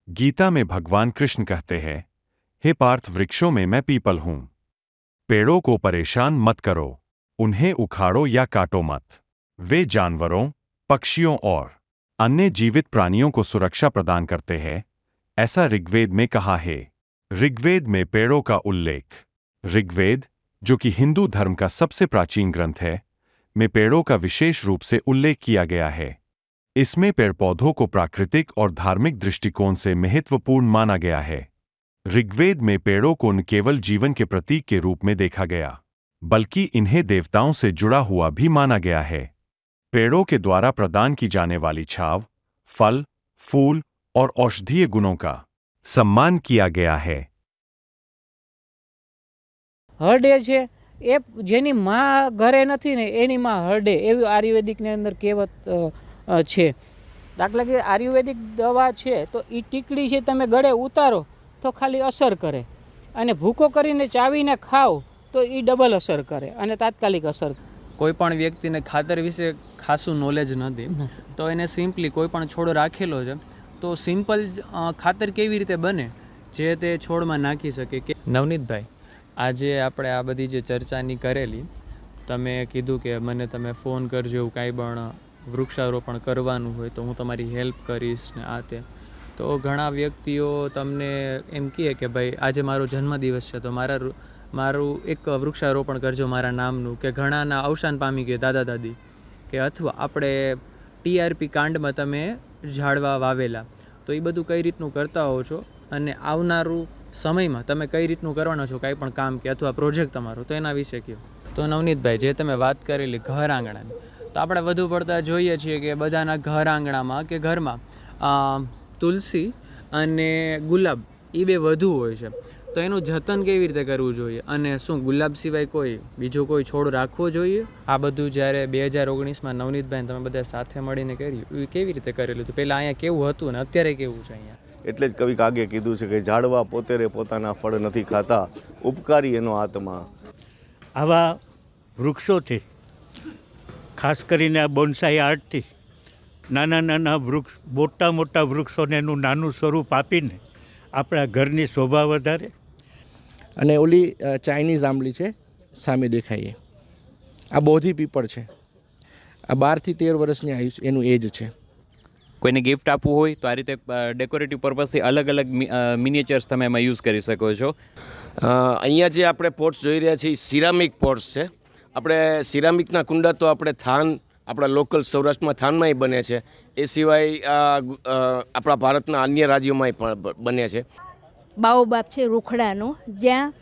गीता में भगवान कृष्ण कहते हैं, हे पार्थ, वृक्षों में मैं पीपल हूं। पेड़ों को परेशान मत करो, उन्हें उखाड़ो या काटो मत। वे जानवरों, पक्षियों और अन्य जीवित प्राणियों को सुरक्षा प्रदान करते हैं, ऐसा ऋग्वेद में कहा है। ऋग्वेद में पेड़ों का उल्लेख। ऋग्वेद, जो कि हिंदू धर्म का सबसे प्राचीन ग्रंथ है, में पेड़ों का विशेष रूप से उल्लेख किया गया है। इसमें पेड़ पौधों को प्राकृतिक और धार्मिक दृष्टिकोण से महत्वपूर्ण माना गया है। ऋग्वेद में पेड़ों को न केवल जीवन के प्रतीक के रूप में देखा गया, बल्कि इन्हें देवताओं से जुड़ा हुआ भी माना गया है। पेड़ों के द्वारा प्रदान की जाने वाली छांव, फल, फूल और औषधीय गुणों का सम्मान किया गया है। હરડે છે એ જેની માં ઘરે નથી ને એની માં હરડે, એવી આયુર્વેદિકની અંદર કહેવત છે। દાખલા કે આયુર્વેદિક દવા છે તો એ ટીકડી છે તમે ગળે ઉતારો તો ખાલી અસર કરે, અને ભૂકો કરીને ચાવીને ખાઓ તો એ ડબલ અસર કરે અને તાત્કાલિક અસર। કોઈ પણ વ્યક્તિને ખાતર વિશે ખાસું નોલેજ નથી તો એને સિમ્પલી કોઈ પણ છોડ રાખેલો છે તો સિમ્પલ ખાતર કેવી રીતે બને જે તે છોડમાં નાખી શકે। કે નવનીતભાઈ, આજે આપણે આ બધી જે ચર્ચાની કરેલી, તમે કીધું કે મને તમે ફોન કરજો, એવું કાંઈ પણ વૃક્ષારોપણ કરવાનું હોય તો હું તમારી હેલ્પ કરીશ ને આ તે। તો ઘણા વ્યક્તિઓ તમને એમ કહે કે ભાઈ આજે મારો જન્મદિવસ છે તો મારું એક વૃક્ષારોપણ કરજો મારા નામનું, કે ઘણાના અવસાન પામી ગયે દાદા દાદી, કે અથવા આપણે TRP કાંડમાં તમે ઝાડવા વાવેલા, તો એ બધું કઈ રીતનું કરતા હોવ છો અને આવનારું સમયમાં તમે કઈ રીતનું કરવાના છો કાંઈ પણ કામ કે અથવા પ્રોજેક્ટ તમારો, તો એના વિશે કહો। તો નવનીતભાઈ, જે તમે વાત કરેલી ઘર આંગણાની, તો આપણે વધુ પડતા જોઈએ છીએ કે બધાના ઘર આંગણામાં કે ઘરમાં તુલસી અને ગુલાબ એ બે વધુ હોય છે, તો એનું જતન કેવી રીતે કરવું જોઈએ અને શું ગુલાબ સિવાય બીજો કોઈ છોડ રાખવો જોઈએ? આ બધું જ્યારે 2019માં નવનીતભાઈ તમે બધા સાથે મળીને કર્યું, એ કેવી રીતે કરેલું હતું? પહેલાં અહીંયા કેવું હતું ને અત્યારે કેવું છે અહીંયા? એટલે જ કવિ કાગે કીધું છે કે ઝાડવા પોતે રે પોતાના ફળ નથી ખાતા, ઉપકારી એનો આત્મા। આવા વૃક્ષોથી, ખાસ કરીને આ બોન્સાઈ આર્ટથી, નાના નાના વૃક્ષ, મોટા મોટા વૃક્ષોને એનું નાનું સ્વરૂપ આપીને આપણા ઘરની શોભા વધારે। અને ઓલી ચાઇનીઝ આંબલી છે સામે દેખાઈએ, આ બોધી પીપળ છે, આ 12 થી 13 વર્ષની આયુષ એનું એજ છે। કોઈને ગિફ્ટ આપવું હોય તો આ રીતે ડેકોરેટિવ પર્પઝથી અલગ અલગ મિનિએચર્સ તમે એમાં યુઝ કરી શકો છો। અહીંયા જે આપણે પોટ્સ જોઈ રહ્યા છીએ સિરામિક પોટ્સ છે। આપણે સિરામિકના કુંડા તો આપણે થાન, આપણા લોકલ સૌરાષ્ટ્રમાં થાનમાંય બને છે, એ સિવાય આપણા ભારતના અન્ય રાજ્યોમાંય પણ બને છે। બાઓબાબ છે રૂખડાનો, જ્યાં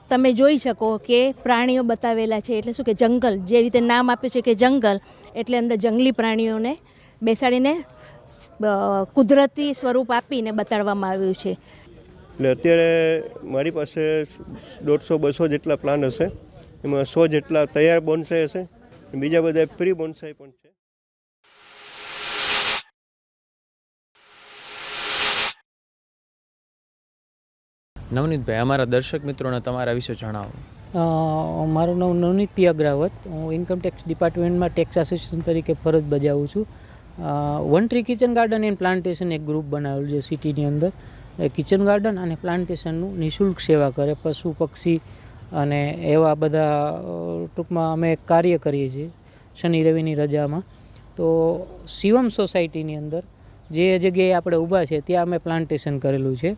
તમે જોઈ શકો કે પ્રાણીઓ બતાવેલા છે, એટલે શું કે જંગલ, જે રીતે નામ આપ્યું છે કે જંગલ એટલે અંદર જંગલી પ્રાણીઓને બેસાડીને કુદરતી સ્વરૂપ આપીને બતાડવામાં આવ્યું છે। એટલે અત્યારે મારી પાસે 150-200 જેટલા પ્લાન હશે, એમાં 100 જેટલા તૈયાર બોન્સાઈ હશે, બીજા બધા પ્રી બોન્સાઈ પણ છે। નવનીતભાઈ, અમારા દર્શક મિત્રોને તમારા વિશે જણાવો। મારું નામ નવનીત પી અગ્રાવત, હું ઇન્કમટેક્સ ડિપાર્ટમેન્ટમાં ટેક્સ આસિસ્ટન્ટ તરીકે ફરજ બજાવું છું। One tree kitchen garden and plantation એક ગ્રુપ બનાવેલું છે સિટીની અંદર, કિચન ગાર્ડન અને પ્લાન્ટેશનનું નિઃશુલ્ક સેવા કરે, પશુ પક્ષી અને એવા બધા ટૂંકમાં અમે કાર્ય કરીએ છીએ શનિ રવિની રજામાં। તો શિવમ સોસાયટીની અંદર જે જગ્યાએ આપણે ઊભા છે ત્યાં અમે પ્લાન્ટેશન કરેલું છે,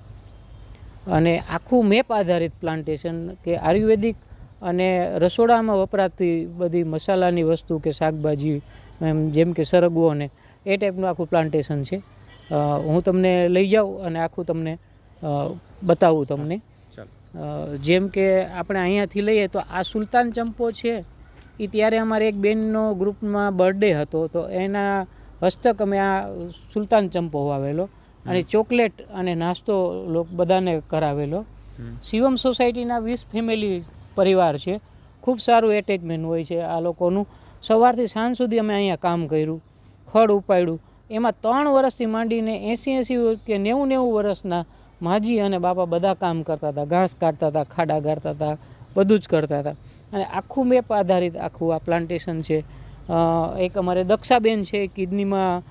અને આખું મેપ આધારિત પ્લાન્ટેશન, કે આયુર્વેદિક અને રસોડામાં વપરાતી બધી મસાલાની વસ્તુ કે શાકભાજી જેમ કે સરગવો ને એ ટાઈપનું આખું પ્લાન્ટેશન છે। હું તમને લઈ જાઉં અને આખું તમને બતાવું તમને। જેમ કે આપણે અહીંયાથી લઈએ તો આ સુલતાન ચંપો છે, એ ત્યારે અમારે એક બેનનો ગ્રુપમાં બર્થડે હતો તો એના હસ્તક અમે આ સુલતાન ચંપો વાવેલો અને ચોકલેટ અને નાસ્તો બધાને કરાવેલો। શિવમ સોસાયટીના 20 ફેમિલી પરિવાર છે, ખૂબ સારું એટેચમેન્ટ હોય છે આ લોકોનું। સવારથી સાંજ સુધી અમે અહીંયા કામ કર્યું, ખડ ઉપાડ્યું, એમાં 3 વર્ષથી માંડીને 80 કે 90 વર્ષના માજી અને બાપા બધા કામ કરતા હતા, ઘાસ કાઢતા હતા, ખાડા ગાળતા હતા, બધું જ કરતા હતા। અને આખું મેપ આધારિત આખું આ પ્લાન્ટેશન છે। એક અમારે દક્ષાબેન છે, કિડનીમાં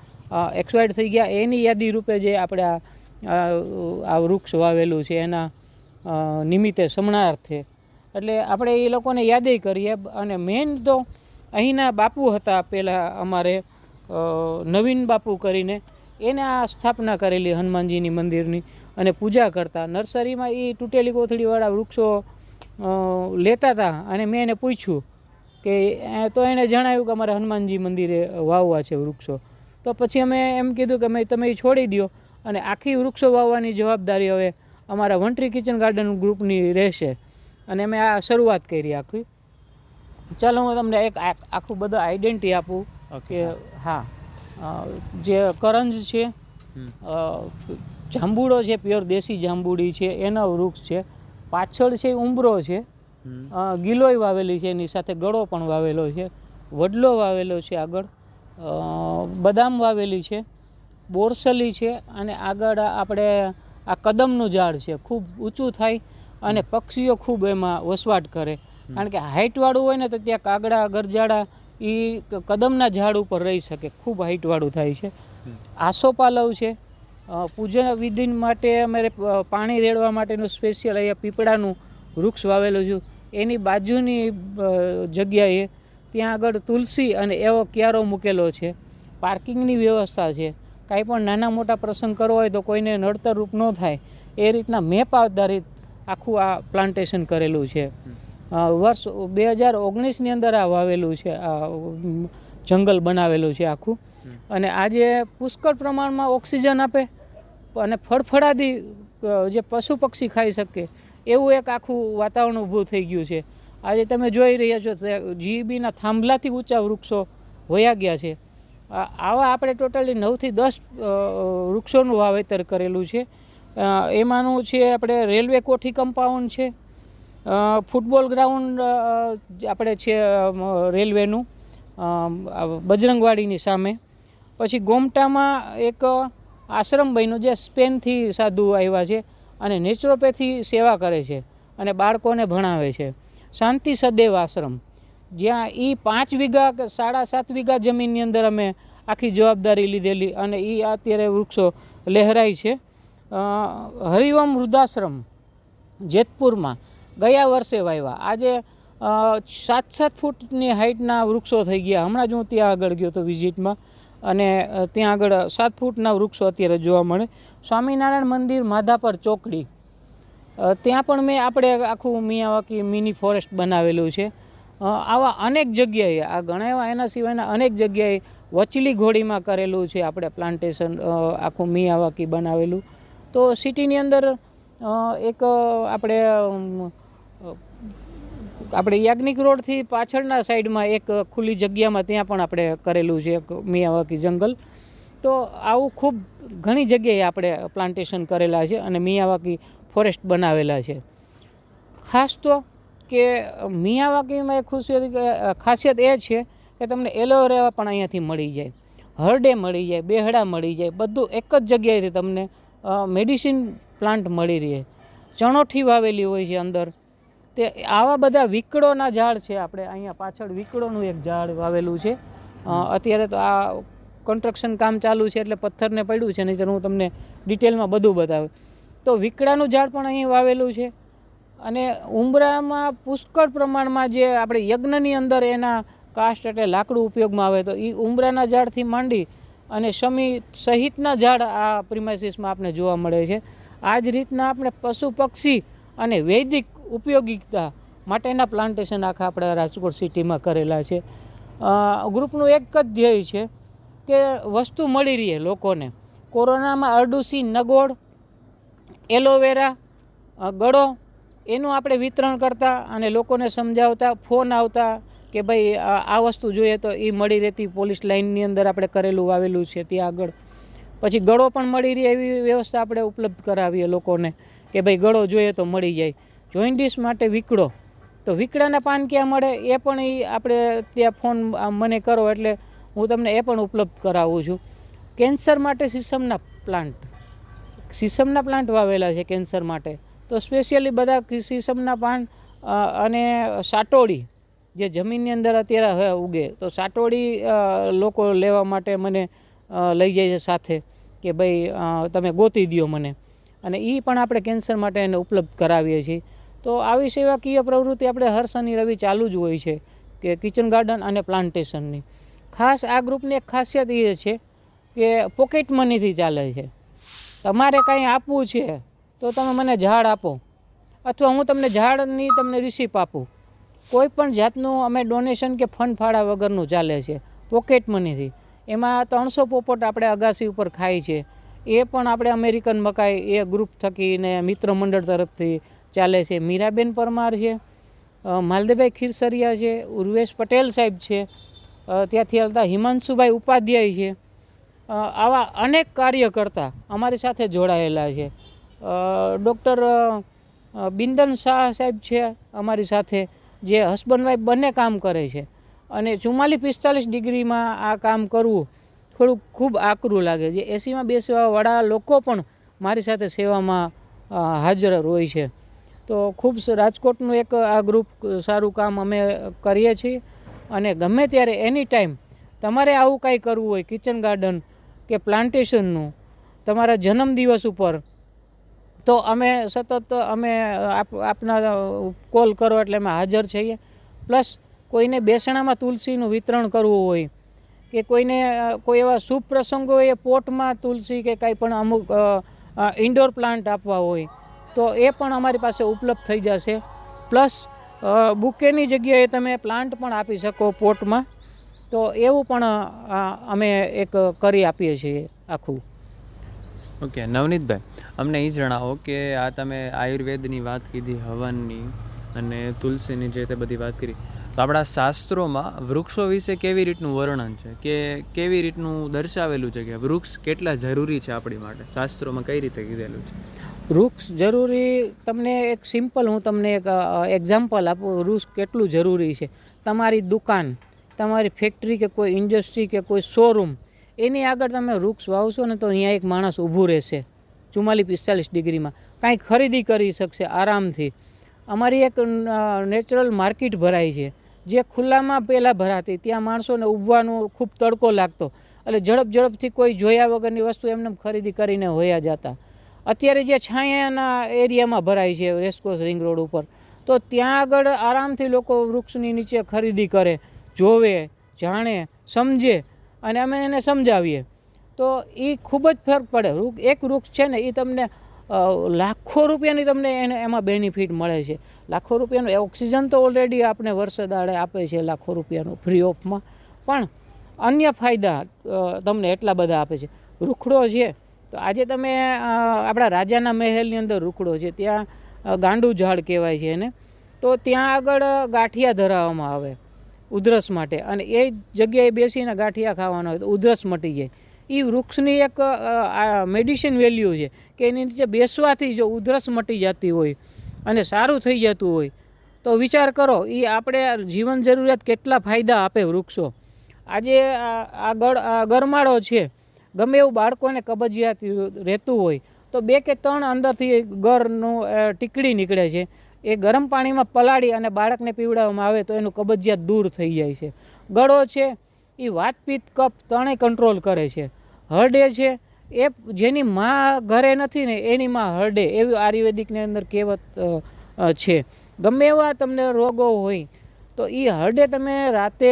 એક્સપાયર્ડ થઈ ગયા, એની યાદી રૂપે જે આપણે આ આ વૃક્ષ વાવેલું છે એના નિમિત્તે સમણાર્થે. એટલે આપણે એ લોકોને યાદેય કરીએ. અને મેઇન તો અહીંના બાપુ હતા પહેલાં અમારે નવીન બાપુ કરીને, એને આ સ્થાપના કરેલી હનુમાનજીની મંદિરની અને પૂજા કરતા. નર્સરીમાં એ તૂટેલી કોથળીવાળા વૃક્ષો લેતા હતા અને મેં એને પૂછ્યું કે તો એણે જણાવ્યું કે અમારે હનુમાનજી મંદિરે વાવવા છે વૃક્ષો. તો પછી અમે એમ કીધું કે તમે એ છોડી દો અને આખી વૃક્ષો વાવવાની જવાબદારી હવે અમારા વન ટ્રી કિચન ગાર્ડન ગ્રુપની રહેશે. અને અમે આ શરૂઆત કરી આખી. ચાલો હું તમને એક આખું બધું આઈડેન્ટિટી આપું કે હા, જે કરંજ છે, જાંબુડો છે, પ્યોર દેશી જાંબુડી છે, એના વૃક્ષ છે. પાછળ છે ઉંબરો છે, ગિલોય વાવેલી છે, એની સાથે ગળો પણ વાવેલો છે, વડલો વાવેલો છે, આગળ બદામ વાવેલી છે, બોરસલી છે, અને આગળ આપણે આ કદમનું ઝાડ છે. ખૂબ ઊંચું થાય અને પક્ષીઓ ખૂબ એમાં વસવાટ કરે. કારણ કે હાઇટવાળું હોય ને તો ત્યાં કાગડા ગરજાડા એ કદમના ઝાડ ઉપર રહી શકે. ખૂબ હાઇટવાળું થાય છે. આસોપાલવ છે, પૂજન વિધિ માટે અમારે પાણી રેડવા માટેનું સ્પેશિયલ અહીંયા પીપળાનું વૃક્ષ વાવેલું છું. એની બાજુની જગ્યાએ ત્યાં આગળ તુલસી અને એવો ક્યારો મૂકેલો છે. પાર્કિંગની વ્યવસ્થા છે. કાંઈ પણ નાના મોટા પ્રસંગ કરવો હોય તો કોઈને નડતરરૂપ ન થાય એ રીતના મેપ આધારિત આખું આ પ્લાન્ટેશન કરેલું છે. વર્ષ 2019ની અંદર આ વાવેલું છે, આ જંગલ બનાવેલું છે આખું. અને આજે પુષ્કળ પ્રમાણમાં ઓક્સિજન આપે અને ફળફળાદી જે પશુ પક્ષી ખાઈ શકે એવું એક આખું વાતાવરણ ઊભું થઈ ગયું છે. આજે તમે જોઈ રહ્યા છો જીબીના થાંભલાથી ઊંચા વૃક્ષો વયા ગયા છે. આવા આપણે ટોટલી 9 થી 10 વૃક્ષોનું વાવેતર કરેલું છે. એમાંનું છે આપણે રેલવે કોઠી કમ્પાઉન્ડ છે, ફૂટબોલ ગ્રાઉન્ડ આપણે છે રેલવેનું બજરંગવાડીની સામે. પછી ગોમટામાં એક આશ્રમ બન્યો જે સ્પેનથી સાધુ આવ્યા છે અને નેચરોપેથી સેવા કરે છે અને બાળકોને ભણાવે છે. શાંતિ સદૈવ આશ્રમ, જ્યાં 5 વીઘા કે 7.5 વીઘા જમીનની અંદર અમે આખી જવાબદારી લીધેલી અને અત્યારે વૃક્ષો લહેરાય છે. હરિઓમ વૃદ્ધાશ્રમ જેતપુરમાં ગયા વર્ષે વાવ્યા. આજે 7-7 ફૂટની હાઇટના વૃક્ષો થઈ ગયા. હમણાં જ હું ત્યાં આગળ ગયો હતો વિઝિટમાં અને ત્યાં આગળ 7 ફૂટના વૃક્ષો અત્યારે જોવા મળે. સ્વામિનારાયણ મંદિર માધાપર ચોકડી, ત્યાં પણ મેં આપણે આખું મિયાવાકી મિની ફોરેસ્ટ બનાવેલું છે. આવા અનેક જગ્યાએ આ ગણાવ્યા એના સિવાયના અનેક જગ્યાએ વચલી ઘોડીમાં કરેલું છે આપણે પ્લાન્ટેશન આખું મિયાવાકી બનાવેલું. તો સિટીની અંદર એક આપણે યાજ્ઞિક રોડથી પાછળના સાઈડમાં એક ખુલ્લી જગ્યામાં ત્યાં પણ આપણે કરેલું છે એક મિયાવાકી જંગલ. તો આવું ખૂબ ઘણી જગ્યાએ આપણે પ્લાન્ટેશન કરેલા છે અને મિયાવાકી ફોરેસ્ટ બનાવેલા છે. ખાસ તો કે મિયાવાકીમાં એક ખાસિયત એ છે કે તમને એલોવેરા પણ અહીંયાથી મળી જાય, હરડે મળી જાય, બેહડા મળી જાય, બધું એક જ જગ્યાએથી તમને મેડિસિન પ્લાન્ટ મળી રહે. ચણોઠી વાવેલી હોય છે અંદર. તે આવા બધા વીકડોના ઝાડ છે. આપણે અહીંયા પાછળ વીકડોનું એક ઝાડ વાવેલું છે. અત્યારે તો આ કન્સ્ટ્રક્શન કામ ચાલુ છે એટલે પથ્થરને પડ્યું છે, નહીં તો હું તમને ડિટેલમાં બધું બતાવું. તો વીકડાનું ઝાડ પણ અહીં વાવેલું છે. અને ઉંબરામાં પુષ્કળ પ્રમાણમાં જે આપણે યજ્ઞની અંદર એના કાષ્ટ એટલે લાકડું ઉપયોગમાં આવે તો એ ઉંબરાના ઝાડથી માંડી અને શમી સહિતના ઝાડ આ પ્રિમાઇસીસમાં આપણે જોવા મળે છે. આ જ રીતના આપણે પશુ પક્ષી અને વૈદિક ઉપયોગિતા માટેના પ્લાન્ટેશન આખા આપણા રાજકોટ સિટીમાં કરેલા છે. ગ્રુપનું એક જ ધ્યેય છે કે વસ્તુ મળી રહે લોકોને. કોરોનામાં અરડુસી, નગોડ, એલોવેરા, ગળો એનું આપણે વિતરણ કરતા અને લોકોને સમજાવતા. ફોન આવતા કે ભાઈ આ વસ્તુ જોઈએ તો એ મળી રહેતી. પોલીસ લાઇનની અંદર આપણે કરેલું વાવેલું છે ત્યાં આગળ. પછી ગળો પણ મળી રહે એવી વ્યવસ્થા આપણે ઉપલબ્ધ કરાવીએ લોકોને કે ભાઈ ગળો જોઈએ તો મળી જાય. જોઇન્ડિસ માટે વીકડો, તો વીકડાના પાન ક્યાં મળે એ પણ આપણે ત્યાં ફોન મને કરો એટલે હું તમને એ પણ ઉપલબ્ધ કરાવું છું. કેન્સર માટે સીસમના પ્લાન્ટ વાવેલા છે કેન્સર માટે. તો સ્પેશિયલી બધા સીસમના પાન અને સાટોડી જે જમીનની અંદર અત્યારે હવે ઉગે તો સાટોડી લોકો લેવા માટે મને લઈ જાય છે સાથે. કે ભાઈ તમે ગોતી દો મને, અને એ પણ આપણે કેન્સર માટે એને ઉપલબ્ધ કરાવીએ છીએ. તો આવી સેવાકીય પ્રવૃત્તિ આપણે હર શનિ રવિ ચાલુ જ હોય છે કે કિચન ગાર્ડન અને પ્લાન્ટેશનની. ખાસ આ ગ્રુપની એક ખાસિયત એ છે કે પોકેટ મનીથી ચાલે છે. તમારે કાંઈ આપવું છે તો તમે મને ઝાડ આપો, અથવા હું તમને ઝાડની તમને રિસીપ આપું. કોઈ પણ જાતનું અમે ડોનેશન કે ફંડ ફાળા વગરનું ચાલે છે, પોકેટ મનીથી. એમાં 300 પોપટ આપણે અગાસી ઉપર ખાય છે, એ પણ આપણે અમેરિકન મકાઈ એ ગ્રુપ થકી ને મિત્ર મંડળ તરફથી ચાલે છે. મીરાબેન પરમાર છે, માલદેભાઈ ખીરસરિયા છે, ઉર્વેશ પટેલ સાહેબ છે, ત્યાંથી આવતા હિમાંશુભાઈ ઉપાધ્યાય છે. આવા અનેક કાર્યકર્તા અમારી સાથે જોડાયેલા છે. ડૉક્ટર બિંદન શાહ સાહેબ છે અમારી સાથે, જે હસબન્ડ વાઈફ બંને કામ કરે છે. અને 44-45 ડિગ્રીમાં આ કામ કરવું થોડુંક ખૂબ આકરું લાગે છે. એસીમાં બેસવાવાળા લોકો પણ મારી સાથે સેવામાં હાજર હોય છે. તો ખૂબ રાજકોટનું એક આ ગ્રુપ સારું કામ અમે કરીએ છીએ. અને ગમે ત્યારે એની ટાઈમ તમારે આવું કાંઈ કરવું હોય, કિચન ગાર્ડન કે પ્લાન્ટેશનનું તમારા જન્મદિવસ ઉપર, તો અમે સતત આપના કોલ કરો એટલે અમે હાજર છીએ. પ્લસ કોઈને બેસણામાં તુલસીનું વિતરણ કરવું હોય કે કોઈને કોઈ એવા શુભ પ્રસંગો એ પોટમાં તુલસી કે કાંઈ પણ અમુક ઇન્ડોર પ્લાન્ટ આપવા હોય તો એ પણ અમારી પાસે ઉપલબ્ધ થઈ જશે. પ્લસ બુકેની જગ્યાએ તમે પ્લાન્ટ પણ આપી શકો પોટમાં, તો એવું પણ અમે એક કરી આપીએ છીએ આખું. ઓકે નવનીતભાઈ, અમને એ જણાવો કે આ તમે આયુર્વેદની વાત કીધી, હવનની અને તુલસીની જે તે બધી વાત કરી, તો આપણા શાસ્ત્રોમાં વૃક્ષો વિશે કેવી રીતનું વર્ણન છે કે કેવી રીતનું દર્શાવેલું છે કે વૃક્ષ કેટલા જરૂરી છે આપણી માટે? શાસ્ત્રોમાં કઈ રીતે કીધેલું છે વૃક્ષ જરૂરી? તમને એક સિમ્પલ હું તમને એક એક્ઝામ્પલ આપું, વૃક્ષ કેટલું જરૂરી છે. તમારી દુકાન, તમારી ફેક્ટરી કે કોઈ ઇન્ડસ્ટ્રી કે કોઈ શોરૂમ, એની આગળ તમે વૃક્ષ વાવશો ને તો અહીંયા એક માણસ ઊભું રહેશે 44-45 ડિગ્રીમાં, કાંઈ ખરીદી કરી શકશે આરામથી. અમારી એક નેચરલ માર્કેટ ભરાય છે, જે ખુલ્લામાં પહેલાં ભરાતી, ત્યાં માણસોને ઊભવાનું ખૂબ તડકો લાગતો, એટલે ઝડપથી કોઈ જોયા વગરની વસ્તુ એમને ખરીદી કરીને હોયા જતા. અત્યારે જે છાયાના એરિયામાં ભરાય છે રેસકોર્સ રિંગ રોડ ઉપર, તો ત્યાં આગળ આરામથી લોકો વૃક્ષની નીચે ખરીદી કરે, જોવે, જાણે, સમજે, અને અમે એને સમજાવીએ તો એ ખૂબ જ ફરક પડે. એક વૃક્ષ છે ને એ તમને લાખો રૂપિયાની તમને એને એમાં બેનિફિટ મળે છે. લાખો રૂપિયાનું ઓક્સિજન તો ઓલરેડી આપણે વર્ષે દાડે આપે છે લાખો રૂપિયાનું ફ્રી ઓફમાં, પણ અન્ય ફાયદા તમને એટલા બધા આપે છે. રૂખડો છે તો આજે તમે આપણા રાજાના મહેલની અંદર રૂખડો છે, ત્યાં ગાંડું ઝાડ કહેવાય છે એને, તો ત્યાં આગળ ગાંઠિયા ધરાવવામાં આવે ઉધરસ માટે, અને એ જગ્યાએ બેસીને ગાંઠિયા ખાવાના હોય તો ઉધરસ મટી જાય. એ વૃક્ષની એક મેડિસિન વેલ્યુ છે કે એની નીચે બેસવાથી જો ઉધરસ મટી જતી હોય અને સારું થઈ જતું હોય તો વિચાર કરો એ આપણે જીવન જરૂરિયાત કેટલા ફાયદા આપે વૃક્ષો. આજે આ ગરમાળો છે, ગમે એવું બાળકોને કબજિયાત રહેતું હોય તો 2 કે 3 અંદરથી ગરનું ટીકડી નીકળે છે, એ ગરમ પાણીમાં પલાળી અને બાળકને પીવડાવવામાં આવે તો એનું કબજિયાત દૂર થઈ જાય છે. ગળો છે એ વાતપિત્ત કફ ત્રણેય કંટ્રોલ કરે છે. હરડે છે એ જેની માં ઘરે નથી ને એની માં હરડે, એવી આયુર્વેદિકની અંદર કહેવત છે. ગમે એવા તમને રોગો હોય તો એ હરડે તમે રાતે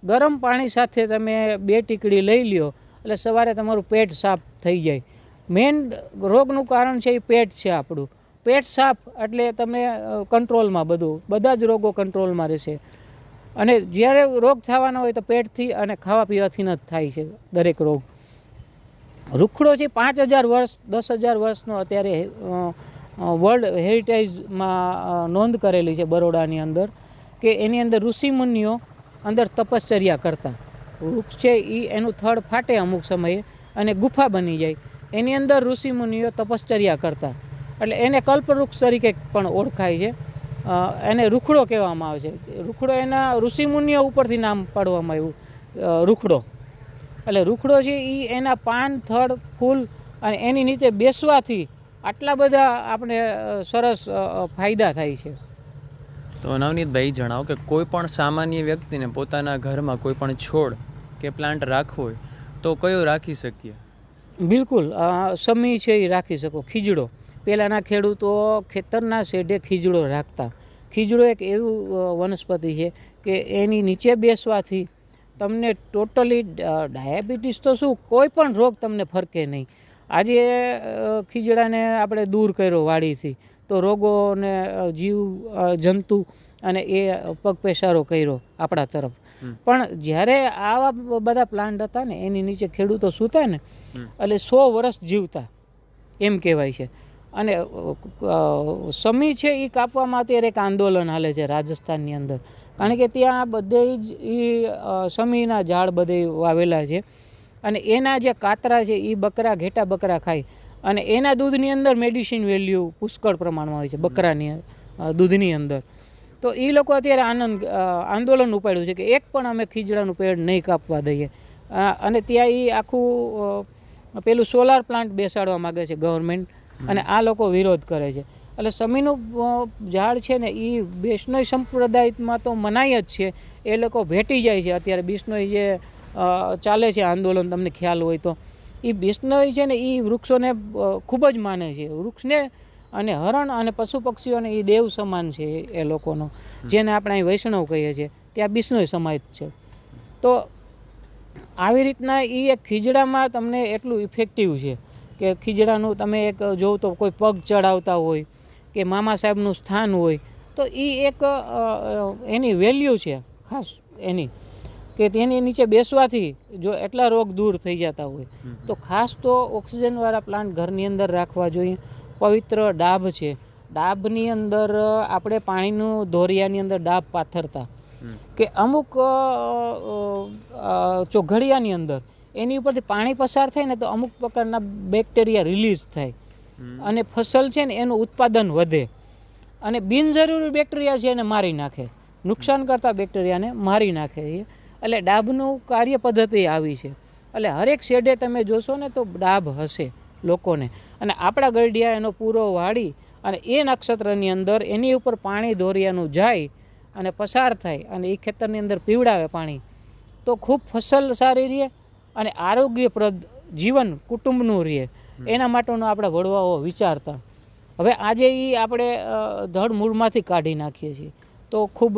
ગરમ પાણી સાથે તમે 2 ટીકડી લઈ લ્યો એટલે સવારે તમારું પેટ સાફ થઈ જાય. મેઇન રોગનું કારણ છે એ પેટ છે આપણું. પેટ સાફ એટલે તમે કંટ્રોલમાં બધા જ રોગો કંટ્રોલમાં રહેશે. અને જ્યારે રોગ થવાના હોય તો પેટથી અને ખાવા પીવાથી જ થાય છે દરેક રોગ. રૂખડો છે 5000 વર્ષ 10,000 વર્ષનો અત્યારે વર્લ્ડ હેરિટેજમાં નોંધ કરેલી છે બરોડાની અંદર, કે એની અંદર ઋષિમુનિઓ અંદર તપશ્ચર્યા કરતા. વૃક્ષ છે એ એનું થડ ફાટે અમુક સમયે અને ગુફા બની જાય, એની અંદર ઋષિમુનિઓ તપશ્ચર્યા કરતા, એટલે એને કલ્પવૃક્ષ તરીકે પણ ઓળખાય છે. એને રૂખડો કહેવામાં આવે છે. રૂખડો એના ઋષિમુનિઓ ઉપરથી નામ પાડવામાં આવ્યું રૂખડો. એટલે રૂખડો છે એ એના પાન, થડ, ફૂલ અને એની નીચે બેસવાથી આટલા બધા આપણે સરસ ફાયદા થાય છે. તો નવનીતભાઈ જણાવો કે કોઈ પણ સામાન્ય વ્યક્તિને પોતાના ઘરમાં કોઈ પણ છોડ કે પ્લાન્ટ રાખવો હોય તો કયો રાખી શકીએ? બિલકુલ સમી છે એ રાખી શકો. ખીજડો, પહેલાંના ખેડૂતો ખેતરના શેઢે ખીજડો રાખતા. ખીજડો એક એવું વનસ્પતિ છે કે એની નીચે બેસવાથી તમને ટોટલી ડાયાબિટીસ તો શું, કોઈ પણ રોગ તમને ફરકે નહીં. આજે ખીજડાને આપણે દૂર કર્યો વાડીથી તો રોગોને જંતુ અને એ પગપેસારો કર્યો આપણા તરફ. પણ જ્યારે આવા બધા પ્લાન્ટ હતા ને એની નીચે ખેડૂતો સૂતા ને એટલે 100 વર્ષ જીવતા એમ કહેવાય છે. અને સમી છે એ કાપવામાં અત્યારે એક આંદોલન હાલે છે રાજસ્થાનની અંદર, કારણ કે ત્યાં બધે જ એ સમીના ઝાડ બધે વાવેલા છે અને એના જે કાતરા છે એ બકરા, ઘેટા બકરા ખાય અને એના દૂધની અંદર મેડિસિન વેલ્યુ પુષ્કળ પ્રમાણમાં હોય છે બકરાની દૂધની અંદર. તો એ લોકો અત્યારે આંદોલન ઉપાડ્યું છે કે એક પણ અમે ખીજડાનું પેડ નહીં કાપવા દઈએ. અને ત્યાં એ આખું પેલું સોલાર પ્લાન્ટ બેસાડવા માગે છે ગવર્મેન્ટ, અને આ લોકો વિરોધ કરે છે. એટલે સમીનું ઝાડ છે ને એ બિશ્નોઈ સંપ્રદાયમાં તો મનાય જ છે, એ લોકો ભેટી જાય છે. અત્યારે બિશ્નોઈ જે ચાલે છે આંદોલન, તમને ખ્યાલ હોય તો એ બિશ્નોઈ છે ને એ વૃક્ષોને ખૂબ જ માને છે. વૃક્ષને અને હરણ અને પશુ પક્ષીઓને એ દેવ સમાન છે એ લોકોનો, જેને આપણે અહીં વૈષ્ણવ કહીએ છીએ, ત્યાં બિશ્નોઈ સમાજ છે. તો આવી રીતના એ એક ખીજડામાં તમને એટલું ઇફેક્ટિવ છે કે ખીજડાનું તમે એક જોવ તો કોઈ પગ ચડાવતા હોય કે મામા સાહેબનું સ્થાન હોય તો એ એક એની વેલ્યુ છે ખાસ એની, કે તેની નીચે બેસવાથી જો એટલા રોગ દૂર થઈ જતા હોય તો ખાસ તો ઓક્સિજનવાળા પ્લાન્ટ ઘરની અંદર રાખવા જોઈએ. પવિત્ર ડાબ છે, ડાબની અંદર આપણે પાણીનું ધોરિયાની અંદર ડાબ પાથરતા કે અમુક ચોઘડિયાની અંદર એની ઉપરથી પાણી પસાર થાય ને તો અમુક પ્રકારના બેક્ટેરિયા રિલીઝ થાય અને ફસલ છે ને એનું ઉત્પાદન વધે અને બિનજરૂરી બેક્ટેરિયા છે એને મારી નાખે, નુકસાન કરતા બેક્ટેરિયાને મારી નાખે. એટલે ડાબનું કાર્ય પદ્ધતિ આવી છે. એટલે હરેક શેડે તમે જોશો ને તો ડાબ હશે લોકોને. અને આપણા ગરડિયા એનો પૂરો વાળી અને એ નક્ષત્રની અંદર એની ઉપર પાણી ધોરિયાનું જાય અને પસાર થાય અને એ ખેતરની અંદર પીવડાવે પાણી, તો ખૂબ ફસલ સારી રહે અને આરોગ્યપ્રદ જીવન કુટુંબનું રહે. એના માટેનો આપણે વડવાઓ વિચારતા. હવે આજે એ આપણે ધડ મૂળમાંથી કાઢી નાખીએ છીએ, તો ખૂબ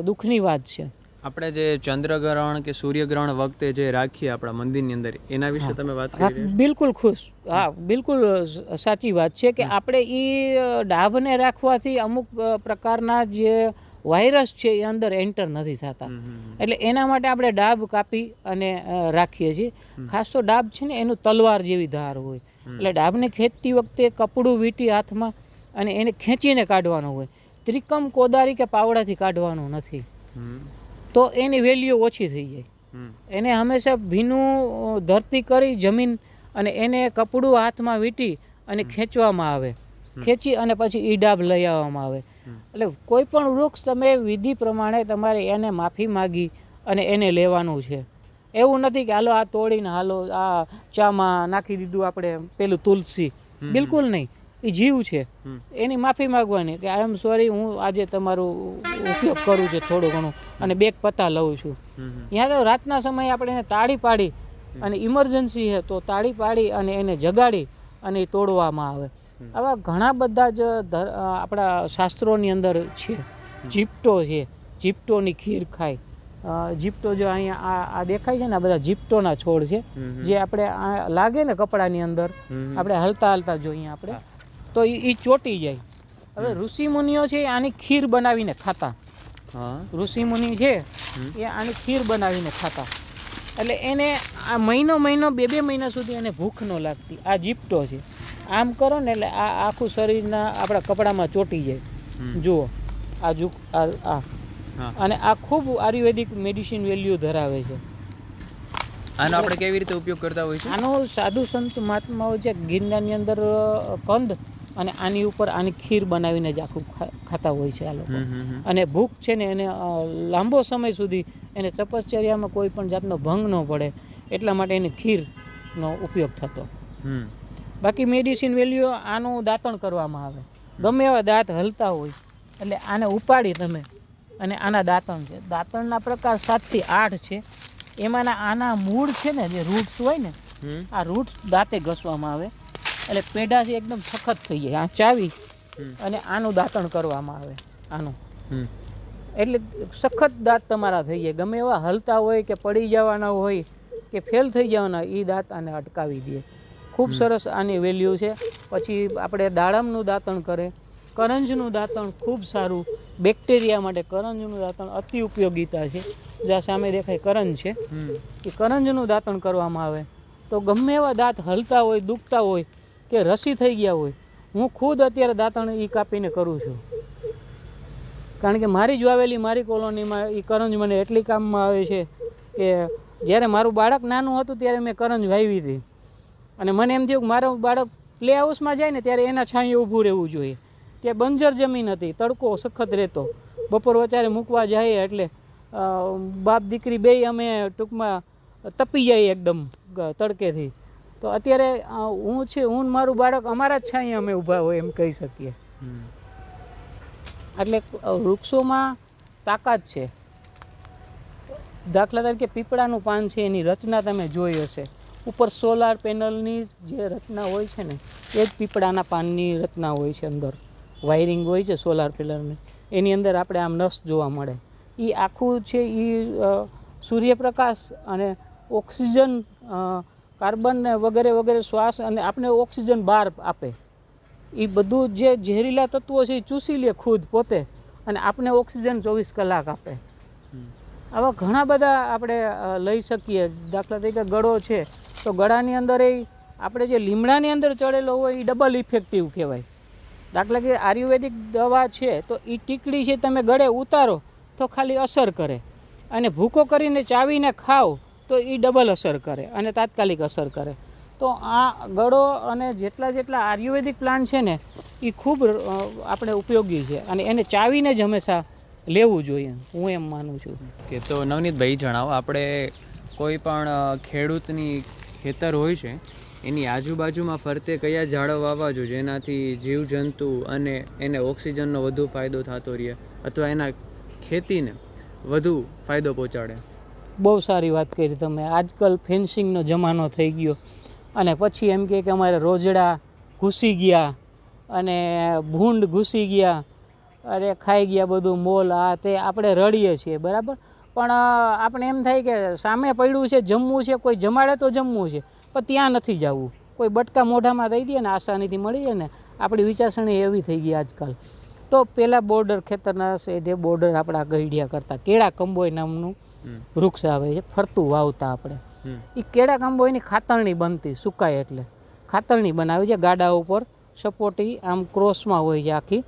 દુઃખની વાત છે. આપણે જે ચંદ્રગ્રહણ કે સૂર્યગ્રહણ વખતે જે રાખીએ આપણા મંદિરની અંદર, એના વિશે તમે વાત કરી? બિલકુલ ખુશ. હા, બિલકુલ સાચી વાત છે કે આપણે એ ડાબને રાખવાથી અમુક પ્રકારના જે વાયરસ છે એ અંદર એન્ટર નથી થતા. એટલે એના માટે આપણે ડાબ કાપી અને રાખીએ છીએ. ખાસ તો ડાબ છે ને એનું તલવાર જેવી ધાર હોય, એટલે ડાબને ખેંચતી વખતે કપડું વીંટી હાથમાં અને એને ખેંચીને કાઢવાનું હોય. ત્રિકમ, કોદારી કે પાવડાથી કાઢવાનું નથી, તો એની વેલ્યુ ઓછી થઈ જાય. એને હંમેશા ભીનું ધરતી કરી જમીન અને એને કપડું હાથમાં વીંટી અને ખેંચવામાં આવે, ખેંચી અને પછી ઈ ડાબ લઈ આવવામાં આવે. એટલે કોઈ પણ વૃક્ષ તમે વિધિ પ્રમાણે તમારે એને માફી માગી અને એને લેવાનું છે. એવું નથી કે હાલો આ તોડીને હાલો આ ચામાં નાખી દીધું આપણે પેલું તુલસી, બિલકુલ નહીં. એ જીવ છે, એની માફી માગવાની કે આઈ એમ સોરી, હું આજે તમારું ઉપયોગ કરું છું થોડું ઘણું અને 2 પત્તા લઉં છું. ત્યાં તો રાતના સમયે આપણે એને તાળી પાડી અને ઇમરજન્સી છે તો તાળી પાડી અને એને જગાડી અને એ તોડવામાં આવે. આવા ઘણા બધા જ આપણા શાસ્ત્રોની અંદર છે. જીપ્ટો છે, જીપ્ટોની ખીર ખાય. જીપ્ટો જો અહીંયા આ દેખાય છે ને, આ બધા જીપ્ટોના છોડ છે જે આપણે લાગે ને કપડાની અંદર, આપણે હલતા હલતા જોઈએ આપણે તો એ ચોટી જાય. હવે ઋષિમુનિઓ છે આની ખીર બનાવીને ખાતા. ઋષિમુનિ છે એ આની ખીર બનાવીને ખાતા. એટલે એને આ મહિનો 2 મહિના સુધી એને ભૂખ ન લાગતી. આ જીપ્ટો છે, આમ કરો ને એટલે આ આખું શરીરના આપણા કપડામાં ચોટી જાય. જુઓ આ અને આ ખૂબ આયુર્વેદિક મેડિસિન વેલ્યુ ધરાવે છે. આનો આપણે કેવી રીતે ઉપયોગ કરતા હોય છે? આનો સાધુ સંત મહાત્માઓ છે ગિરનારની અંદર કંદ અને આની ઉપર આની ખીર બનાવીને જ આખું ખાતા હોય છે આ લોકો. અને ભૂખ છે ને એને લાંબો સમય સુધી એને તપશ્ચર્યામાં કોઈ પણ જાતનો ભંગ ન પડે એટલા માટે એની ખીરનો ઉપયોગ થતો. બાકી મેડિસિન વેલ્યુ આનું દાંતણ કરવામાં આવે. ગમે એવા દાંત હલતા હોય એટલે આને ઉપાડી તમે અને આના દાંતણ છે. દાંતણના પ્રકાર 7 થી 8 છે. એમાંના આના મૂળ છે ને જે રૂટ્સ હોય ને આ રૂટ દાંતે ઘસવામાં આવે એટલે પેઢાથી એકદમ સખત થઈ જાય. આ ચાવી અને આનું દાંતણ કરવામાં આવે આનું, એટલે સખત દાંત તમારા થઈ જાય. ગમે એવા હલતા હોય કે પડી જવાના હોય કે ફેલ થઈ જવાના, એ દાંત આને અટકાવી દે. ખૂબ સરસ આની વેલ્યુ છે. પછી આપણે દાડમનું દાંતણ કરે, કરંજનું દાંતણ ખૂબ સારું બેક્ટેરિયા માટે. કરંજનું દાંતણ અતિ ઉપયોગીતા છે. જ્યાં સામે દેખાય કરંજ છે, એ કરંજનું દાંતણ કરવામાં આવે તો ગમે એવા દાંત હલતા હોય, દુખતા હોય કે રસી થઈ ગયા હોય, હું ખુદ અત્યારે દાંતણ એ કાપીને કરું છું. કારણ કે મારી જ વાવેલી મારી કોલોનીમાં એ કરંજ મને એટલી કામમાં આવે છે કે જ્યારે મારું બાળક નાનું હતું ત્યારે મેં કરંજ વાવી હતી, અને મને એમ થયું કે મારું બાળક પ્લે હાઉસમાં જાય ને ત્યારે એના છાંયે ઊભું રહેવું જોઈએ. ત્યાં બંજર જમીન હતી, તડકો સખત રહેતો, બપોર વચારે મૂકવા જાય એટલે બાપ દીકરી બેય અમે ટૂંકમાં તપી જાય એકદમ તડકેથી. તો અત્યારે હું મારું બાળક અમારા જ છાંયે અમે ઊભા હોય એમ કહી શકીએ. એટલે વૃક્ષોમાં તાકાત છે. દાખલા તરીકે પીપળાનું પાન છે, એની રચના તમે જોઈ હશે. ઉપર સોલાર પેનલની જે રચના હોય છે ને, એ જ પીપળાના પાનની રચના હોય છે. અંદર વાયરિંગ હોય છે સોલાર પેનલની, એની અંદર આપણે આમ નસ જોવા મળે. એ આખું છે એ સૂર્યપ્રકાશ અને ઓક્સિજન, કાર્બન ને વગેરે વગેરે શ્વાસ, અને આપણે ઓક્સિજન બહાર આપે. એ બધું જે ઝેરીલા તત્વો છે એ ચૂસી લે ખુદ પોતે, અને આપણે ઓક્સિજન 24 કલાક આપે. આવા ઘણા બધા આપણે લઈ શકીએ. દાખલા તરીકે ગળો છે, તો ગળાની અંદર એ આપણે જે લીમડાની અંદર ચડેલો હોય એ ડબલ ઇફેક્ટિવ કહેવાય. દાખલા કે આયુર્વેદિક દવા છે, તો એ ટીકડી છે તમે ગળે ઉતારો તો ખાલી અસર કરે, અને ભૂકો કરીને ચાવીને ખાઓ તો એ ડબલ અસર કરે અને તાત્કાલિક અસર કરે. તો આ ગળો અને જેટલા આયુર્વેદિક પ્લાન્ટ છે ને એ ખૂબ આપણે ઉપયોગી છે, અને એને ચાવીને જ હંમેશા લેવું જોઈએ, હું એમ માનું છું. કે તો નવનીતભાઈ જણાવો, આપણે કોઈ પણ ખેડૂતની ખેતર હોય છે એની આજુબાજુમાં ફરતે કયા ઝાડો વાવવા જોઈએ જેનાથી જીવજંતુ અને એને ઓક્સિજનનો વધુ ફાયદો થતો રહે, અથવા એના ખેતીને વધુ ફાયદો પહોંચાડે? બહુ સારી વાત કરી તમે. આજકાલ ફેન્સિંગનો જમાનો થઈ ગયો, અને પછી એમ કે અમારે રોજડા ઘૂસી ગયા અને ભૂંડ ઘૂસી ગયા, અરે ખાઈ ગયા બધું મોલ, આ તે આપણે રડીએ છીએ, બરાબર. પણ આપણે એમ થાય કે સામે પડ્યું છે, જમવું છે, કોઈ જમાડે તો જમવું છે, પણ ત્યાં નથી જવું. કોઈ બટકા મોઢામાં દઈ દે ને આસાનીથી મળી જાય ને, આપણી વિચારસરણી એવી થઈ ગઈ આજકાલ. તો પહેલાં બોર્ડર ખેતરના જે બોર્ડર આપણા ગઈડિયા કરતા, કેળા કંબોય નામનું વૃક્ષ આવે છે, ફરતું વાવતા આપણે. એ કેળા કંબોયની ખાતરણી બનતી, સુકાય એટલે ખાતરણી બનાવી છે. ગાડા ઉપર સપોટી આમ ક્રોસમાં હોય છે આખી,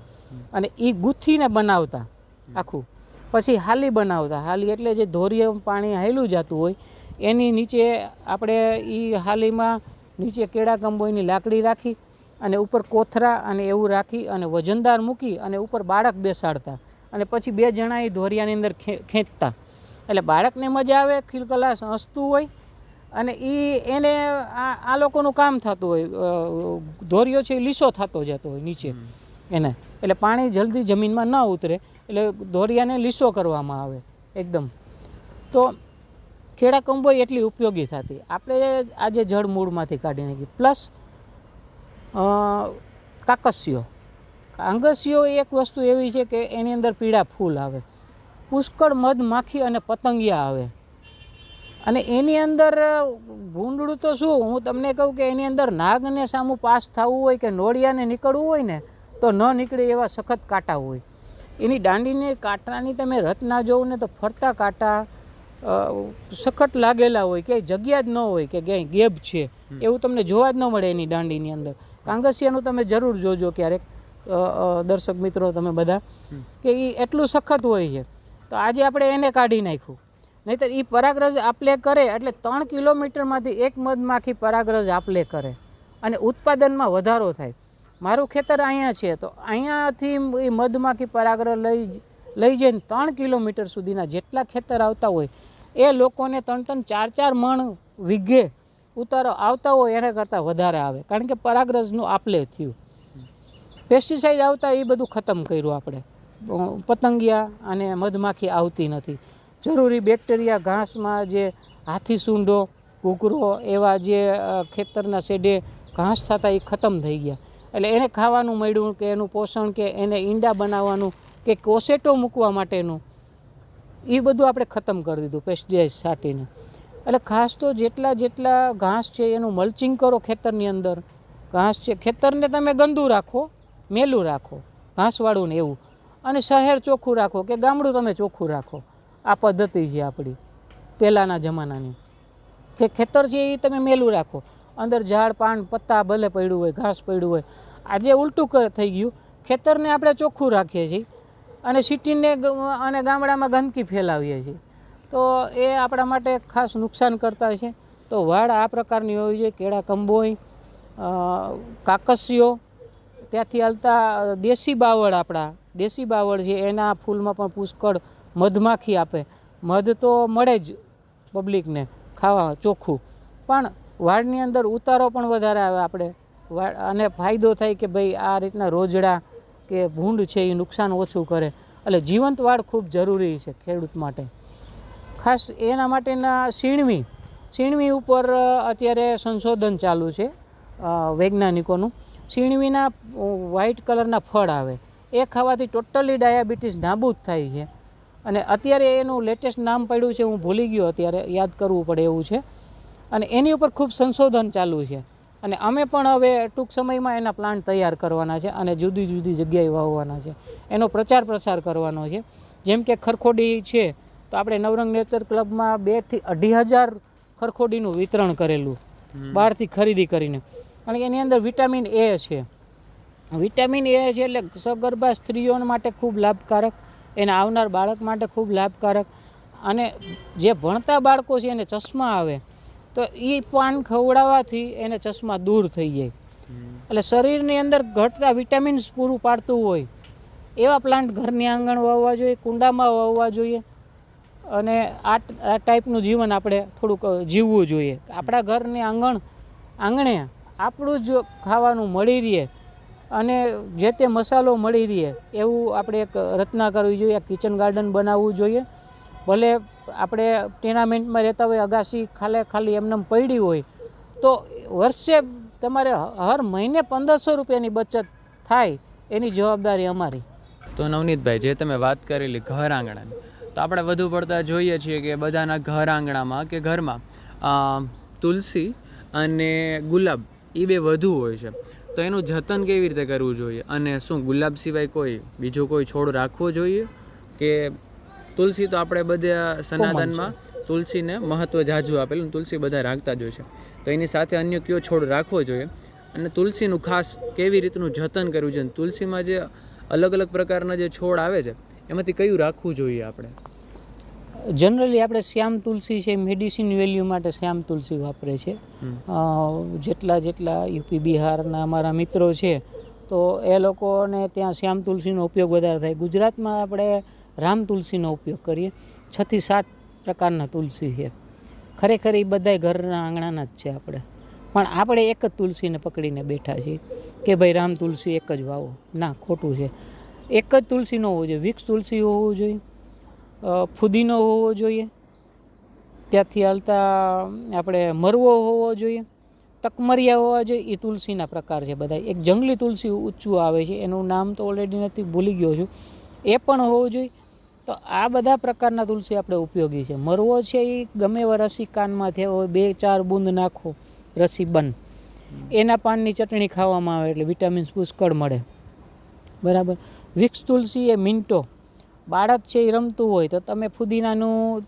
અને એ ગુથીને બનાવતા આખું. પછી હાલી બનાવતા. હાલી એટલે જે ધોરીએ પાણી હાલ્યું જતું હોય એની નીચે આપણે એ હાલીમાં નીચે કેળા કંબોયની લાકડી રાખી અને ઉપર કોથરા અને એવું રાખી અને વજનદાર મૂકી અને ઉપર બાળક બેસાડતા, અને પછી 2 જણા એ ધોરિયાની અંદર ખેંચતા. એટલે બાળકને મજા આવે, ખિલખલાસ હસતું હોય, અને એને આ લોકોનું કામ થતું હોય. ધોરિયો છે એ લીસો થતો જતો હોય નીચે એને, એટલે પાણી જલ્દી જમીનમાં ન ઉતરે, એટલે ધોરિયાને લીસો કરવામાં આવે એકદમ. તો કેળા કંબોય એટલી ઉપયોગી થતી. આપણે આજે જળ મૂળમાંથી કાઢી નાખી. પ્લસ કાકસિયો. કાંગસિયો એક વસ્તુ એવી છે કે એની અંદર પીળા ફૂલ આવે, પુષ્કળ મધ માખી અને પતંગિયા આવે, અને એની અંદર ભૂંડળું તો શું હું તમને કહું કે એની અંદર નાગને સામું પાસ થવું હોય કે નોળિયાને નીકળવું હોય ને તો ન નીકળે એવા સખત કાંટા હોય. એની દાંડીને કાંટાની તમે રચના જોવો ને તો ફરતા કાંટા સખત લાગેલા હોય, કે જગ્યા જ ન હોય કે ક્યાંય ગેપ છે એવું તમને જોવા જ ન મળે એની દાંડીની અંદર. કાંગસિયાનું તમે જરૂર જોજો ક્યારેક, દર્શક મિત્રો તમે બધા, કે એ એટલું સખત હોય છે. તો આજે આપણે એને કાઢી નાખ્યું, નહીંતર એ પરાગરજ આપલે કરે એટલે 3 કિલોમીટરમાંથી એક મધમાખી પરાગરજ આપલે કરે અને ઉત્પાદનમાં વધારો થાય. મારું ખેતર અહીંયા છે, તો અહીંયાથી એ મધમાખી પરાગરજ લઈ જઈને 3 કિલોમીટર સુધીના જેટલા ખેતર આવતા હોય એ લોકોને 3-3, 4-4 મણ વીઘે ઉતારો આવતા હોય એના કરતાં વધારે આવે, કારણ કે પરાગરજનું આપલે થયું. પેસ્ટિસાઇડ આવતા એ બધું ખતમ કર્યું આપણે. પતંગિયા અને મધમાખી આવતી નથી. જરૂરી બેક્ટેરિયા ઘાસમાં જે હાથી સૂંઢો ઘૂઘરો એવા જે ખેતરના શેઢે ઘાસ થતા એ ખતમ થઈ ગયા. એટલે એને ખાવાનું મળ્યું કે એનું પોષણ કે એને ઈંડા બનાવવાનું કે કોસેટો મૂકવા માટેનું એ બધું આપણે ખતમ કરી દીધું પેસ્ટિસાઇડ છાંટીને. એટલે ખાસ તો જેટલા ઘાસ છે એનું મલ્ચિંગ કરો ખેતરની અંદર. ઘાસ છે ખેતરને તમે ગંદુ રાખો, મેલું રાખો, ઘાસવાળું ને એવું, અને શહેર ચોખ્ખું રાખો કે ગામડું તમે ચોખ્ખું રાખો. આ પદ્ધતિ છે આપણી પહેલાંના જમાનાની, કે ખેતર છે એ તમે મેલું રાખો, અંદર ઝાડ પાન પત્તા ભલે પડ્યું હોય, ઘાસ પડ્યું હોય. આજે ઉલટું થઈ ગયું, ખેતરને આપણે ચોખ્ખું રાખીએ છીએ અને સિટીને અને ગામડામાં ગંદકી ફેલાવીએ છીએ. તો એ આપણા માટે ખાસ નુકસાન કરતા છે. તો વાડ આ પ્રકારની હોવી જોઈએ, કેળા કંબોય, કાકસીઓ, ત્યાંથી હાલતા દેશી બાવળ, આપણા દેશી બાવળ છે એના ફૂલમાં પણ પુષ્કળ મધમાખી આપે. મધ તો મળે જ પબ્લિકને ખાવા ચોખ્ખું, પણ વાડની અંદર ઉતારો પણ વધારે આવે આપણે અને ફાયદો થાય કે ભાઈ આ રીતના રોજડા કે ભૂંડ છે એ નુકસાન ઓછું કરે. એટલે જીવંત વાડ ખૂબ જરૂરી છે ખેડૂત માટે. ખાસ એના માટેના સીણવી ઉપર અત્યારે સંશોધન ચાલુ છે વૈજ્ઞાનિકોનું. સીણવીના વ્હાઇટ કલરના ફળ આવે, એ ખાવાથી ટોટલી ડાયાબિટીસ નાબૂદ થાય છે. અને અત્યારે એનું લેટેસ્ટ નામ પડ્યું છે, હું ભૂલી ગયો, અત્યારે યાદ કરવું પડે એવું છે. અને એની ઉપર ખૂબ સંશોધન ચાલુ છે. અને અમે પણ હવે ટૂંક સમયમાં એના પ્લાન્ટ તૈયાર કરવાના છે અને જુદી જુદી જગ્યાએ વાવવાના છે. એનો પ્રચાર પ્રસાર કરવાનો છે. જેમ કે ખરખોડી છે, તો આપણે નવરંગ નેચર ક્લબમાં 2,000 થી 2,500 ખરખોડીનું વિતરણ કરેલું બહારથી ખરીદી કરીને. અને એની અંદર વિટામિન એ છે. વિટામિન એ છે એટલે સગર્ભા સ્ત્રીઓ માટે ખૂબ લાભકારક, એને આવનાર બાળક માટે ખૂબ લાભકારક. અને જે ભણતા બાળકો છે એને ચશ્મા આવે તો એ પાન ખવડાવવાથી એને ચશ્મા દૂર થઈ જાય. એટલે શરીરની અંદર ઘટતા વિટામિન્સ પૂરું પાડતું હોય એવા પ્લાન્ટ ઘરની આંગણ વાવવા જોઈએ, કુંડામાં વાવવા જોઈએ. અને આ ટાઈપનું જીવન આપણે થોડુંક જીવવું જોઈએ. આપણા ઘરની આંગણે આપણું જ ખાવાનું મળી રહે અને જે તે મસાલો મળી રહે એવું આપણે એક રચના કરવી જોઈએ. કિચન ગાર્ડન બનાવવું જોઈએ. ભલે આપણે ટેનામેન્ટમાં રહેતા હોય, અગાસી ખાલી એમને પડી હોય, તો વર્ષે તમારે હર મહિને 1,500 રૂપિયાની બચત થાય, એની જવાબદારી અમારી. તો નવનીતભાઈ, જે તમે વાત કરેલી ઘર આંગણાની, તો આપણે વધુ પડતા જોઈએ છીએ કે બધાના ઘર આંગણામાં કે ઘરમાં તુલસી અને ગુલાબ એ બે વધુ હોય છે. તો એનું જતન કેવી રીતે કરવું જોઈએ? અને શું ગુલાબ સિવાય બીજો કોઈ છોડ રાખવો જોઈએ? કે તુલસી તો આપણે બધા સનાતનમાં તુલસીને મહત્ત્વ ઝાઝું આપેલું, તુલસી બધા રાખતા જ હોય છે. તો એની સાથે અન્ય કયો છોડ રાખવો જોઈએ? અને તુલસીનું ખાસ કેવી રીતનું જતન કરવું જોઈએ? તુલસીમાં જે અલગ અલગ પ્રકારના જે છોડ આવે છે એમાંથી કયું રાખવું જોઈએ આપણે? જનરલી આપણે શ્યામ તુલસી છે, મેડિસિન વેલ્યુ માટે શ્યામ તુલસી વાપરે છે. જેટલા યુપી બિહારના અમારા મિત્રો છે તો એ લોકોને ત્યાં શ્યામ તુલસીનો ઉપયોગ વધારે થાય. ગુજરાતમાં આપણે રામ તુલસીનો ઉપયોગ કરીએ. 6 થી 7 પ્રકારના તુલસી છે. ખરેખર એ બધાય ઘરના આંગણાના જ છે આપણે. પણ આપણે એક જ તુલસીને પકડીને બેઠા છીએ કે ભાઈ રામ તુલસી એક જ વાવો. ના, ખોટું છે. એક જ તુલસી ન હોવું જોઈએ. વિક્સ તુલસી હોવું જોઈએ, ફુદીનો હોવો જોઈએ, ત્યાંથી હાલતા આપણે મરવો હોવો જોઈએ, તકમરિયા હોવા જોઈએ. એ તુલસીના પ્રકાર છે બધા. એક જંગલી તુલસી ઊંચું આવે છે, એનું નામ તો ઓલરેડી નથી, ભૂલી ગયો છું, એ પણ હોવું જોઈએ. તો આ બધા પ્રકારના તુલસી આપણે ઉપયોગી છે. મરવો છે એ ગમે એવા રસી કાનમાં થયા હોય, 2-4 બૂંદ નાખો, રસી બંધ. એના પાનની ચટણી ખાવામાં આવે એટલે વિટામિન્સ પુષ્કળ મળે. બરાબર. વિક્સ તુલસી એ મિન્ટો, બાળક છે એ રમતું હોય તો તમે ફુદીનાનું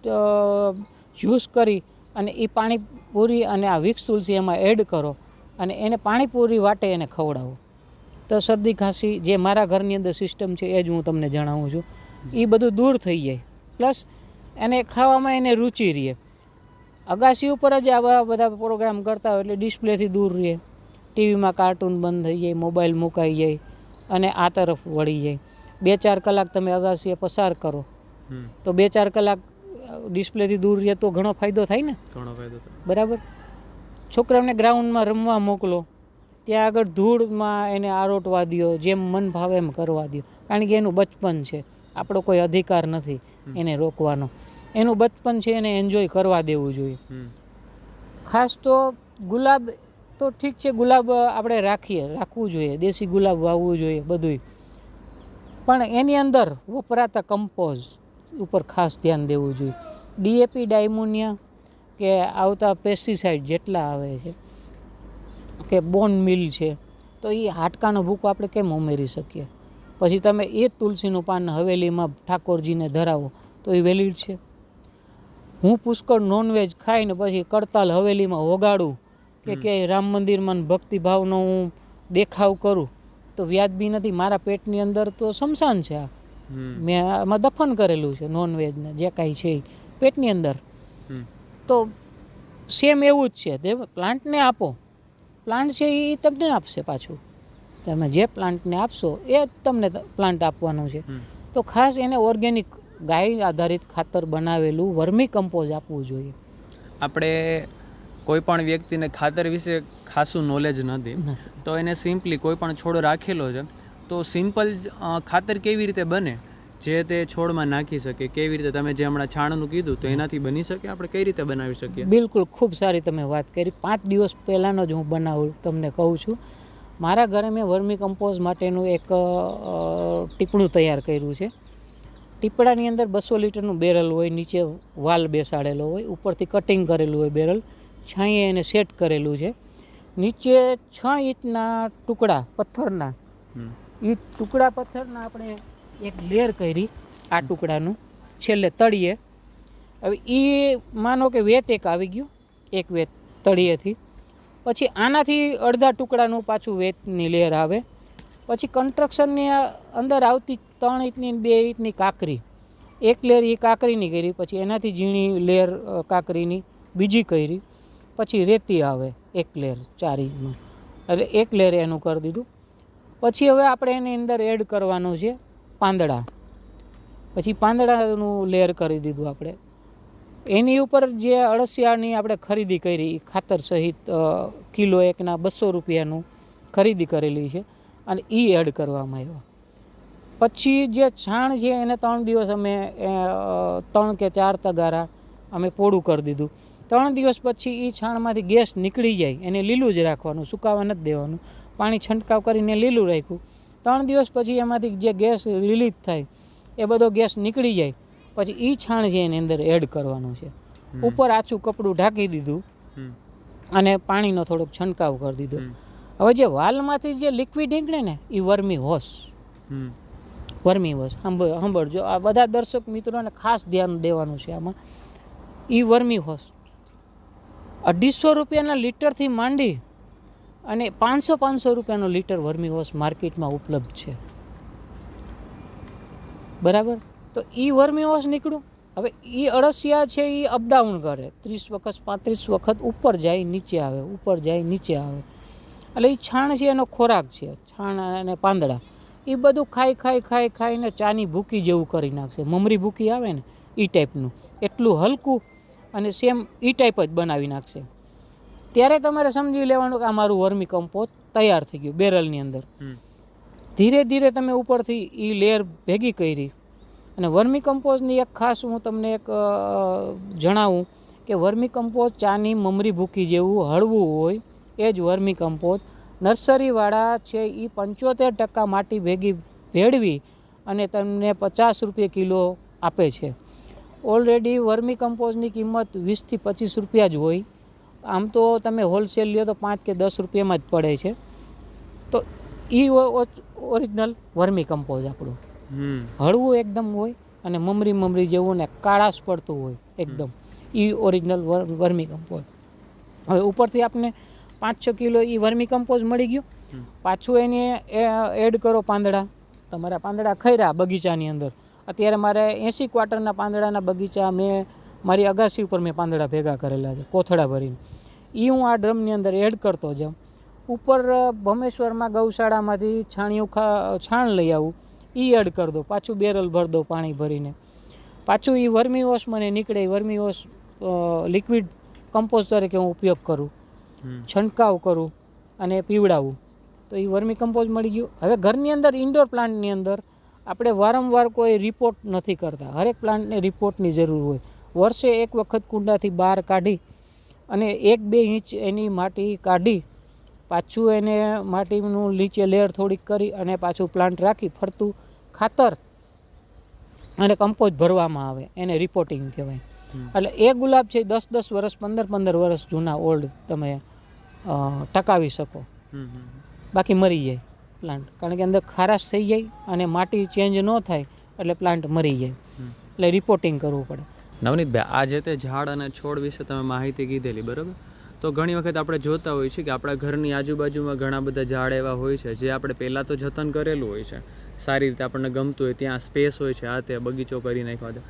જ્યુસ કરી અને એ પાણીપુરી અને આ વિક્સ તુલસી એમાં એડ કરો અને એને પાણીપુરી વાટે એને ખવડાવો તો શરદી ખાંસી જે મારા ઘરની અંદર સિસ્ટમ છે એ જ હું તમને જણાવું છું, એ બધું દૂર થઈ જાય. પ્લસ એને ખાવામાં એને રુચિ રહે. અગાસી ઉપર જ આવા બધા પ્રોગ્રામ કરતા હોય એટલે ડિસ્પ્લેથી દૂર રહે. ટીવીમાં કાર્ટૂન બંધ થઈ જાય, મોબાઈલ મુકાઈ જાય અને આ તરફ વળી જાય. 2-4 કલાક તમે અગાસીએ પસાર કરો તો 2-4 કલાક ડિસ્પ્લેથી દૂર રહે તો ઘણો ફાયદો થાય ને. ઘણો ફાયદો થાય. બરાબર. છોકરાઓને ગ્રાઉન્ડમાં રમવા મોકલો, ત્યાં આગળ ધૂળમાં એને આરોટવા દો, જેમ મન ભાવે એમ કરવા દો. કારણ કે એનું બચપન છે, આપણો કોઈ અધિકાર નથી એને રોકવાનો. એનું બચપન છે, એને એન્જોય કરવા દેવું જોઈએ. ખાસ તો ગુલાબ તો ઠીક છે, ગુલાબ આપણે રાખવું જોઈએ, દેશી ગુલાબ વાવવું જોઈએ બધુંય, પણ એની અંદર વપરાતા કમ્પોઝ ઉપર ખાસ ધ્યાન દેવું જોઈએ. ડીએપી, ડાયમોનિયા કે આવતા પેસ્ટિસાઇડ જેટલા આવે છે કે બોન મિલ છે, તો એ હાડકાનો ભૂકો આપણે કેમ ઉમેરી શકીએ? પછી તમે એ તુલસીનું પાન હવેલીમાં ઠાકોરજીને ધરાવો તો એ વેલિડ છે? હું પુષ્કળ નોનવેજ ખાઈને પછી કડતાલ હવેલીમાં વગાડું કે ક્યાંય રામ મંદિરમાં ભક્તિભાવનો હું દેખાવ કરું તો વ્યાજબી નથી. મારા પેટની અંદર તો શમશાન છે, આ મેં આમાં દફન કરેલું છે નોનવેજને જે કાંઈ છે એ પેટની અંદર. તો સેમ એવું જ છે, તે પ્લાન્ટને આપો, પ્લાન્ટ છે એ તમને આપશે પાછું. તમે જે પ્લાન્ટને આપશો એ જ તમને પ્લાન્ટ આપવાનો છે. તો ખાસ એને ઓર્ગેનિક ગાય આધારિત ખાતર બનાવેલું વર્મી કમ્પોઝ આપવું જોઈએ. આપણે કોઈ પણ વ્યક્તિને ખાતર વિશે ખાસું નોલેજ નથી, તો એને સિમ્પલી કોઈ પણ છોડ રાખેલો છે તો સિમ્પલ ખાતર કેવી રીતે બને જે તે છોડમાં નાખી શકે, કેવી રીતે તમે જે હમણાં છાણનું કીધું તો એનાથી બની શકે, આપણે કઈ રીતે બનાવી શકીએ? બિલકુલ, ખૂબ સારી તમે વાત કરી. 5 દિવસ પહેલાંનો જ હું બનાવું તમને કહું છું. મારા ઘરે મેં વર્મી કમ્પોઝ માટેનું એક ટીપણું તૈયાર કર્યું છે. ટીપડાની અંદર 200 લીટરનું બેરલ હોય, નીચે વાલ બેસાડેલો હોય, ઉપરથી કટિંગ કરેલું હોય બેરલ, છાંયે એને સેટ કરેલું છે. નીચે 6 ઇંચના ટુકડા પથ્થરના, એ ટુકડા પથ્થરના આપણે એક લેયર કરી આ ટુકડાનું છેલ્લે તળિયે. હવે એ માનો કે વેત એક આવી ગયું, એક વેત તળિયેથી, પછી આનાથી અડધા ટુકડાનું પાછું વેતની લેયર આવે, પછી કન્સ્ટ્રક્શનની અંદર આવતી 3 ઇંચની 2 ઇંચની કાંકરી, એક લેયર એ કાંકરીની કરી, પછી એનાથી ઝીણી લેયર કાંકરીની બીજી કરી, પછી રેતી આવે એક લેયર 4 ઇંચમાં, એટલે એક લેયર એનું કરી દીધું. પછી હવે આપણે એની અંદર એડ કરવાનું છે પાંદડા, પછી પાંદડાનું લેયર કરી દીધું આપણે. એની ઉપર જે અળસિયાની આપણે ખરીદી કરી ખાતર સહિત કિલો એકના 200 રૂપિયાનું ખરીદી કરેલી છે અને એ એડ કરવામાં આવ્યા. પછી જે છાણ છે એને 3 દિવસ અમે 3 કે 4 તગારા અમે પોળું કરી દીધું. 3 દિવસ પછી એ છાણમાંથી ગેસ નીકળી જાય, એને લીલું જ રાખવાનું, સુકાવા નથી દેવાનું, પાણી છંટકાવ કરીને લીલું રાખ્યું. 3 દિવસ પછી એમાંથી જે ગેસ રિલીઝ થાય એ બધો ગેસ નીકળી જાય, પછી એ છાણ છે એની અંદર એડ કરવાનું છે. ઉપર આછું કપડું ઢાંકી દીધું અને પાણીનો થોડોક છંટકાવ કરી દીધો. હવે જે વાલમાંથી જે લિક્વિડ નીકળે ને એ વર્મી વોશ સાંભળજો, આ બધા દર્શક મિત્રોને ખાસ ધ્યાન દેવાનું છે આમાં. એ વર્મી વોશ 250 રૂપિયાના લીટરથી માંડી અને 500 રૂપિયાનો લીટર વર્મી વોશ માર્કેટમાં ઉપલબ્ધ છે, બરાબર? તો એ વર્મી વોશ નીકળ્યું. હવે એ અળસિયા છે એ અપડાઉન કરે, 30 વખત 35 વખત ઉપર જાય નીચે આવે, ઉપર જાય નીચે આવે, એટલે એ છાણ છે એનો ખોરાક છે. છાણ અને પાંદડા એ બધું ખાઈને ચાની ભૂકી જેવું કરી નાખશે, મમરી ભૂકી આવે ને એ ટાઈપનું, એટલું હલકું અને સેમ એ ટાઈપ જ બનાવી નાખશે. ત્યારે તમારે સમજી લેવાનું કે આ મારું વર્મી કમ્પોઝ તૈયાર થઈ ગયું બેરલની અંદર. ધીરે ધીરે તમે ઉપરથી એ લેયર ભેગી કરી. અને વર્મી કમ્પોઝની એક ખાસ હું તમને એક જણાવું કે વર્મી કમ્પોઝ ચાની મમરી ભૂકી જેવું હળવું હોય એ જ વર્મી કમ્પોઝ. નર્સરીવાળા છે એ 75% માટી ભેગી ભેળવી અને તમને 50 રૂપિયા કિલો આપે છે. ઓલરેડી વર્મી કમ્પોઝની કિંમત 20 થી 25 રૂપિયા જ હોય. આમ તો તમે હોલસેલ લ્યો તો 5 કે 10 રૂપિયામાં જ પડે છે. તો એ ઓરિજિનલ વર્મી કમ્પોઝ આપણું હળવું એકદમ હોય અને મમરી જેવું ને કાળાશ પડતું હોય એકદમ, એ ઓરિજિનલ વર્મી કમ્પોઝ. હવે ઉપરથી આપણે 5-6 કિલો એ વર્મી કમ્પોઝ મળી ગયું. પાછું એને એડ કરો પાંદડા. તમારા પાંદડા ખર્યા બગીચાની અંદર. અત્યારે મારે 80 ક્વાર્ટરના પાંદડાના બગીચા મેં મારી અગાસી ઉપર મેં પાંદડા ભેગા કરેલા છે કોથળા ભરીને. એ હું આ ડ્રમની અંદર એડ કરતો જાઉં. ઉપર ભમેશ્વરમાં ગૌશાળામાંથી છાણ લઈ આવું, એ એડ કરી દો, પાછું બેરલ ભરી દો પાણી ભરીને. પાછું એ વર્મી વોશ મને નીકળે, વર્મી વોશ લિક્વિડ કમ્પોઝ તરીકે હું ઉપયોગ કરું, છંટકાવ કરું અને પીવડાવું. તો એ વર્મી કમ્પોઝ મળી ગયું. હવે ઘરની અંદર ઇન્ડોર પ્લાન્ટની અંદર આપણે વારંવાર કોઈ રિપોર્ટ નથી કરતા. હરેક પ્લાન્ટને રિપોર્ટની જરૂર હોય. વર્ષે એક વખત કુંડાથી બહાર કાઢી અને 1-2 ઇંચ એની માટી કાઢી પાછું એને માટીનું નીચે લેયર થોડીક કરી અને પાછું પ્લાન્ટ રાખી ફરતું ખાતર અને કમ્પોઝ ભરવામાં આવે, એને રિપોર્ટિંગ કહેવાય. એટલે એ ગુલાબ છે 10-10 વર્ષ 15-15 વર્ષ જૂના ઓલ્ડ તમે ટકાવી શકો. બાકી મરી જાય પ્લાન્ટ, કારણ કે અંદર ખારાશ થઈ જાય અને માટી ચેન્જ ન થાય એટલે પ્લાન્ટ મરી જાય. એટલે રિપોર્ટિંગ કરવું પડે. નવનીતભાઈ, આ જે તે ઝાડ અને છોડ વિશે તમે માહિતી કીધેલી, બરાબર? તો ઘણી વખત આપણે જોતા હોઈએ છીએ કે આપણા ઘરની આજુબાજુમાં ઘણા બધા ઝાડ એવા હોય છે જે આપણે પહેલાં તો જતન કરેલું હોય છે, સારી રીતે આપણને ગમતું હોય, ત્યાં સ્પેસ હોય છે, આ તે બગીચો કરી નાખ્યો હતો.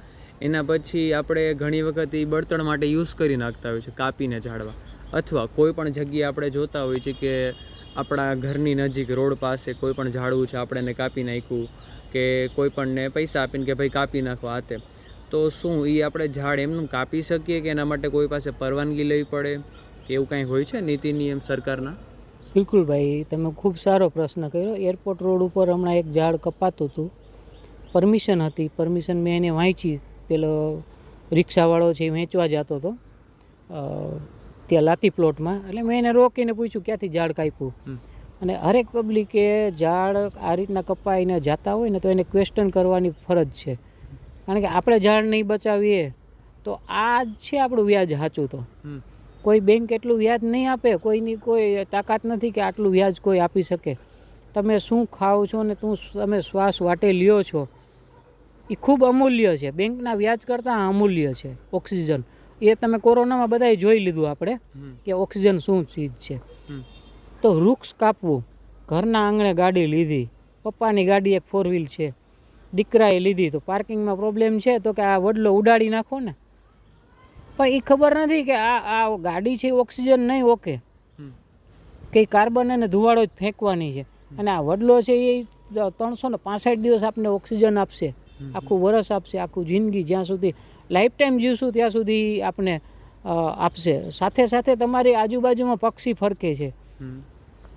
એના પછી આપણે ઘણી વખત એ બળતણ માટે યુઝ કરી નાખતા હોય છે, કાપીને ઝાડવા. અથવા કોઈ પણ જગ્યાએ આપણે જોતા હોઈએ છીએ કે આપણા ઘરની નજીક રોડ પાસે કોઈ પણ ઝાડવું છે, આપણે એને કાપી નાખ્યું, કે કોઈ પણને પૈસા આપીને કે ભાઈ કાપી નાખો આ તે. તો શું એ આપણે ઝાડ એમનું કાપી શકીએ કે એના માટે કોઈ પાસે પરવાનગી લેવી પડે કે એવું કાંઈ હોય છે નીતિ નિયમ સરકારના? બિલકુલ ભાઈ, તમે ખૂબ સારો પ્રશ્ન કર્યો. એરપોર્ટ રોડ ઉપર હમણાં એક ઝાડ કપાતું હતું, પરમિશન હતી, પરમિશન મેં એને વાંચી. પેલો રિક્ષાવાળો છે એ વેચવા જતો હતો ત્યાં લાતી પ્લોટમાં, એટલે મેં એને રોકીને પૂછ્યું ક્યાંથી ઝાડ કાપ્યું. અને હરેક પબ્લિકે ઝાડ આ રીતના કપાઈને જતા હોય ને તો એને ક્વેશ્ચન કરવાની ફરજ છે, કારણ કે આપણે ઝાડ નહીં બચાવીએ તો આ જ છે આપણું વ્યાજ સાચું. તો કોઈ બેંક એટલું વ્યાજ નહીં આપે, કોઈની કોઈ તાકાત નથી કે આટલું વ્યાજ કોઈ આપી શકે. તમે શું ખાઓ છો ને તમે શ્વાસ વાટે લ્યો છો એ ખૂબ અમૂલ્ય છે, બેંકના વ્યાજ કરતાં અમૂલ્ય છે. ઓક્સિજન એ તમે કોરોનામાં બધાએ જોઈ લીધું આપણે કે ઓક્સિજન શું ચીજ છે. તો વૃક્ષ કાપવું, ઘરના આંગણે ગાડી લીધી, પપ્પાની ગાડી એક 4 વ્હીલ છે, દીકરાએ લીધી, તો પાર્કિંગમાં પ્રોબ્લેમ છે તો કે આ વડલો ઉડાડી નાખો ને. પણ એ ખબર નથી કે આ ગાડી છે ઓક્સિજન નહીં ઓકે, કે કાર્બન અને ધુવાડો જ ફેંકવાની છે. અને આ વડલો છે એ 365 દિવસ આપને ઓક્સિજન આપશે, આખું વરસ આપશે, આખું જિંદગી જ્યાં સુધી લાઈફ ટાઈમ જીવશું ત્યાં સુધી આપને આપશે. સાથે સાથે તમારી આજુબાજુમાં પક્ષી ફરકે છે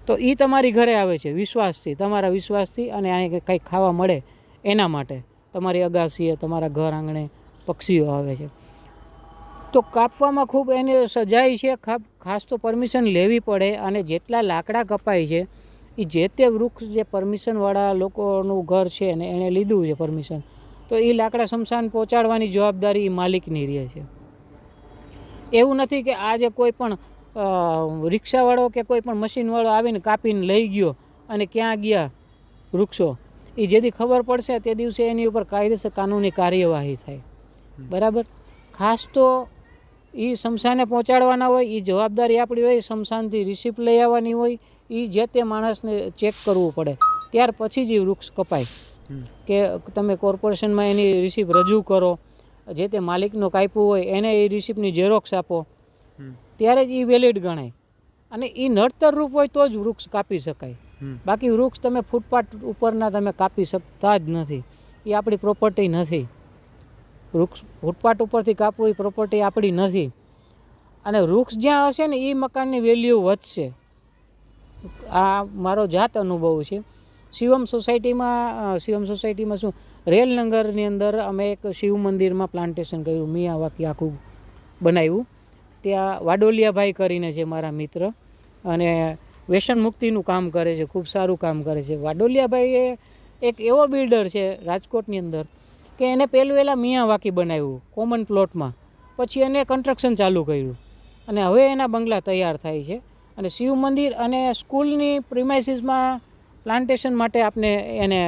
તો એ તમારી ઘરે આવે છે વિશ્વાસથી, તમારા વિશ્વાસથી, અને અહીં કંઈક ખાવા મળે એના માટે તમારી અગાસીએ, તમારા ઘર આંગણે પક્ષીઓ આવે છે. તો કાપવામાં ખૂબ એને સજાય છે, ખાસ તો પરમિશન લેવી પડે. અને જેટલા લાકડા કપાય છે એ જે તે વૃક્ષ જે પરમિશનવાળા લોકોનું ઘર છે ને એણે લીધું છે પરમિશન, તો એ લાકડા સ્મશાન પહોંચાડવાની જવાબદારી માલિકની રહે છે. એવું નથી કે આજે કોઈ પણ રિક્ષાવાળો કે કોઈ પણ મશીનવાળો આવીને કાપીને લઈ ગયો અને ક્યાં ગયા વૃક્ષો, એ જેથી ખબર પડશે તે દિવસે એની ઉપર કાયદેસર કાનૂની કાર્યવાહી થાય. બરાબર? ખાસ તો એ સ્મશાને પહોંચાડવાના હોય, એ જવાબદારી આપણી હોય. સ્મશાનથી રિસિપ્ટ લઈ આવવાની હોય, એ જે તે માણસને ચેક કરવું પડે, ત્યાર પછી જ એ વૃક્ષ કપાય. કે તમે કોર્પોરેશનમાં એની રિસિપ્ટ રજૂ કરો, જે તે માલિકનો કાપ્યું હોય એને એ રિસિપ્ટની ઝેરોક્સ આપો, ત્યારે જ એ વેલિડ ગણાય. અને એ નડતર રૂપ હોય તો જ વૃક્ષ કાપી શકાય. બાકી વૃક્ષ તમે ફૂટપાથ ઉપરના તમે કાપી શકતા જ નથી, એ આપણી પ્રોપર્ટી નથી. વૃક્ષ ફૂટપાથ ઉપરથી કાપવું એ પ્રોપર્ટી આપણી નથી. અને વૃક્ષ જ્યાં હશે ને એ મકાનની વેલ્યુ વધશે. આ મારો જાત અનુભવ છે. શિવમ સોસાયટીમાં શું રેલનગરની અંદર અમે એક શિવ મંદિરમાં પ્લાન્ટેશન કર્યું, મિયાવાકી આખું બનાવ્યું. ત્યાં વાડોલિયાભાઈ કરીને છે મારા મિત્ર, અને વ્યસન મુક્તિનું કામ કરે છે, ખૂબ સારું કામ કરે છે. વાડોલિયાભાઈ એ એક એવો બિલ્ડર છે રાજકોટની અંદર કે એને પહેલાં મિયાવાકી બનાવ્યું કોમન પ્લોટમાં, પછી એને કન્સ્ટ્રક્શન ચાલુ કર્યું અને હવે એના બંગલા તૈયાર થાય છે. અને શિવ મંદિર અને સ્કૂલની પ્રિમાઇસીસમાં પ્લાન્ટેશન માટે આપણે એને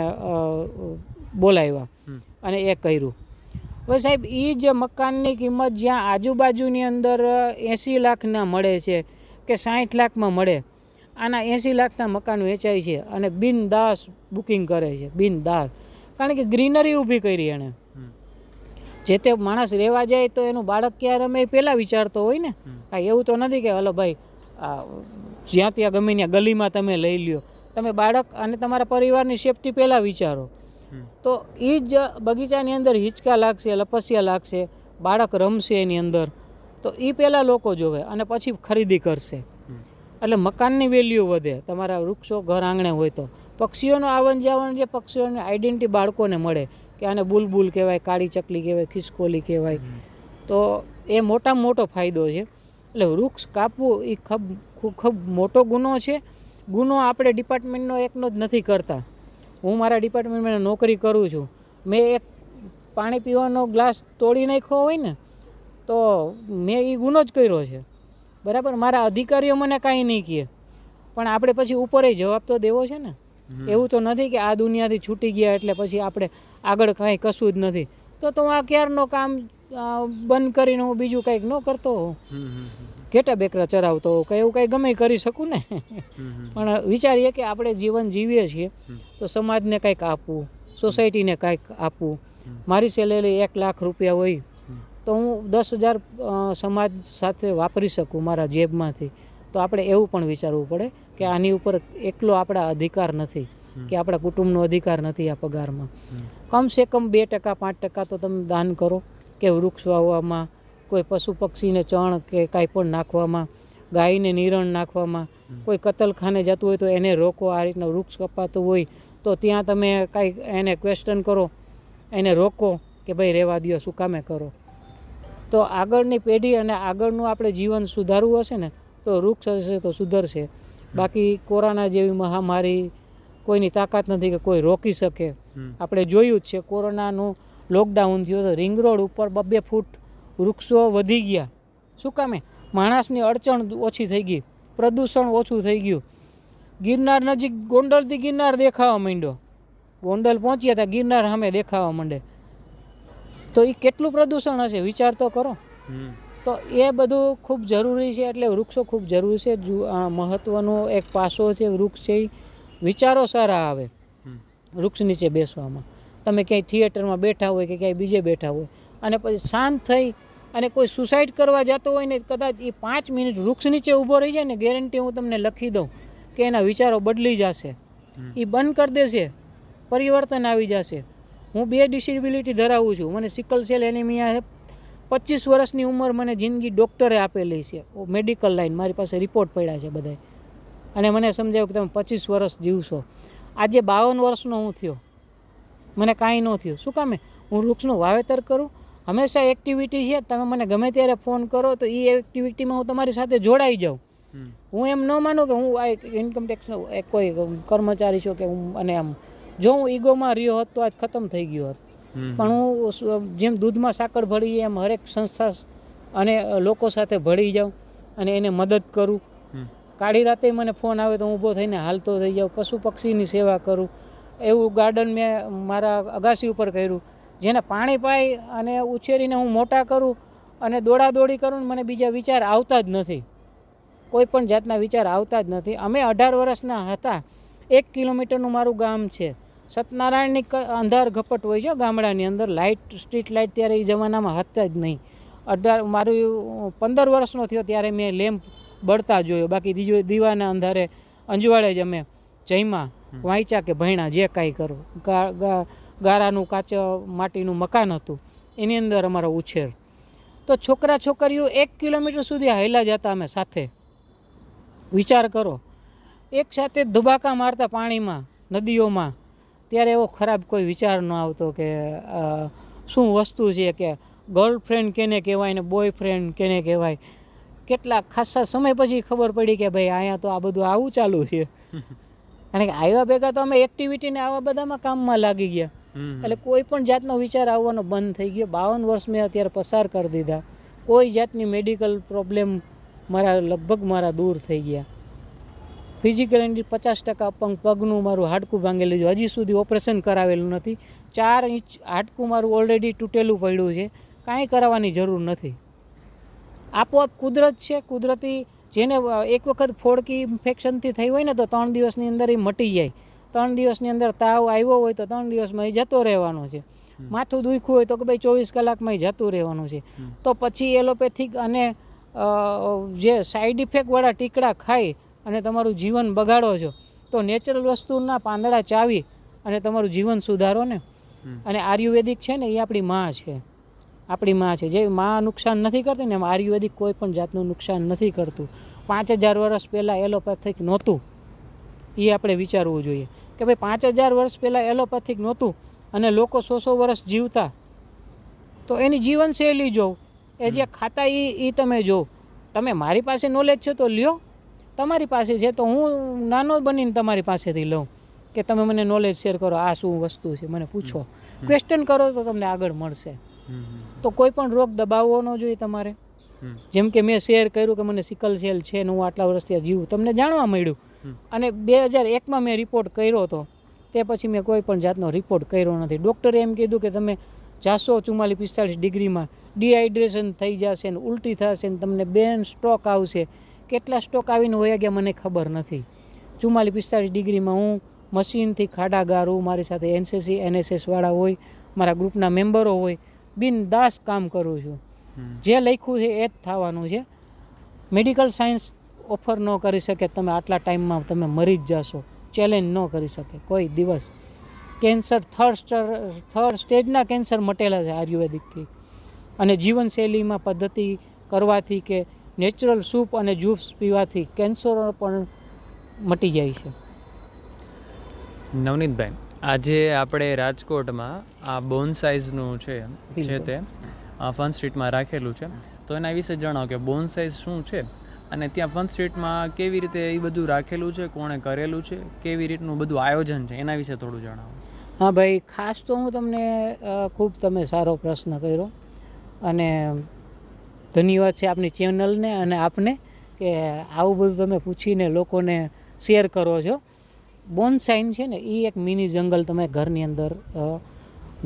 બોલાવ્યા અને એ કર્યું. હવે સાહેબ એ જ મકાનની કિંમત જ્યાં આજુબાજુની અંદર 80 લાખના મળે છે કે 60 લાખમાં મળે, આના 80 લાખના મકાન વેચાય છે અને બિનદાસ બુકિંગ કરે છે, બિનદાસ. કારણ કે ગ્રીનરી ઊભી કરી એણે. જે તે માણસ રહેવા જાય તો એનું બાળક ક્યાં રમે એ પહેલાં વિચારતો હોય ને. કાંઈ એવું તો નથી કે હલો ભાઈ જ્યાં ત્યાં ગમે ત્યાં ગલીમાં તમે લઈ લ્યો. તમે બાળક અને તમારા પરિવારની સેફટી પહેલાં વિચારો. તો એ જ બગીચાની અંદર હિંચકા લાગશે, લપસ્યા લાગશે, બાળક રમશે એની અંદર, તો એ પહેલાં લોકો જોવે અને પછી ખરીદી કરશે. એટલે મકાનની વેલ્યુ વધે તમારા વૃક્ષો ઘર આંગણે હોય તો. પક્ષીઓનો આવન જાવન, જે પક્ષીઓની આઈડેન્ટિટી બાળકોને મળે કે આને બુલબુલ કહેવાય, કાળી ચકલી કહેવાય, ખિસકોલી કહેવાય, તો એ મોટામાં મોટો ફાયદો છે. એટલે વૃક્ષ કાપવું એ ખૂબ મોટો ગુનો છે. ગુનો આપણે ડિપાર્ટમેન્ટનો એકનો જ નથી કરતા. હું મારા ડિપાર્ટમેન્ટમાં નોકરી કરું છું. મેં એક પાણી પીવાનો ગ્લાસ તોડી નાખ્યો હોય ને તો મેં એ ગુનો જ કર્યો છે, બરાબર. મારા અધિકારીઓ મને કાંઈ નહીં કહે, પણ આપણે પછી ઉપર જવાબ તો દેવો છે ને. એવું તો નથી કે આ દુનિયાથી છૂટી ગયા એટલે પછી આપણે આગળ કાંઈ કશું જ નથી. તો હું આ ક્યારનો કામ બંધ કરીને હું બીજું કંઈક ન કરતો હોઉં, ઘેટા બેકરા ચરાવતો હોઉં, કંઈ એવું કંઈ ગમે કરી શકું ને. પણ વિચારીએ કે આપણે જીવન જીવીએ છીએ તો સમાજને કંઈક આપવું, સોસાયટીને કંઈક આપવું. મારી સેલેરી 1 લાખ રૂપિયા હોય તો હું 10,000 સમાજ સાથે વાપરી શકું મારા જેબમાંથી. તો આપણે એવું પણ વિચારવું પડે કે આની ઉપર એકલો આપણા અધિકાર નથી, કે આપણા કુટુંબનો અધિકાર નથી આ પગારમાં. કમસે કમ 2% 5% તો તમે દાન કરો, કે વૃક્ષ વાવવામાં, કોઈ પશુ પક્ષીને ચણ કે કાંઈ પણ નાખવામાં, ગાયને નિરણ નાખવામાં, કોઈ કતલખાને જતું હોય તો એને રોકો. આ રીતના વૃક્ષ કપાતું હોય તો ત્યાં તમે કાંઈક એને ક્વેશ્ચન કરો, એને રોકો કે ભાઈ રહેવા દો, શું કામે કરો. તો આગળની પેઢી અને આગળનું આપણે જીવન સુધારવું હશે ને તો વૃક્ષ હશે તો સુધરશે. બાકી કોરોના જેવી મહામારી કોઈની તાકાત નથી કે કોઈ રોકી શકે. આપણે જોયું જ છે, કોરોનાનું લોકડાઉન થયું તો રિંગ રોડ ઉપર 2 ફૂટ વૃક્ષો વધી ગયા. શું કામે? માણસની અડચણ ઓછી થઈ ગઈ, પ્રદૂષણ ઓછું થઈ ગયું. ગિરનાર નજીક ગોંડલથી ગિરનાર દેખાવા માંડ્યો, ગોંડલ પહોંચ્યા હતા ગિરનાર સામે દેખાવા માંડે. તો એ કેટલું પ્રદૂષણ હશે વિચાર તો કરો. તો એ બધું ખૂબ જરૂરી છે. એટલે વૃક્ષો ખૂબ જરૂરી છે. મહત્ત્વનો એક પાસો છે વૃક્ષ છે. વિચારો સારા આવે વૃક્ષ નીચે બેસવામાં. તમે ક્યાંય થિયેટરમાં બેઠા હોય કે ક્યાંય બીજે બેઠા હોય અને પછી શાંત થઈ અને કોઈ સુસાઇડ કરવા જતો હોય ને, કદાચ એ 5 મિનિટ વૃક્ષ નીચે ઊભો રહી જાય ને, ગેરંટી હું તમને લખી દઉં કે એના વિચારો બદલી જશે. એ બંધ કરી દેશે, પરિવર્તન આવી જશે. હું 2 ડિસેબિલિટી ધરાવું છું. મને સિકલ સેલ એનિમિયા છે. 25 વર્ષની ઉંમર મને જિંદગી ડૉક્ટરે આપેલી છે, મેડિકલ લાઈન. મારી પાસે રિપોર્ટ પડ્યા છે બધાય, અને મને સમજાયું કે તમે 25 વર્ષ જીવશો. આજે 52 વર્ષનો હું થયો, મને કાંઈ ન થયું. શું કામે? હું વૃક્ષનું વાવેતર કરું. હંમેશા એક્ટિવિટી છે, તમે મને ગમે ત્યારે ફોન કરો તો એ એક્ટિવિટીમાં હું તમારી સાથે જોડાઈ જાઉં. હું એમ ન માનું કે હું આ ઇન્કમટેક્સનો કોઈ કર્મચારી છું કે હું, અને આમ જો હું ઈગોમાં રહ્યો હોત તો આજ ખતમ થઈ ગયો હોત. પણ હું જેમ દૂધમાં સાકર ભળીએ એમ હરેક સંસ્થા અને લોકો સાથે ભળી જાઉં અને એને મદદ કરું. કાળી રાતે મને ફોન આવે તો હું ઊભો થઈને હાલતો થઈ જાઉં. પશુ પક્ષીની સેવા કરું. એવું ગાર્ડન મેં મારા અગાસી ઉપર કર્યું, જેને પાણી પાઈ અને ઉછેરીને હું મોટા કરું અને દોડાદોડી કરું ને મને બીજા વિચાર આવતા જ નથી, કોઈ પણ જાતના વિચાર આવતા જ નથી. અમે 18 વર્ષના હતા. 1 કિલોમીટરનું મારું ગામ છે. સત્યનારાયણની અંધાર ઘપટ હોય છે ગામડાની અંદર. લાઇટ, સ્ટ્રીટ લાઇટ ત્યારે એ જમાનામાં હતા જ નહીં. મારું 15 વર્ષનો થયો ત્યારે મેં લેમ્પ બળતા જોયો. બાકી દીવાના અંધારે અંજવાળે જ અમે જઈમાં વાંચ્યા કે ભણ્યા, જે કાંઈ કરો. ગારાનું કાચા માટીનું મકાન હતું, એની અંદર અમારો ઉછેર. તો છોકરા છોકરીઓ 1 કિલોમીટર સુધી હાલ્યા જતા અમે સાથે. વિચાર કરો, એક સાથે ધુબાકા મારતા પાણીમાં, નદીઓમાં. ત્યારે એવો ખરાબ કોઈ વિચાર ન આવતો કે શું વસ્તુ છે, કે ગર્લફ્રેન્ડ કેને કહેવાય ને બોયફ્રેન્ડ કેને કહેવાય. કેટલા ખાસા સમય પછી ખબર પડી કે ભાઈ અહીંયા તો આ બધું આવું ચાલુ છે. કારણ કે આવ્યા ભેગા તો અમે એક્ટિવિટીને આવા બધામાં કામમાં લાગી ગયા. એટલે કોઈ પણ જાતનો વિચાર આવવાનો બંધ થઈ ગયો. 52 વર્ષ મેં અત્યારે પસાર કરી દીધા. કોઈ જાતની મેડિકલ પ્રોબ્લેમ લગભગ મારા દૂર થઈ ગયા. ફિઝિકલી 50% અપંગ, પગનું મારું હાડકું ભાંગેલું છે, હજી સુધી ઓપરેશન કરાવેલું નથી. 4 ઇંચ હાડકું મારું ઓલરેડી તૂટેલું પડ્યું છે. કાંઈ કરાવવાની જરૂર નથી. આપોઆપ કુદરત છે. કુદરતી જેને એક વખત ફોડકી ઇન્ફેક્શનથી થઈ હોય ને તો 3 દિવસની અંદર એ મટી જાય. 3 દિવસની અંદર તાવ આવ્યો હોય તો 3 દિવસમાં એ જતો રહેવાનો છે. માથું દુખ્યું હોય તો કે ભાઈ 24 કલાકમાં એ જતું રહેવાનું છે. તો પછી એલોપેથિક અને જે સાઈડ ઇફેક્ટવાળા ટીકડા ખાઈ અને તમારું જીવન બગાડો છો તો નેચરલ વસ્તુના પાંદડા ચાવી અને તમારું જીવન સુધારો ને. અને આયુર્વેદિક છે ને એ આપણી માં છે. આપણી માં છે. જે માં નુકસાન નથી કરતી ને એમ આયુર્વેદિક કોઈ પણ જાતનું નુકસાન નથી કરતું. 5000 વર્ષ પહેલાં એલોપેથિક નહોતું, એ આપણે વિચારવું જોઈએ કે ભાઈ 5000 વર્ષ પહેલાં એલોપેથિક નહોતું અને લોકો 100 વર્ષ જીવતા. તો એની જીવનશૈલી જોવો, એ જે ખાતા એ તમે જો. તમે મારી પાસે નોલેજ છે તો લ્યો, તમારી પાસે છે તો હું નાનો બનીને તમારી પાસેથી લઉં કે તમે મને નોલેજ શેર કરો, આ શું વસ્તુ છે મને પૂછો, ક્વેશ્ચન કરો તો તમને આગળ મળશે. તો કોઈ પણ રોગ દબાવવો ન જોઈએ તમારે. જેમ કે મેં શેર કર્યું કે મને સિકલ સેલ છે ને હું આટલા વર્ષથી જીવું, તમને જાણવા મળ્યું, અને 2001માં મેં રિપોર્ટ કર્યો હતો, તે પછી મેં કોઈ પણ જાતનો રિપોર્ટ કર્યો નથી. ડૉક્ટરે એમ કીધું કે તમે જાશો 44-45 ડિગ્રીમાં ડિહાઇડ્રેશન થઈ જશે ને ઉલટી થશે ને તમને બ્રેન સ્ટ્રોક આવશે. કેટલા સ્ટ્રોક આવીને હોયા ગયા મને ખબર નથી. 44-45 ડિગ્રીમાં હું મશીનથી ખાડા ગારું, મારી સાથે એનસીસી NSS વાળા હોય, મારા ગ્રુપના મેમ્બરો હોય, બિનદાસ કામ કરું છું. જે લખ્યું છે એ જ થવાનું છે. મેડિકલ સાયન્સ ઓફર ન કરી શકે તમે આટલા ટાઈમમાં તમે મરી જ જશો, ચેલેન્જ ન કરી શકે કોઈ દિવસ. કેન્સર થર્ડ સ્ટેજના કેન્સર મટેલા છે આયુર્વેદિકથી, અને જીવનશૈલીમાં પદ્ધતિ કરવાથી કે નેચરલ સૂપ અને જ્યુસ પીવાથી કેન્સર પણ મટી જાય છે. નવનીતભાઈ, આજે આપણે રાજકોટમાં આ બોનસાઈઝનું છે તે ફન સ્ટ્રીટમાં રાખેલું છે, તો એના વિશે જણાવો કે બોનસાઈઝ શું છે અને ત્યાં ફન સ્ટ્રીટમાં કેવી રીતે એ બધું રાખેલું છે, કોણે કરેલું છે, કેવી રીતનું બધું આયોજન છે, એના વિશે થોડું જણાવો. હા ભાઈ, ખાસ તો હું તમને ખૂબ તમે સારો પ્રશ્ન કર્યો અને ધન્યવાદ છે આપની ચેનલને અને આપને કે આવું બધું તમે પૂછીને લોકોને શેર કરો છો. બોનસાઈ છે ને એ એક મિની જંગલ તમે ઘરની અંદર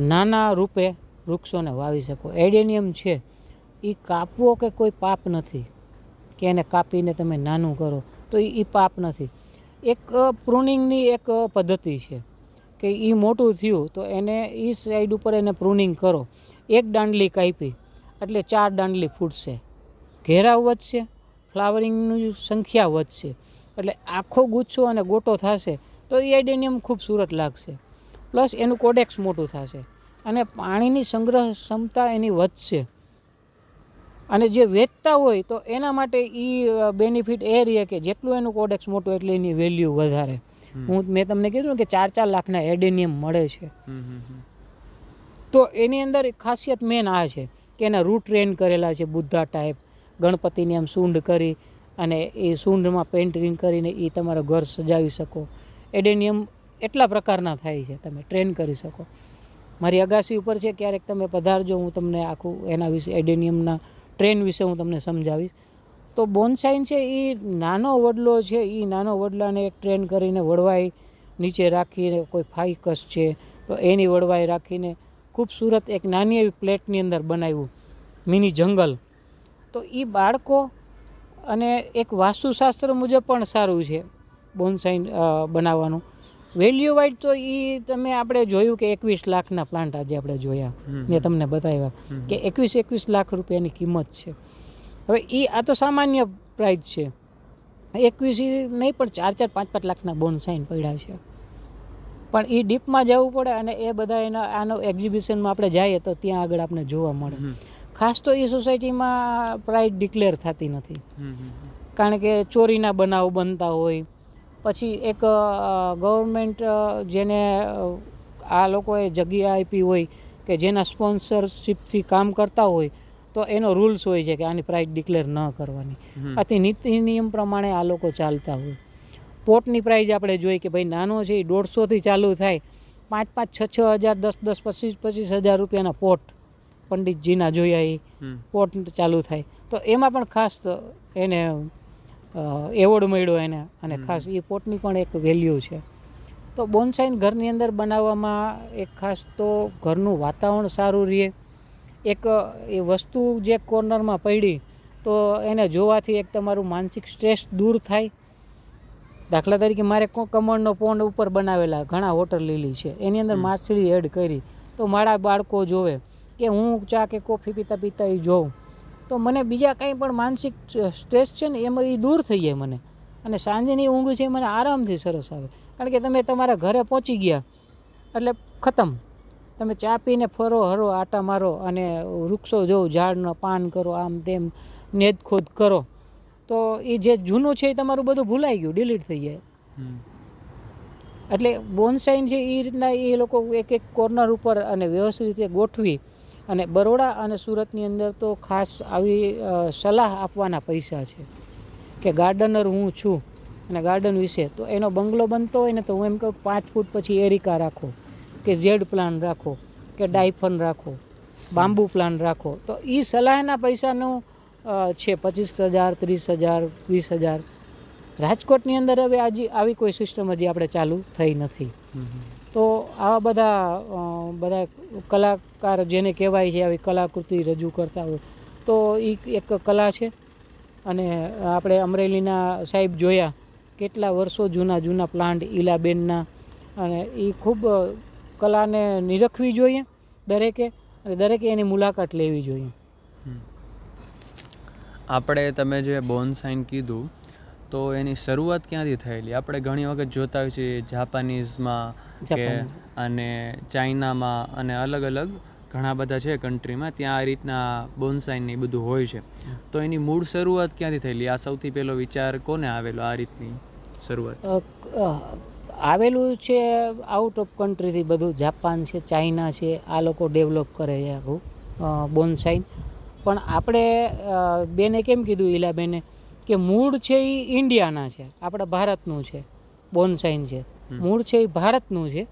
નાના રૂપે વૃક્ષોને વાવી શકો. એડેનિયમ છે એ કાપવો કે કોઈ પાપ નથી, કે એને કાપીને તમે નાનું કરો તો એ પાપ નથી. એક પ્રૂનિંગની એક પદ્ધતિ છે કે એ મોટું થયું તો એને એ સાઈડ ઉપર એને પ્રૂનિંગ કરો. એક દાંડલી કાપી એટલે 4 દાંડલી ફૂટશે, ઘેરાવ વધશે, ફ્લાવરિંગની સંખ્યા વધશે, એટલે આખો ગુચ્છો અને ગોટો થશે તો એ એડેનિયમ ખૂબસૂરત લાગશે. પ્લસ એનું કોડેક્સ મોટું થશે અને પાણીની સંગ્રહ ક્ષમતા એની વધશે. અને જે વેચતા હોય તો એના માટે એ બેનિફિટ એ રહે કે જેટલું એનું કોડેક્સ મોટું એટલે એની વેલ્યુ વધારે. મેં તમને કીધું કે 4 લાખના એડેનિયમ મળે છે. તો એની અંદર ખાસિયત મેન આ છે કે એના રૂટ ટ્રેન કરેલા છે બુદ્ધા ટાઈપ. ગણપતિની આમ સૂંઢ કરી અને એ સૂંઢમાં પેઇન્ટિંગ કરીને એ તમારા ઘર સજાવી શકો. એડેનિયમ એટલા પ્રકારના થાય છે, તમે ટ્રેન કરી શકો. મારી અગાસી ઉપર છે, ક્યારેક તમે પધારજો, હું તમને આખું એના વિશે એડેનિયમના ટ્રેન વિશે હું તમને સમજાવીશ. તો બોનસાઈ છે એ નાનો વડલો છે, એ નાનો વડલાને એક ટ્રેન કરીને વડવાઈ નીચે રાખીને કોઈ ફાઇકસ છે તો એની વડવાઈ રાખીને ખૂબસૂરત એક નાની એવી પ્લેટની અંદર બનાવ્યું મિની જંગલ. તો એ બાળકો અને એક વાસ્તુશાસ્ત્ર મુજબ પણ સારું છે બોનસાઈ બનાવવાનું. વેલ્યુ વાઇઝ તો એ તમે આપણે જોયું કે 21 લાખના પ્લાન્ટ આજે આપણે જોયા, મેં તમને બતાવ્યા કે 21 લાખ રૂપિયાની કિંમત છે. હવે એ આ તો સામાન્ય પ્રાઇસ છે, 21 નહીં પણ 4-4, 5-5 લાખના બોનસાઈ પડ્યા છે. પણ એ ડીપમાં જવું પડે અને એ બધા એના આનો એક્ઝિબિશનમાં આપણે જઈએ તો ત્યાં આગળ આપણે જોવા મળે. ખાસ તો એ સોસાયટીમાં પ્રાઇસ ડિક્લેર થતી નથી, કારણ કે ચોરીના બનાવ બનતા હોય. પછી એક ગવર્મેન્ટ જેને આ લોકોએ જગ્યા આપી હોય કે જેના સ્પોન્સરશિપથી કામ કરતા હોય તો એનો રૂલ્સ હોય છે કે આની પ્રાઇસ ડિક્લેર ન કરવાની. આથી નીતિ નિયમ પ્રમાણે આ લોકો ચાલતા હોય. પોટની પ્રાઇસ આપણે જોઈ કે ભાઈ નાનો છે એ 150થી ચાલુ થાય, 5-5, 6-6 હજાર, 10-10, 25-25 હજાર રૂપિયાના પોટ પંડિતજીના જોયા એ પોટ ચાલુ થાય. તો એમાં પણ ખાસ એને એવોર્ડ મળ્યો એને, અને ખાસ એ પોટની પણ એક વેલ્યુ છે. તો બોનસાઈ ઘરની અંદર બનાવવામાં એક ખાસ તો ઘરનું વાતાવરણ સારું રહે. એક એ વસ્તુ જે કોર્નરમાં પડી તો એને જોવાથી એક તમારું માનસિક સ્ટ્રેસ દૂર થાય. દાખલા તરીકે મારે કમળનો પોન્ડ ઉપર બનાવેલા ઘણા વોટર લીલી છે, એની અંદર માછલી એડ કરી તો મારા બાળકો જોવે કે હું ચા કે કોફી પીતા પીતા એ જોઉં તો મને બીજા કંઈ પણ માનસિક સ્ટ્રેસ છે ને એમાં એ દૂર થઈ જાય મને, અને સાંજની ઊંઘ છે મને આરામથી સરસ આવે. કારણ કે તમે તમારા ઘરે પહોંચી ગયા એટલે ખતમ. તમે ચા પીને ફરો હરો, આટા મારો અને વૃક્ષો જોવો, ઝાડના પાન કરો, આમ તેમ નેદખોદ કરો તો એ જે જૂનું છે એ તમારું બધું ભૂલાઈ ગયું, ડિલીટ થઈ જાય. એટલે બોનસાઈ છે એ રીતના એ લોકો એક કોર્નર ઉપર અને વ્યવસ્થિત રીતે ગોઠવી અને બરોડા અને સુરતની અંદર તો ખાસ આવી સલાહ આપવાના પૈસા છે કે ગાર્ડનર હું છું અને ગાર્ડન વિશે તો એનો બંગલો બનતો હોય ને તો હું એમ કહું 5 ફૂટ પછી એરિકા રાખો કે ઝેડ પ્લાન રાખો કે ડાયફન રાખો, બાંબુ પ્લાન રાખો. તો એ સલાહના પૈસાનું છે 25,000, 30,000, 20,000. રાજકોટની અંદર હવે આવી કોઈ સિસ્ટમ હજી આપણે ચાલુ થઈ નથી. તો આવા બધા કલાકાર જેને કહેવાય છે આવી કલાકૃતિ રજૂ કરતા હોય તો એ એક કલા છે. અને આપણે અમરેલીના સાહેબ જોયા કેટલા વર્ષો જૂના પ્લાન્ટ ઈલાબેનના, અને એ ખૂબ કલાને નિરખવી જોઈએ દરેકે, અને દરેકે એની મુલાકાત લેવી જોઈએ. આપણે તમે જે બોન્સાઈ કીધું તો એની શરૂઆત ક્યાંથી થયેલી? આપણે ઘણી વખત જોતા હોય છે જાપાનીઝમાં કે અને ચાઇનામાં અને અલગ અલગ ઘણા બધા છે કન્ટ્રીમાં, ત્યાં આ રીતના બોન્સાઈને બધું હોય છે. તો એની મૂળ શરૂઆત ક્યાંથી થયેલી? આ સૌથી પહેલો વિચાર કોને આવેલો આ રીતની શરૂઆત? આવેલું છે આઉટ ઓફ કન્ટ્રીથી બધું, જાપાન છે, ચાઇના છે, આ લોકો ડેવલપ કરે છે આખું બોન્સાઈ. પણ આપણે બેને કેમ કીધું, ઈલાબેને, કે મૂળ છે એ ઇન્ડિયાના છે, આપણા ભારતનું છે બોન્સાઈ છે, મૂળ છે એ ભારતનું છે,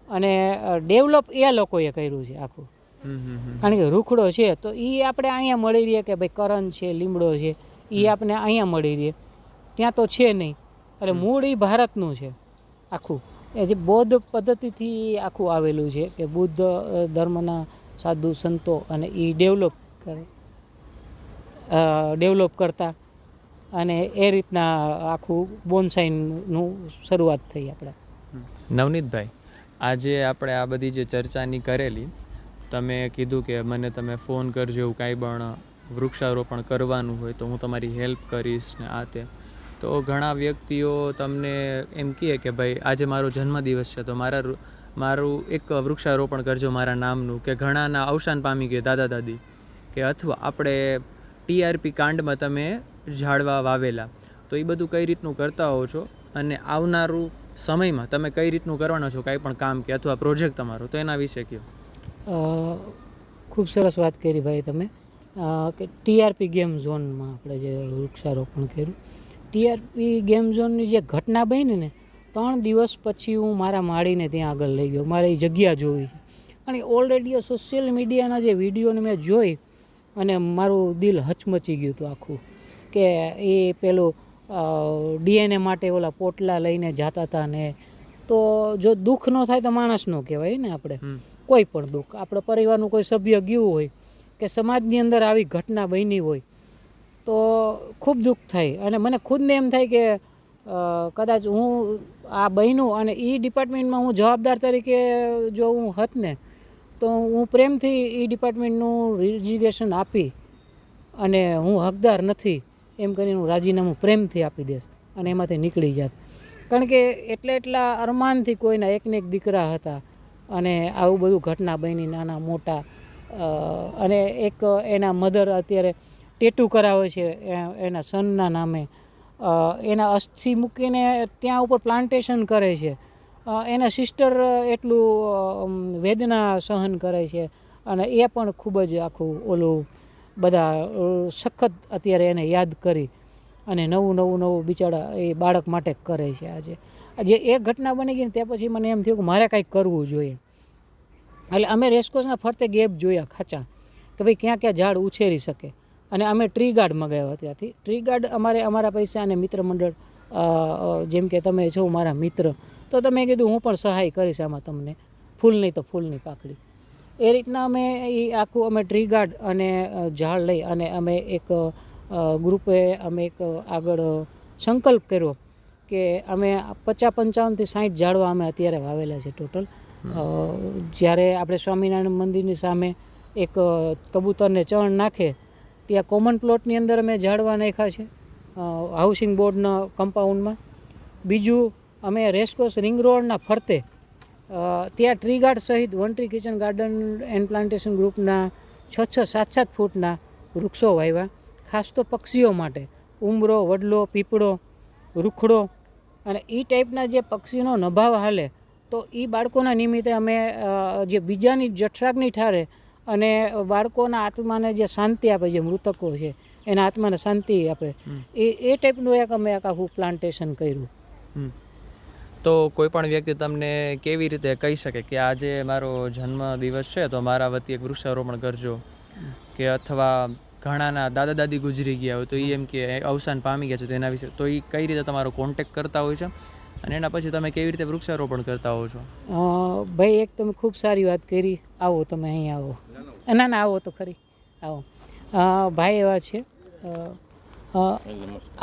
અને ડેવલપ એ લોકોએ કર્યું છે આખું. કારણ કે રૂખડો છે તો એ આપણે અહીંયા મળી રહીએ કે ભાઈ કરણ છે, લીમડો છે, એ આપણે અહીંયા મળી રહીએ, ત્યાં તો છે નહીં. એટલે મૂળ એ ભારતનું છે આખું. એ જે બૌદ્ધ પદ્ધતિથી આખું આવેલું છે કે બુદ્ધ ધર્મના સાધુ સંતો અને એ ડેવલપ કરતા, અને એ રીતના આખું બોન્સાઈનું શરૂઆત થઈ આપણે. નવનીતભાઈ, આજે આપણે આ બધી જે ચર્ચાની કરેલી, તમે કીધું કે મને તમે ફોન કરજો, એવું કાંઈ પણ વૃક્ષારોપણ કરવાનું હોય તો હું તમારી હેલ્પ કરીશ ને આ તે. તો ઘણા વ્યક્તિઓ તમને એમ કહે કે ભાઈ આજે મારો જન્મદિવસ છે તો મારું એક વૃક્ષારોપણ કરજો મારા નામનું, કે ઘણાના અવસાન પામી ગયા દાદા દાદી, કે અથવા આપણે TRP કાંડમાં તમે ઝાડવા વાવેલા, તો એ બધું કઈ રીતનું કરતા હોવ છો અને આવનારું સમયમાં તમે કઈ રીતનું કરવાના છો કાંઈ પણ કામ કે અથવા પ્રોજેક્ટ તમારો, તો એના વિશે કહો. ખૂબ સરસ વાત કરી ભાઈ તમે, કે TRP ગેમ ઝોનમાં આપણે જે વૃક્ષારોપણ કર્યું. TRP ગેમ ઝોનની જે ઘટના બની ને 3 દિવસ પછી હું મારા માળીને ત્યાં આગળ લઈ ગયો, મારે એ જગ્યા જોઈ છે. અને ઓલરેડી સોશિયલ મીડિયાના જે વિડીયોને મેં જોઈ અને મારું દિલ હચમચી ગયું હતું આખું, કે એ પેલું DNA માટે ઓલા પોટલા લઈને જતા હતા ને. તો જો દુઃખ ન થાય તો માણસ ન કહેવાય ને, આપણે કોઈ પણ દુઃખ, આપણે પરિવારનું કોઈ સભ્ય ગયું હોય કે સમાજની અંદર આવી ઘટના બની હોય તો ખૂબ દુઃખ થાય. અને મને ખુદને એમ થાય કે કદાચ હું આ બન્યું અને એ ડિપાર્ટમેન્ટમાં હું જવાબદાર તરીકે જો હું હોત ને તો હું પ્રેમથી એ ડિપાર્ટમેન્ટનું રિઝિગ્નેશન આપી અને હું હકદાર નથી એમ કરીને હું રાજીનામું પ્રેમથી આપી દઈશ અને એમાંથી નીકળી જાત. કારણ કે એટલા અરમાનથી કોઈના એકને એક દીકરા હતા અને આવું બધું ઘટના બની નાના મોટા. અને એક એના મધર અત્યારે ટેટુ કરાવે છે એના સનના નામે, એના અસ્થિ મૂકીને ત્યાં ઉપર પ્લાન્ટેશન કરે છે, એના સિસ્ટર એટલું વેદના સહન કરે છે, અને એ પણ ખૂબ જ આખું ઓલું બધા સખત અત્યારે એને યાદ કરી અને નવું બિચારા એ બાળક માટે કરે છે. આજે એક ઘટના બની ગઈ ને ત્યાં પછી મને એમ થયું કે મારે કાંઈક કરવું જોઈએ. એટલે અમે રેસકોર્સના ફરતે ગેપ જોયા ખાચા કે ભાઈ ક્યાં ક્યાં ઝાડ ઉછેરી શકે, અને અમે ટ્રી ગાર્ડ મંગાવ્યા ત્યાંથી. ટ્રી ગાર્ડ અમારા પૈસા અને મિત્ર મંડળ, જેમ કે તમે છો મારા મિત્ર, તો તમે કીધું હું પણ સહાય કરીશ આમાં તમને, ફૂલ નહીં તો ફૂલની પાકડી. એ રીતના અમે એ આખું અમે ટ્રી ગાર્ડ અને ઝાડ લઈ અને અમે એક ગ્રુપે અમે એક આગળ સંકલ્પ કર્યો કે અમે 50-55 થી 60 ઝાડવા અમે અત્યારે વાવેલા છે ટોટલ. જ્યારે આપણે સ્વામિનારાયણ મંદિરની સામે એક કબૂતરને ચણ નાખે ત્યાં કોમન પ્લોટની અંદર અમે ઝાડવા નાખ્યા છે હાઉસિંગ બોર્ડના કમ્પાઉન્ડમાં. બીજું અમે રેસકોર્સ રિંગ રોડના ફરતે ત્યાં ટ્રી ગાર્ડ સહિત one tree kitchen garden and plantation ગ્રુપના 6-7 ફૂટના વૃક્ષો વાવ્યા, ખાસ તો પક્ષીઓ માટે. ઉંબરો, વડલો, પીપળો, રૂખડો, અને એ ટાઈપના જે પક્ષીનો નભાવ હાલે તો એ બાળકોના નિમિત્તે અમે જે બીજાની જઠરાગની ઠારે અને બાળકોના આત્માને જે શાંતિ આપે, જે મૃતકો છે એના આત્માને શાંતિ આપે, એ ટાઈપનું એક અમે એક આખું પ્લાન્ટેશન કર્યું. તો કોઈ પણ વ્યક્તિ તમને કેવી રીતે કહી શકે કે આજે મારો જન્મદિવસ છે તો મારા વતી એક વૃક્ષારોપણ કરજો, કે અથવા ઘણાના દાદા દાદી ગુજરી ગયા હોય તો એ એમ કે અવસાન પામી ગયા છે તો એના વિશે, તો એ કઈ રીતે તમારો કોન્ટેક્ટ કરતા હોય છે અને એના પછી તમે કેવી રીતે વૃક્ષારોપણ કરતા હો છો? ભાઈ એક તમે ખૂબ સારી વાત કરી. આવો તમે અહીં આવો. ના ના આવો તો ખરી, આવો. ભાઈ એવા છે,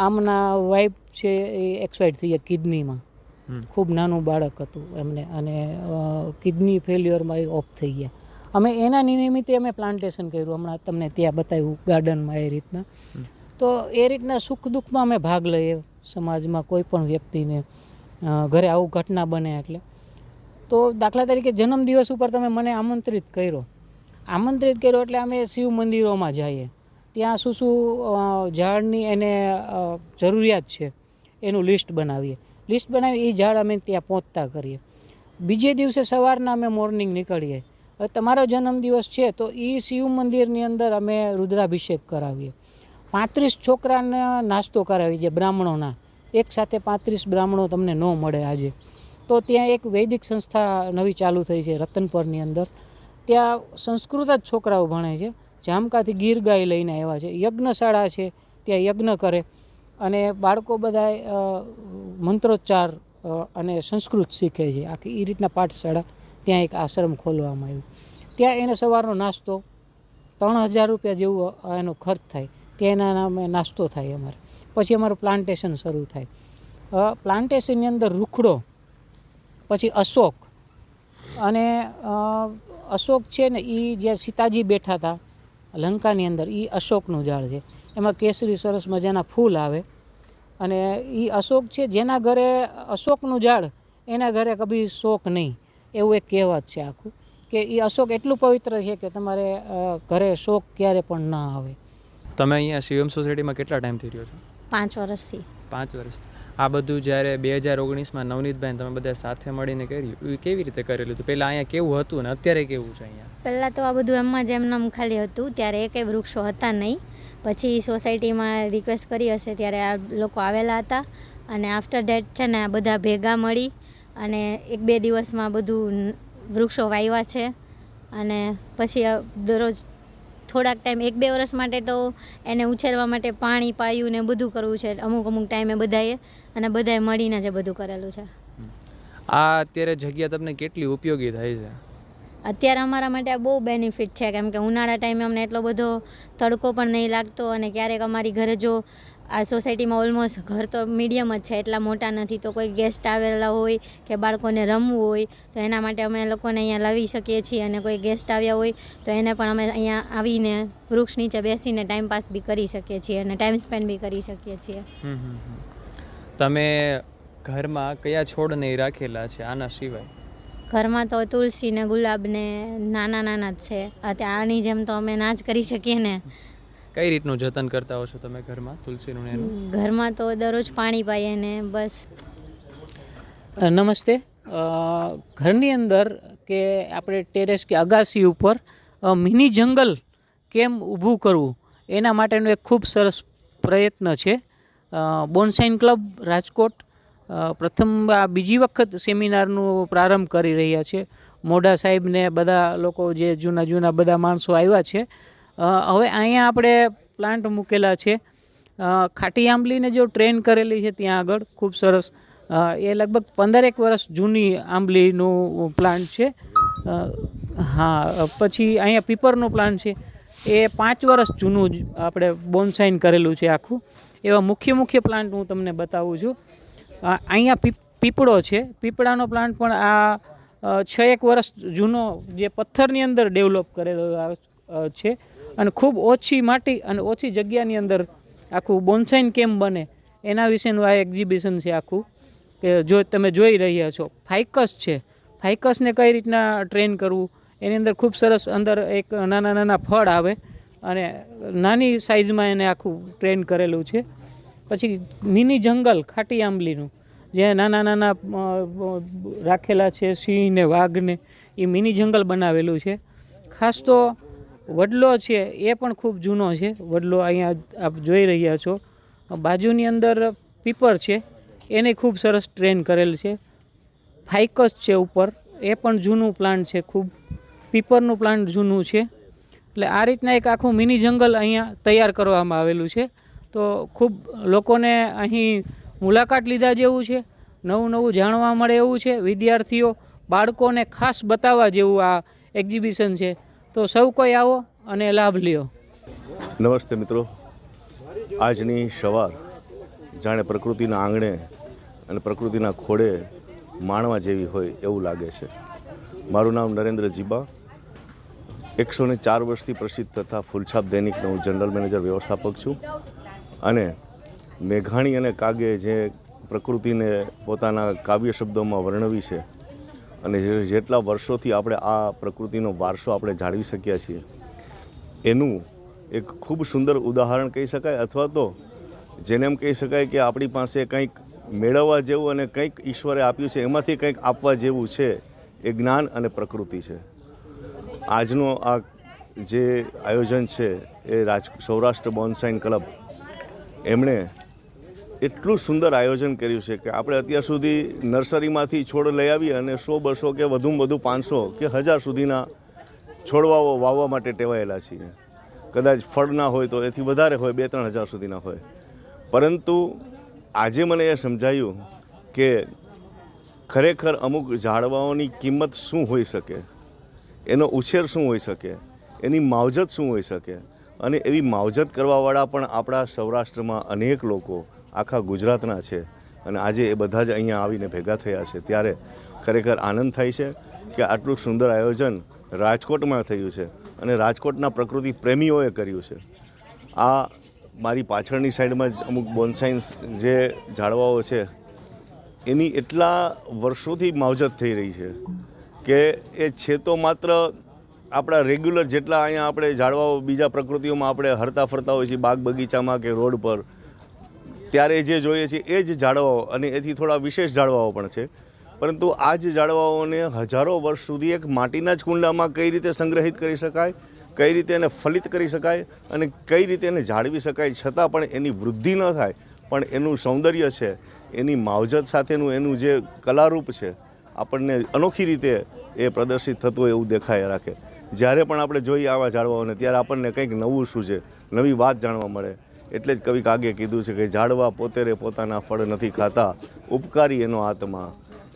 આમના વાઈફ છે એ એક્સપાયર્ડ થઈ ગયા કિડનીમાં. ખૂબ નાનું બાળક હતું એમને, અને કિડની ફેલ્યુરમાં એ ઓફ થઈ ગયા. અમે એના નિમિત્તે અમે પ્લાન્ટેશન કર્યું, હમણાં તમને ત્યાં બતાવ્યું ગાર્ડનમાં એ રીતના. તો એ રીતના સુખ દુઃખમાં અમે ભાગ લઈએ સમાજમાં. કોઈ પણ વ્યક્તિને ઘરે આવું ઘટના બને એટલે, તો દાખલા તરીકે જન્મદિવસ ઉપર તમે મને આમંત્રિત કર્યો એટલે અમે શિવ મંદિરોમાં જઈએ, ત્યાં શું ઝાડની એને જરૂરિયાત છે એનું લિસ્ટ બનાવી એ ઝાડ અમે ત્યાં પહોંચતા કરીએ. બીજે દિવસે સવારના અમે મોર્નિંગ નીકળીએ. હવે તમારો જન્મદિવસ છે તો એ શિવ મંદિરની અંદર અમે રુદ્રાભિષેક કરાવીએ. 35 છોકરાને નાસ્તો કરાવીએ, જે બ્રાહ્મણોના. એક સાથે 35 બ્રાહ્મણો તમને ન મળે આજે. તો ત્યાં એક વૈદિક સંસ્થા નવી ચાલુ થઈ છે રતનપરની અંદર. ત્યાં સંસ્કૃત જ છોકરાઓ ભણે છે, જામકાથી ગીર ગાય લઈને આવ્યા છે. યજ્ઞશાળા છે, ત્યાં યજ્ઞ કરે અને બાળકો બધા મંત્રોચ્ચાર અને સંસ્કૃત શીખે છે. આખી એ રીતના પાઠશાળા, ત્યાં એક આશ્રમ ખોલવામાં આવ્યું. ત્યાં એને સવારનો નાસ્તો 3000 રૂપિયા જેવું એનો ખર્ચ થાય. ત્યાં એના નામે નાસ્તો થાય અમારે. પછી અમારું પ્લાન્ટેશન શરૂ થાય. પ્લાન્ટેશનની અંદર રૂખડો, પછી અશોક, અને અશોક છે ને એ જ્યાં સીતાજી બેઠા હતા લંકાની અંદર, એ અશોકનું ઝાડ છે. એમાં કેસરી સરસ મજાના ફૂલ આવે. અને એ અશોક છે, જેના ઘરે અશોકનું ઝાડ એના ઘરે કભી શોક નહીં, એવું એક કહેવત છે આખું, કે એ અશોક એટલું પવિત્ર છે કે તમારે ઘરે શોક ક્યારે પણ ના આવે. તમે અહીંયા શિવમ સોસાયટીમાં કેટલા ટાઈમથી રહ્યો છો? 5 વર્ષથી. 5 વર્ષથી. આ બધું જ્યારે 2019માં નવનીતભાઈ તમે બધા સાથે મળીને કર્યું, એ કેવી રીતે કરેલું હતું? પહેલાં અહીંયા કેવું હતું અને અત્યારે કેવું છે અહીંયા? પહેલાં તો આ બધું એમમાં જ એમનામ ખાલી હતું, ત્યારે એકેય વૃક્ષો હતા નહીં. પછી સોસાયટીમાં રિક્વેસ્ટ કરી હશે ત્યારે આ લોકો આવેલા હતા, અને આફ્ટર ડેટ છે ને બધા ભેગા મળી અને 1-2 દિવસમાં બધું વૃક્ષો વાવ્યા છે. અને પછી દરરોજ થોડાક ટાઈમ 1-2 વર્ષ માટે તો એને ઉછેરવા માટે પાણી પાયું ને બધું કરવું છે અમુક ટાઈમે બધાએ, અને બધાએ મળીને જ બધું કરેલું છે. આ અત્યારે જગ્યા તમને કેટલી ઉપયોગી થાય છે? અત્યારે અમારા માટે આ બહુ બેનિફિટ છે, કેમ કે ઉનાળા ટાઈમે અમને એટલો બધો તડકો પણ નહીં લાગતો, અને ક્યારેક અમારી ઘરે જો આ સોસાયટીમાં ઓલમોસ્ટ ઘર તો મીડિયમ જ છે, એટલા મોટા નથી, તો કોઈ ગેસ્ટ આવેલા હોય કે બાળકોને રમવું હોય તો એના માટે અમે લોકોને અહીંયા લાવી શકીએ છીએ. અને કોઈ ગેસ્ટ આવ્યા હોય તો એને પણ અમે અહીંયા આવીને વૃક્ષ નીચે બેસીને ટાઈમ પાસ બી કરી શકીએ છીએ અને ટાઈમ સ્પેન્ડ બી કરી શકીએ છીએ. તમે ઘરમાં કયા છોડને રાખેલા છે આના સિવાય? ઘરમાં તો તુલસી ને ગુલાબ ને નાના જ છે. આની જેમ તો અમે ના જ કરી શકીએ ને. કઈ રીતનું જતન કરતા હો છો તમે ઘરમાં તુલસીનું એનું? ઘરમાં તો દરરોજ પાણી પાઈએ ને બસ. નમસ્તે. ઘરની અંદર કે આપણે ટેરેસ કે અગાસી ઉપર મિની જંગલ કેમ ઊભું કરવું એના માટેનો એક ખૂબ સરસ પ્રયત્ન છે. બોન્સાઇન ક્લબ રાજકોટ પ્રથમ બીજી વખત સેમિનારનું પ્રારંભ કરી રહ્યા છે. મોઢા સાહેબને બધા લોકો જે જૂના બધા માણસો આવ્યા છે. હવે અહીંયા આપણે પ્લાન્ટ મૂકેલા છે. ખાટી આંબલીને જો ટ્રેન કરેલી છે ત્યાં આગળ, ખૂબ સરસ. એ લગભગ 15 વર્ષ જૂની આંબલીનું પ્લાન્ટ છે. હા, પછી અહીંયા પીપરનું પ્લાન્ટ છે, એ 5 વર્ષ જૂનું જ આપણે બોન્સાઇન કરેલું છે આખું. એવા મુખ્ય પ્લાન્ટ હું તમને બતાવું છું. અહીંયા પીપળો છે. પીપળાનો પ્લાન્ટ પણ આ 6-1 વર્ષ જૂનો જે પથ્થરની અંદર ડેવલપ કરેલો છે, અને ખૂબ ઓછી માટી અને ઓછી જગ્યાની અંદર આખું બોન્સાઇન કેમ બને એના વિશેનું આ એક્ઝિબિશન છે આખું, કે જો તમે જોઈ રહ્યા છો. ફાઇકસ છે, ફાઇકસને કઈ રીતના ટ્રેન કરવું એની અંદર ખૂબ સરસ અંદર એક નાના ફળ આવે અને નાની સાઇઝમાં એને આખું ટ્રેન કરેલું છે. પછી મિની જંગલ ખાટી આંબલીનું જે નાના રાખેલા છે, સિંહ ને વાઘને, એ મિની જંગલ બનાવેલું છે. ખાસ તો વડલો છે એ પણ ખૂબ જૂનો છે. વડલો અહીંયા આપ જોઈ રહ્યા છો. બાજુની અંદર પીપર છે, એને ખૂબ સરસ ટ્રેન કરેલ છે. ફાઇકસ છે ઉપર, એ પણ જૂનું પ્લાન્ટ છે, ખૂબ પીપરનું પ્લાન્ટ જૂનું છે. એટલે આ રીતના એક આખું મિની જંગલ અહીંયા તૈયાર કરવામાં આવેલું છે. તો ખૂબ લોકોને અહીં મુલાકાત લીધા જેવું છે, નવું નવું જાણવા મળે એવું છે. વિદ્યાર્થીઓ બાળકોને ખાસ બતાવવા જેવું આ એક્ઝિબિશન છે. તો સૌ કોઈ આવો અને લાભ લ્યો. નમસ્તે મિત્રો, આજની સવાર જાણે પ્રકૃતિના આંગણે અને પ્રકૃતિના ખોળે માણવા જેવી હોય એવું લાગે છે. મારું નામ નરેન્દ્ર જીબા, 104 વર્ષથી પ્રસિદ્ધ તથા ફૂલછાપ દૈનિકનો હું જનરલ મેનેજર વ્યવસ્થાપક છું. અને મેઘાણી અને કાગે જે પ્રકૃતિને પોતાના કાવ્ય શબ્દોમાં વર્ણવી છે અને જેટલા વર્ષોથી આપણે આ પ્રકૃતિનો વારસો આપણે જાળવી શક્યા છીએ, એનું એક ખૂબ સુંદર ઉદાહરણ કહી શકાય, અથવા તો જેને એમ કહી શકાય કે આપણી પાસે કંઈક મેળવવા જેવું અને કંઈક ઈશ્વરે આપ્યું છે એમાંથી કંઈક આપવા જેવું છે, એ જ્ઞાન અને પ્રકૃતિ છે. આજનો આ જે આયોજન છે એ સૌરાષ્ટ્ર બોન્સાઈ ક્લબ, એમણે એટલું સુંદર આયોજન કર્યું છે કે આપણે અત્યાર સુધી નર્સરીમાંથી છોડ લઈ આવી અને 100, 200 કે વધુમાં વધુ 500 કે 1000 સુધીના છોડવાઓ વાવવા માટે ટેવાયેલા છીએ. કદાચ ફળ ના હોય તો એથી વધારે હોય, 2-3 હજાર સુધીના હોય. પરંતુ આજે મને એ સમજાયું કે ખરેખર અમુક ઝાડવાઓની કિંમત શું હોઈ શકે, એનો ઉછેર શું હોઈ શકે, એની માવજત શું હોઈ શકે. અને એવી માવજત કરવાવાળા પણ આપણા સૌરાષ્ટ્રમાં અનેક લોકો આખા ગુજરાતના છે. અને આજે એ બધા જ અહીંયા આવીને ભેગા થયા છે, ત્યારે ખરેખર આનંદ થાય છે કે આટલું સુંદર આયોજન રાજકોટમાં થયું છે અને રાજકોટના પ્રકૃતિ પ્રેમીઓએ કર્યું છે. આ મારી પાછળની સાઈડમાં જ અમુક બોન્સાઈન્સ જે ઝાડવાઓ છે એની એટલા વર્ષોથી માવજત થઈ રહી છે કે એ છે તો માત્ર આપણા રેગ્યુલર જેટલા અહીંયા આપણે ઝાડવાઓ બીજા પ્રકૃતિઓમાં આપણે હરતા ફરતા હોય છીએ, બાગ બગીચામાં કે રોડ પર, ત્યારે જે જોઈએ છીએ એ જ ઝાડવાઓ, અને એથી થોડા વિશેષ ઝાડવાઓ પણ છે. પરંતુ આ જ ઝાડવાઓને હજારો વર્ષ સુધી એક માટીના જ કુંડામાં કઈ રીતે સંગ્રહિત કરી શકાય, કઈ રીતે એને ફલિત કરી શકાય અને કઈ રીતે એને જાળવી શકાય, છતાં પણ એની વૃદ્ધિ ન થાય, પણ એનું સૌંદર્ય છે, એની માવજત સાથેનું એનું જે કલારૂપ છે, આપણને અનોખી રીતે એ પ્રદર્શિત થતું હોય એવું દેખાય રાખે. જ્યારે પણ આપણે જોઈએ આવા ઝાડવાઓને, ત્યારે આપણને કંઈક નવું સૂઝે, નવી વાત જાણવા મળે. એટલે જ કવિ કાગે કીધું છે કે ઝાડવા પોતે પોતાના ફળ નથી ખાતા, ઉપકારી એનો આત્મા.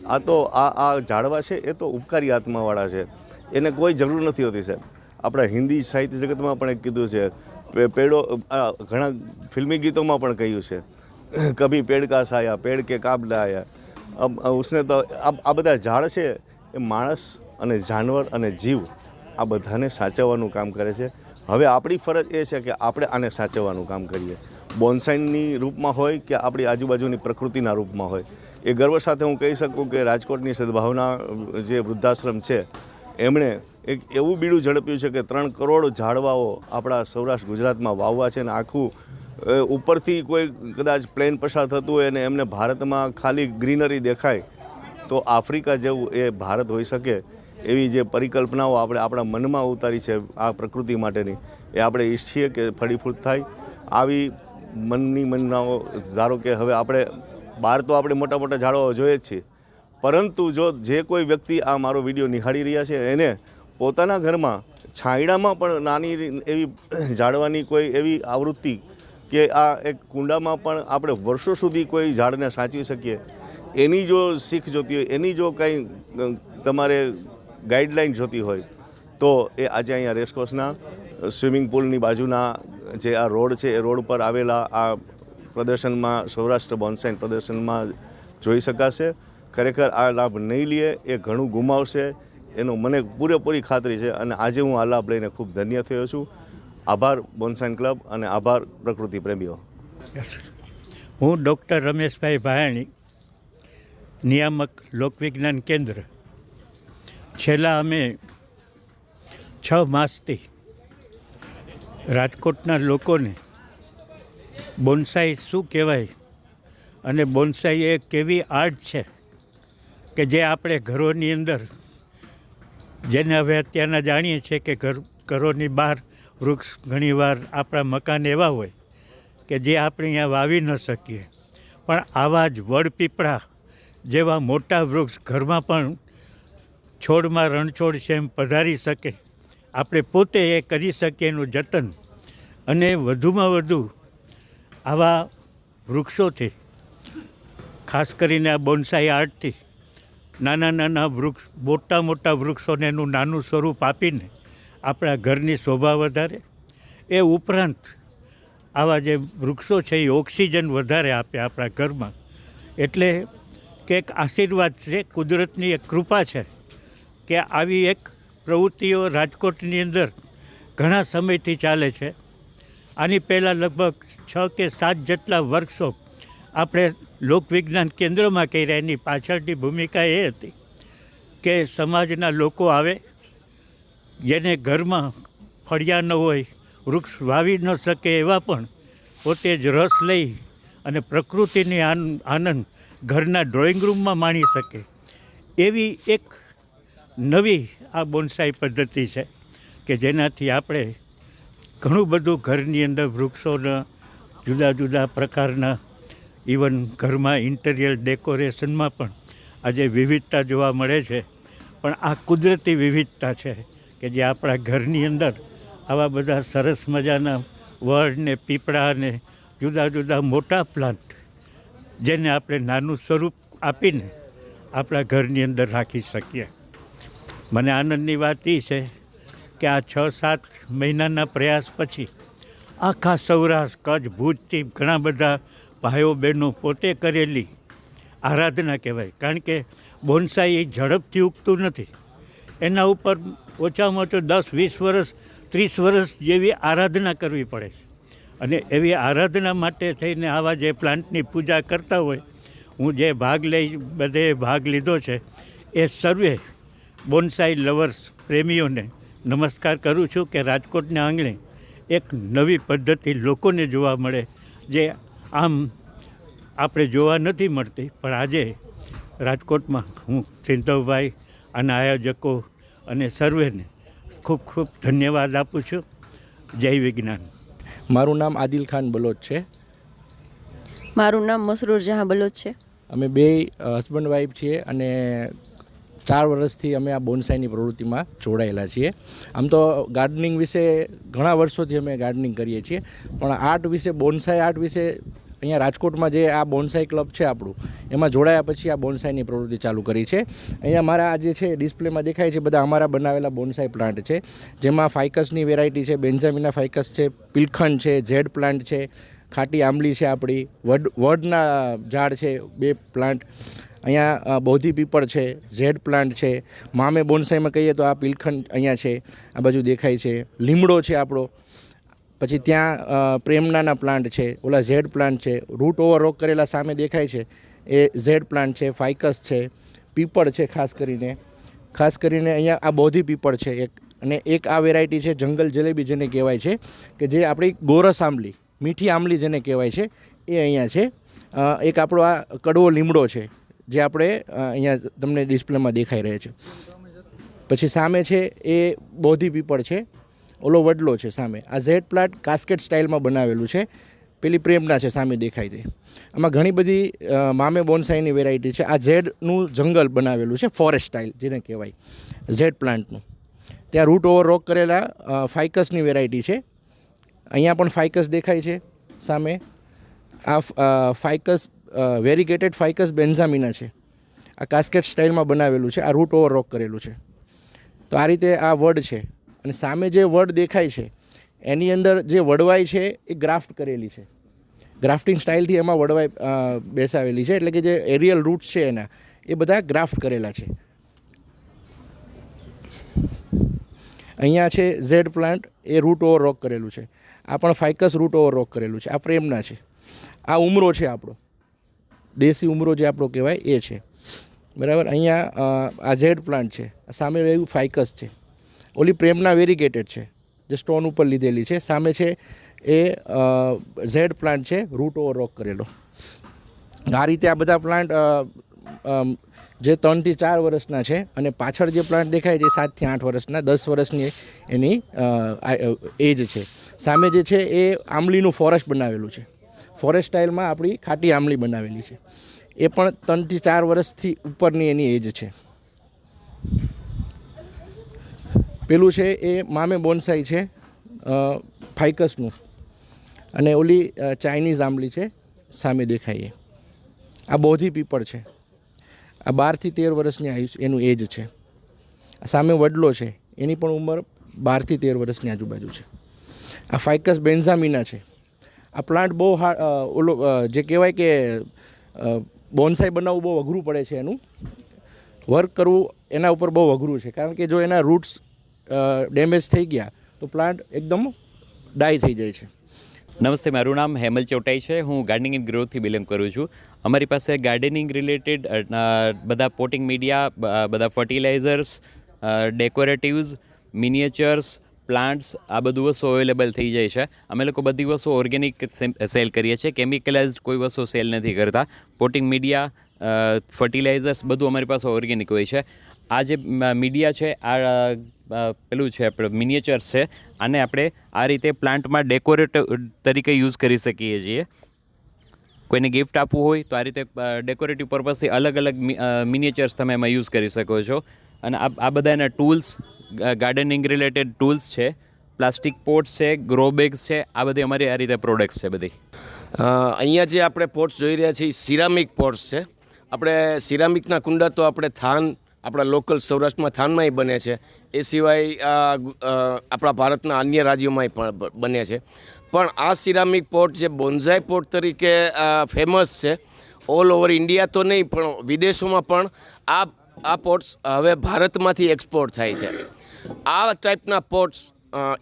આ તો આ ઝાડવા છે એ તો ઉપકારી આત્માવાળા છે, એને કોઈ જરૂર નથી હોતી સાહેબ. આપણા હિન્દી સાહિત્ય જગતમાં પણ એક કીધું છે, પેડો, ઘણા ફિલ્મી ગીતોમાં પણ કહ્યું છે, કભી પેડ કા સાયા પેડ કે કાબ લાયા. ઉસને તો આ બધા ઝાડ છે એ માણસ અને જાનવર અને જીવ આ બધાને સાચવવાનું કામ કરે છે. હવે આપણી ફરજ એ છે કે આપણે આને સાચવવાનું કામ કરીએ, બોન્સાઈની રૂપમાં હોય કે આપણી આજુબાજુની પ્રકૃતિના રૂપમાં હોય. એ ગર્વ સાથે હું કહી શકું કે રાજકોટની સદભાવના જે વૃદ્ધાશ્રમ છે, એમણે એક એવું બીડું ઝડપ્યું છે કે 3 કરોડ ઝાડવાઓ આપણા સૌરાષ્ટ્ર ગુજરાતમાં વાવવા છે. અને આખું ઉપરથી કોઈ કદાચ પ્લેન પસાર થતું હોય અને એમને ભારતમાં ખાલી ગ્રીનરી દેખાય તો આફ્રિકા જેવું એ ભારત હોઈ શકે, એવી જે પરિકલ્પનાઓ આપણે આપણા મનમાં ઉતારી છે આ પ્રકૃતિ માટેની, એ આપણે ઈચ્છીએ કે ફળીફૂટ થાય. આવી મનનાઓ, ધારો કે હવે આપણે બહાર તો આપણે મોટા મોટા ઝાડવાઓ જોઈએ જ છીએ, પરંતુ જો જે કોઈ વ્યક્તિ આ મારો વિડીયો નિહાળી રહ્યા છે એને પોતાના ઘરમાં છાંયડામાં પણ નાની એવી ઝાડવાની કોઈ એવી આવૃત્તિ કે આ એક કુંડામાં પણ આપણે વર્ષો સુધી કોઈ ઝાડને સાચવી શકીએ, એની જો શીખ જોતી હોય, એની જો કંઈ તમારે ગાઈડલાઈન જોતી હોય, તો એ આજે અહીંયા રેસકોર્સના સ્વિમિંગ પુલની બાજુના જે આ રોડ છે એ રોડ પર આવેલા આ પ્રદર્શનમાં, સૌરાષ્ટ્ર બોન્સાઈ પ્રદર્શનમાં જોઈ શકાશે. ખરેખર આ લાભ નહીં લે એ ઘણું ગુમાવશે, એનો મને પૂરેપૂરી ખાતરી છે. અને આજે હું આ લાભ લઈને ખૂબ ધન્ય થયો છું. આભાર બોન્સાઈ ક્લબ અને આભાર પ્રકૃતિ પ્રેમીઓ. હું ડૉક્ટર રમેશભાઈ ભાયાણી, નિયામક લોકવિજ્ઞાન કેન્દ્ર. છેલ્લા અમે 6 માસથી રાજકોટના લોકોને બોન્સાઈ શું કહેવાય અને બોન્સાઈ એ કેવી આર્ટ છે કે જે આપણે ઘરોની અંદર, જેને હવે અત્યારના જાણીએ છીએ કે ઘરોની બહાર વૃક્ષ ઘણીવાર આપણા મકાન એવા હોય કે જે આપણે અહીંયા વાવી ન શકીએ, પણ આવા જ વડપીપળા જેવા મોટા વૃક્ષ ઘરમાં પણ છોડમાં રણછોડ છે એમ પધારી શકે, આપણે પોતે એ કરી શકીએ એનું જતન. અને વધુમાં વધુ આવા વૃક્ષોથી, ખાસ કરીને આ બોન્સાઈ આર્ટથી નાના નાના વૃક્ષ, મોટા મોટા વૃક્ષોને એનું નાનું સ્વરૂપ આપીને આપણા ઘરની શોભા વધારે. એ ઉપરાંત આવા જે વૃક્ષો છે એ ઓક્સિજન વધારે આપે આપણા ઘરમાં. એટલે કે એક આશીર્વાદ છે, કુદરતની એક કૃપા છે કે આવી એક પ્રવૃત્તિઓ રાજકોટની અંદર ઘણા સમયથી ચાલે છે. આની પહેલાં લગભગ 6 કે 7 જેટલા વર્કશોપ આપણે લોકવિજ્ઞાન કેન્દ્રમાં કર્યા. એની પાછળની ભૂમિકા એ હતી કે સમાજના લોકો આવે, જેને ઘરમાં ફળિયા ન હોય, વૃક્ષ વાવી ન શકે એવા પણ પોતે જ રસ લઈ અને પ્રકૃતિની આનંદ ઘરના ડ્રોઈંગ રૂમમાં માણી શકે. એવી એક નવી આ બોન્સાઈ પદ્ધતિ છે કે જેનાથી આપણે ઘણું બધું ઘરની અંદર વૃક્ષોના જુદા જુદા પ્રકારના, ઇવન ઘરમાં ઇન્ટિરિયર ડેકોરેશનમાં પણ આજે વિવિધતા જોવા મળે છે. પણ આ કુદરતી વિવિધતા છે કે જે આપણા ઘરની અંદર આવા બધા સરસ મજાના વડ ને પીપળા ને જુદા જુદા મોટા પ્લાન્ટ, જેને આપણે નાનું સ્વરૂપ આપીને આપણા ઘરની અંદર રાખી શકીએ. મને આનંદની વાત એ છે કે આ 6-7 મહિનાના પ્રયાસ પછી આખા સૌરાષ્ટ્ર, કચ્છ, ભુજથી ઘણા બધા ભાઈઓ બહેનો પોતે કરેલી આરાધના કહેવાય. કારણ કે બોન્સાઈ એ ઝડપથી ઉગતું નથી, એના ઉપર ઓછામાં ઓછું 10-20 વર્ષ, 30 વર્ષ જેવી આરાધના કરવી પડે છે. અને એવી આરાધના માટે થઈને આવા જે પ્લાન્ટની પૂજા કરતા હોય, હું જે બધે ભાગ લીધો છે એ સર્વે બોન્સાઈ લવર્સ, પ્રેમીઓને નમસ્કાર કરું છું કે રાજકોટના આંગણે એક નવી પદ્ધતિ લોકોને જોવા મળે, જે આમ આપણે જોવા નથી મળતી. પણ આજે રાજકોટમાં હું સિંધવભાઈ અને આયોજકો અને સર્વેને ખૂબ ખૂબ ધન્યવાદ આપું છું. જય વિજ્ઞાન. મારું નામ આદિલ ખાન બલોચ છે. મારું નામ મસરૂર જહાં બલોચ છે. અમે બે હસબન્ડ વાઈફ છીએ અને 4 વર્ષથી અમે આ બોન્સાઈની પ્રવૃત્તિમાં જોડાયેલા છીએ. આમ તો ગાર્ડનિંગ વિશે ઘણા વર્ષોથી અમે ગાર્ડનિંગ કરીએ છીએ, પણ આર્ટ વિશે, બોન્સાઈ આર્ટ વિશે અહીંયા રાજકોટમાં જે આ બોન્સાઈ ક્લબ છે આપણું, એમાં જોડાયા પછી આ બોન્સાઈની પ્રવૃત્તિ ચાલુ કરી છે. અહીંયા મારા આ જે છે ડિસ્પ્લેમાં દેખાય છે બધા અમારા બનાવેલા બોન્સાઈ પ્લાન્ટ છે, જેમાં ફાઇકસની વેરાયટી છે, બેન્જામિના ફાઇકસ છે, પિલખન છે, ઝેડ પ્લાન્ટ છે, ખાટી આંબલી છે, આપણી વડના ઝાડ છે 2 પ્લાન્ટ, અહીંયા બોધી પીપળ છે, ઝેડ પ્લાન્ટ છે, મામે બોન્સાઈમાં કહીએ તો આ પિલખન અહીંયા છે, આ બાજુ દેખાય છે, લીમડો છે આપણો, પછી ત્યાં પ્રેમનાના પ્લાન્ટ છે, ઓલા ઝેડ પ્લાન્ટ છે, રૂટ ઓવર રોક કરેલા સામે દેખાય છે એ ઝેડ પ્લાન્ટ છે, ફાઇકસ છે, પીપળ છે, ખાસ કરીને અહીંયા આ બોધી પીપળ છે એક, અને એક આ વેરાયટી છે જંગલ જલેબી જેને કહેવાય છે, કે જે આપણી ગોરસ આંબલી, મીઠી આંબલી જેને કહેવાય છે એ અહીંયા છે. એક આપણો આ કડવો લીમડો છે જે આપણે અહીંયા તમને ડિસ્પ્લેમાં દેખાઈ રહે છે. પછી સામે છે એ બોધી પીપળ છે, ઓલો વડલો છે સામે. આ ઝેડ પ્લાન્ટ કાસ્કેટ સ્ટાઇલમાં બનાવેલું છે, પેલી પ્રેમના છે સામે દેખાય છે. આમાં ઘણી બધી મામે બોન્સાઈની વેરાયટી છે. આ ઝેડનું જંગલ બનાવેલું છે, ફોરેસ્ટ સ્ટાઇલ જેને કહેવાય ઝેડ પ્લાન્ટનું. ત્યાં રૂટ ઓવર રોક કરેલા ફાઇકસની વેરાયટી છે. અહીંયા પણ ફાઇકસ દેખાય છે સામે. આ ફાઇકસ વેરીગેટેડ ફાઇકસ બેન્ઝામિના છે. આ કાસ્કેટ સ્ટાઇલમાં બનાવેલું છે, આ રૂટ ઓવર રોક કરેલું છે. તો આ રીતે આ વડ છે. અને સામે જે વડ દેખાય છે એની અંદર જે વડવાઈ છે એ ગ્રાફ્ટ કરેલી છે, ગ્રાફ્ટિંગ સ્ટાઇલથી એમાં વડવાઈ બેસાવેલી છે, એટલે કે જે એરિયલ રૂટ્સ છે એના એ બધા ગ્રાફ્ટ કરેલા છે. અહીંયા છે ઝેડ પ્લાન્ટ, એ રૂટ ઓવર રોક કરેલું છે. આ પણ ફાઇકસ રૂટ ઓવર રોક કરેલું છે. આ પ્રેમના છે. આ ઉમરો છે આપણો, દેશી ઉમરો જે આપણો કહેવાય એ છે, બરાબર. અહીંયા આ ઝેડ પ્લાન્ટ છે, સામે એવું ફાઇકસ છે. ઓલી પ્રેમના વેરીગેટેડ છે જે સ્ટોન ઉપર લીધેલી છે. સામે છે એ ઝેડ પ્લાન્ટ છે, રૂટ ઓવર રોક કરેલો. આ રીતે આ બધા પ્લાન્ટ જે 3 થી 4 વર્ષના છે અને પાછળ જે પ્લાન્ટ દેખાય છે 7 થી 8 વર્ષના, 10 વર્ષની એની એજ છે. સામે જે છે એ આંબલીનું ફોરેસ્ટ બનાવેલું છે. ફોરેસ્ટ સ્ટાઇલમાં આપણી ખાટી આંબલી બનાવેલી છે. એ પણ 3 થી 4 વર્ષથી ઉપરની એની એજ છે. પેલું છે એ મામે બોન્સાઈ છે ફાઇકસનું, અને ઓલી ચાઇનીઝ આંબલી છે સામે દેખાઈએ. આ બોધી પીપળ છે. આ 12 થી 13 વર્ષની એનું એજ છે. સામે વડલો છે, એની પણ ઉંમર 12 થી 13 વર્ષની આજુબાજુ છે. આ ફાઇકસ બેન્ઝામિના છે. આ પ્લાન્ટ બહુ ઓલો જે કહેવાય કે બોન્સાઈ બનાવવું બહુ અઘરું પડે છે. એનું વર્ક કરવું એના ઉપર બહુ અઘરું છે, કારણ કે જો એના રૂટ્સ ડેમેજ થઈ ગયા તો પ્લાન્ટ એકદમ ડાય થઈ જાય છે. નમસ્તે, મારું નામ હેમલ ચોટાઈ છે. હું ગાર્ડનિંગ એન્ડ ગ્રોથથી બિલોંગ કરું છું. અમારી પાસે ગાર્ડનિંગ રિલેટેડ બધા પોટિંગ મીડિયા, બધા ફર્ટિલાઇઝર્સ, ડેકોરેટિવ્સ, મિનિએચર્સ, પ્લાન્ટ્સ, આ બધું વસ્તુ અવેલેબલ થઈ જાય છે. અમે લોકો બધી વસ્તુ ઓર્ગેનિક સેલ કરીએ છીએ. કેમિકલાઇઝડ કોઈ વસ્તુ સેલ નથી કરતા. પોટિંગ મીડિયા, ફર્ટિલાઇઝર્સ બધું અમારી પાસે ઓર્ગેનિક હોય છે. આ જે મીડિયા છે, આ પેલું છે આપણે મિનિએચર્સ છે, આને આપણે આ રીતે પ્લાન્ટમાં ડેકોરેટ તરીકે યુઝ કરી શકીએ છીએ. કોઈને ગિફ્ટ આપવું હોય તો આ રીતે ડેકોરેટિવ પર્પઝથી અલગ અલગ મિનિએચર્સ તમે એમાં યુઝ કરી શકો છો. અને આ બધા એના ટૂલ્સ, ગાર્ડનિંગ રિલેટેડ ટૂલ્સ છે, પ્લાસ્ટિક પોટ્સ છે, ગ્રો બેગ્સ છે, આ બધી અમારી આ રીતે પ્રોડક્ટ્સ છે બધી. અહીંયા જે આપણે પોટ્સ જોઈ રહ્યા છીએ સિરામિક પોટ્સ છે. આપણે સિરામિકના કુંડા તો આપણે આપણા લોકલ સૌરાષ્ટ્રમાં થાનમાંય બને છે. એ સિવાય આપણા ભારતના અન્ય રાજ્યોમાંય પણ બને છે. પણ આ સિરામિક પોટ જે બોન્ઝાઈ પોટ તરીકે ફેમસ છે, ઓલ ઓવર ઇન્ડિયા તો નહીં પણ વિદેશોમાં પણ આ પોટ્સ હવે ભારતમાંથી એક્સપોર્ટ થાય છે. આ ટાઈપના પોટ્સ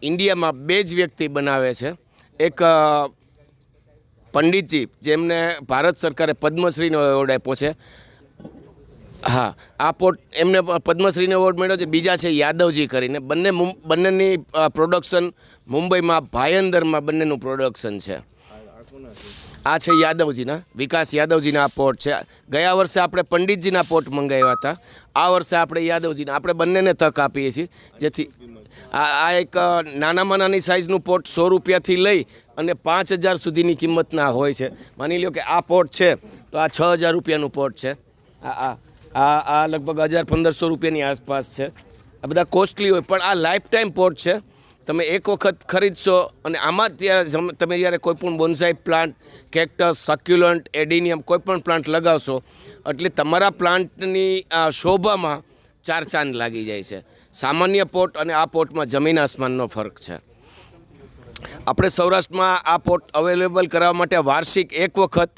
ઇન્ડિયામાં 2 જ વ્યક્તિ બનાવે છે. એક પંડિતજી, જેમને ભારત સરકારે પદ્મશ્રીનો એવોર્ડ આપ્યો છે. હા, આ પોટ એમને પદ્મશ્રીનો એવોર્ડ મળ્યો છે. બીજા છે યાદવજી કરીને. બંનેની પ્રોડક્શન મુંબઈમાં ભાયંદરમાં બંનેનું પ્રોડક્શન છે. આ છે યાદવજીના, વિકાસ યાદવજીના આ પોટ છે. ગયા વર્ષે આપણે પંડિતજીના પોટ મંગાવ્યા હતા. આ વર્ષે આપણે યાદવજીના, આપણે બંનેને તક આપીએ છીએ. જેથી આ એક નાનામાં નાની સાઇઝનું પોટ 100 રૂપિયાથી લઈ અને 5000 સુધીની કિંમતના હોય છે. માની લો કે આ પોટ છે તો આ 6000 રૂપિયાનું પોટ છે. આ લગભગ 1000-1500 રૂપિયાની આસપાસ છે. આ બધા કોસ્ટલી હોય, પણ આ લાઈફ ટાઈમ પોટ છે. તમે એક વખત ખરીદશો અને આમાં તમે જ્યારે કોઈ પણ બોન્સાઈ પ્લાન્ટ, કેક્ટસ, સક્યુલન્ટ, એડિનિયમ કોઈ પણ પ્લાન્ટ લગાવશો એટલે તમારા પ્લાન્ટની શોભામાં 4 ચાંદ લાગી જાય છે. સામાન્ય પોટ અને આ પોટમાં જમીન આસમાનનો ફરક છે. આપણે સૌરાષ્ટ્રમાં આ પોટ અવેલેબલ કરાવવા માટે વાર્ષિક એક વખત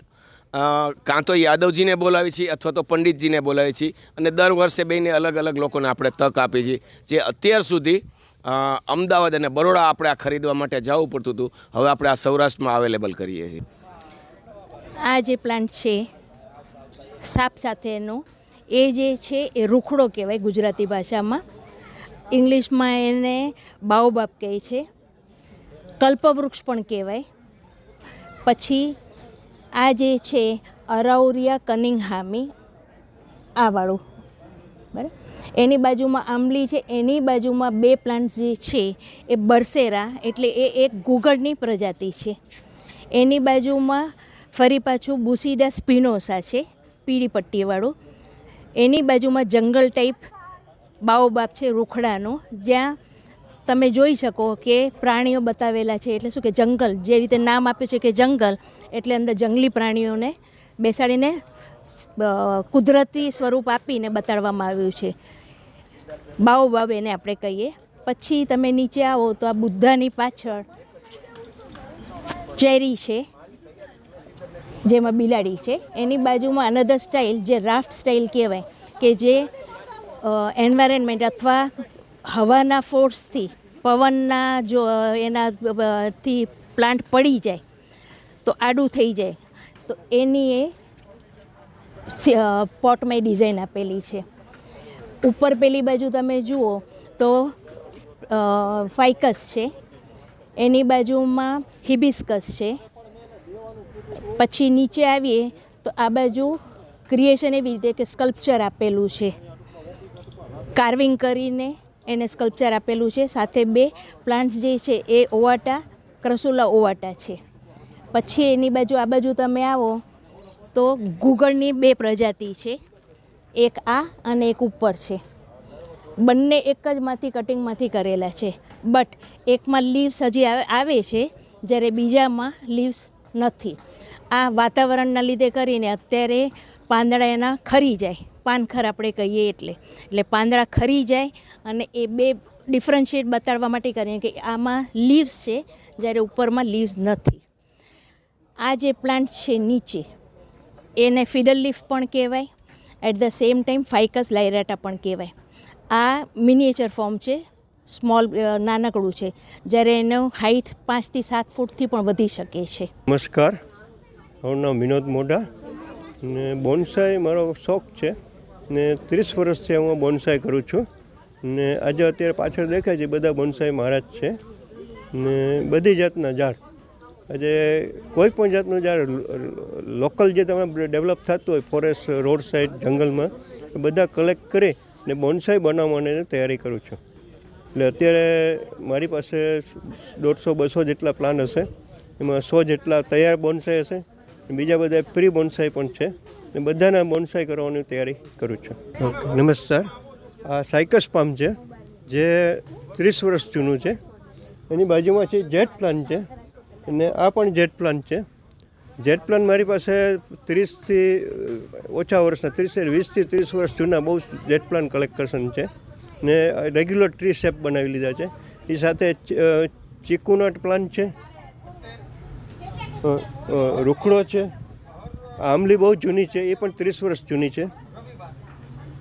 કાં તો યાદવજીને બોલાવી છીએ અથવા તો પંડિતજીને બોલાવી છીએ, અને દર વર્ષે બેને અલગ અલગ લોકોને આપણે તક આપી છીએ. જે અત્યાર સુધી અમદાવાદ અને બરોડા આપણે આ ખરીદવા માટે જવું પડતું હતું, હવે આપણે આ સૌરાષ્ટ્રમાં અવેલેબલ કરીએ છીએ. આ જે પ્લાન્ટ છે સાપ સાથેનો, એ જે છે એ રૂખડો કહેવાય ગુજરાતી ભાષામાં. ઇંગ્લિશમાં એને બાઓબાબ કહે છે. કલ્પવૃક્ષ પણ કહેવાય. પછી આ જે છે અરાઉરિયા કનિંગહામી, આ વાળું, બરાબર. એની બાજુમાં આંબલી છે. એની બાજુમાં 2 પ્લાન્ટ જે છે એ બરસેરા, એટલે એ એક ગુગળની પ્રજાતિ છે. એની બાજુમાં ફરી પાછું બુસીડા સ્પિનોસા છે, પીળી પટ્ટીવાળું. એની બાજુમાં જંગલ ટાઈપ બાઓબાબ છે રૂખડાનો, જ્યાં તમે જોઈ શકો કે પ્રાણીઓ બતાવેલા છે. એટલે શું કે જંગલ, જે રીતે નામ આપ્યું છે કે જંગલ, એટલે અંદર જંગલી પ્રાણીઓને બેસાડીને કુદરતી સ્વરૂપ આપીને બતાડવામાં આવ્યું છે. બાઓબાબ એને આપણે કહીએ. પછી તમે નીચે આવો તો આ બુદ્ધાની પાછળ ચેરી છે, જેમાં બિલાડી છે. એની બાજુમાં અનધર સ્ટાઇલ જે રાફ્ટ સ્ટાઇલ કહેવાય, કે જે એન્વાયરમેન્ટ અથવા હવાના ફોર્સથી, પવનના જો એનાથી પ્લાન્ટ પડી જાય તો આડું થઈ જાય, તો એની એ પોટમાં ડિઝાઇન આપેલી છે. ઉપર પેલી બાજુ તમે જુઓ તો ફાઇકસ છે. એની બાજુમાં હિબિસ્કસ છે. પછી નીચે આવીએ તો આ બાજુ ક્રિએશન એવી રીતે કે સ્કલ્પચર આપેલું છે, કાર્વિંગ કરીને એને સ્કલ્પચર આપેલું છે. સાથે 2 પ્લાન્ટ્સ જે છે એ ઓવાટા, ક્રસુલા ઓવાટા છે. પછી એની બાજુ આ બાજુ તમે આવો તો ગુગળની 2 પ્રજાતિ છે, એક આ અને એક ઉપર છે. બંને એક જ કટિંગમાંથી કરેલા છે, બટ એકમાં લીવ્સ હજી આવે છે જ્યારે બીજામાં લીવ્સ નથી. આ વાતાવરણના લીધે કરીને અત્યારે પાંદડા એના ખરી જાય, પાનખર આપણે કહીએ એટલે પાંદડા ખરી જાય અને એ 2 ડિફરન્શિએટ બતાડવા માટે કરીને કે આમાં લીવ્સ છે જ્યારે ઉપરમાં લીવ્સ નથી. આ જે પ્લાન્ટ છે નીચે એને ફિડર લીફ પણ કહેવાય, at the same time ficus lyrata પણ કહેવાય. આ મિનિએચર ફોર્મ છે, સ્મોલ નાનકડું છે, જ્યારે એનો હાઇટ 5 થી 7 ફૂટથી પણ વધી શકે છે. નમસ્કાર, મારું નામ વિનોદ મોઢા ને બોન્સાઈ મારો શોખ છે ને 30 વર્ષથી હું બોન્સાઈ કરું છું ને આજે અત્યારે પાછળ દેખાય છે બધા બોન્સાઈ મારા જ છે ને બધી જાતના ઝાડ. આજે કોઈ પણ જાતનું ઝાડ લોકલ જે તમે ડેવલપ થતું હોય ફોરેસ્ટ રોડ સાઈડ જંગલમાં એ બધા કલેક્ટ કરી ને બોન્સાઈ બનાવવાની તૈયારી કરું છું. એટલે અત્યારે મારી પાસે 150-200 જેટલા પ્લાન હશે, એમાં 100 જેટલા તૈયાર બોન્સાઈ હશે, બીજા બધા પ્રી બોન્સાઈ પણ છે ને બધાના બોન્સાઈ કરવાની તૈયારી કરું છું. ઓકે, નમસ્કાર. આ સાયકસ પામ છે જે 30 વર્ષ જૂનું છે. એની બાજુમાં છે જેટ પ્લાન છે અને આ પણ જેટ પ્લાન છે. જેટ પ્લાન મારી પાસે 30થી ઓછા વર્ષના 20થી 30 વર્ષ જૂના બહુ જેટ પ્લાન કલેક્શન છે ને રેગ્યુલર ટ્રી શેપ બનાવી લીધા છે. એ સાથે ચીકુનટ પ્લાન્ટ છે, રૂખડો છે, આંબલી બહુ જૂની છે, એ પણ 30 વર્ષ જૂની છે.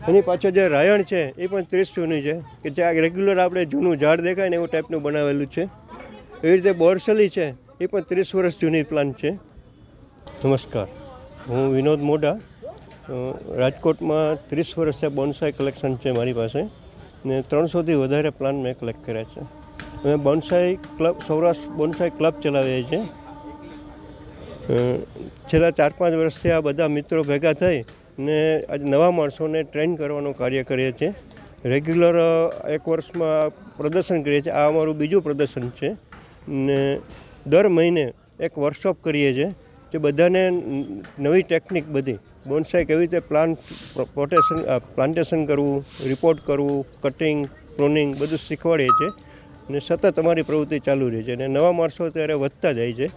એની પાછળ જે રાયણ છે એ પણ 30 જૂની છે કે જ્યાં રેગ્યુલર આપણે જૂનું ઝાડ દેખાય ને એવું ટાઈપનું બનાવેલું છે. એવી રીતે બોરસલી છે એ પણ 30 વર્ષ જૂની પ્લાન્ટ છે. નમસ્કાર, હું વિનોદ મોઢા. રાજકોટમાં 30 વર્ષથી બોન્સાઈ કલેક્શન છે મારી પાસે ને 300થી વધારે પ્લાન્ટ મેં કલેક્ટ કર્યા છે. અમે bonsai club, Saurashtra bonsai club ચલાવીએ છીએ. છેલ્લા 4-5 વર્ષથી આ બધા મિત્રો ભેગા થઈ ને આજે નવા માણસોને ટ્રેન કરવાનું કાર્ય કરીએ છીએ. રેગ્યુલર 1 વર્ષમાં પ્રદર્શન કરીએ છીએ. આ અમારું બીજું પ્રદર્શન છે ને દર મહિને એક વર્કશોપ કરીએ છીએ જે બધાને નવી ટેકનિક બધી બોન્સાઈ કેવી રીતે પ્લાન્ટેશન કરવું, રિપોર્ટ કરવું, કટિંગ, પ્રૂનિંગ બધું શીખવાડીએ છીએ ને સતત અમારી પ્રવૃત્તિ ચાલુ રહે છે. અને નવા માણસો ત્યારે વધતા જાય છે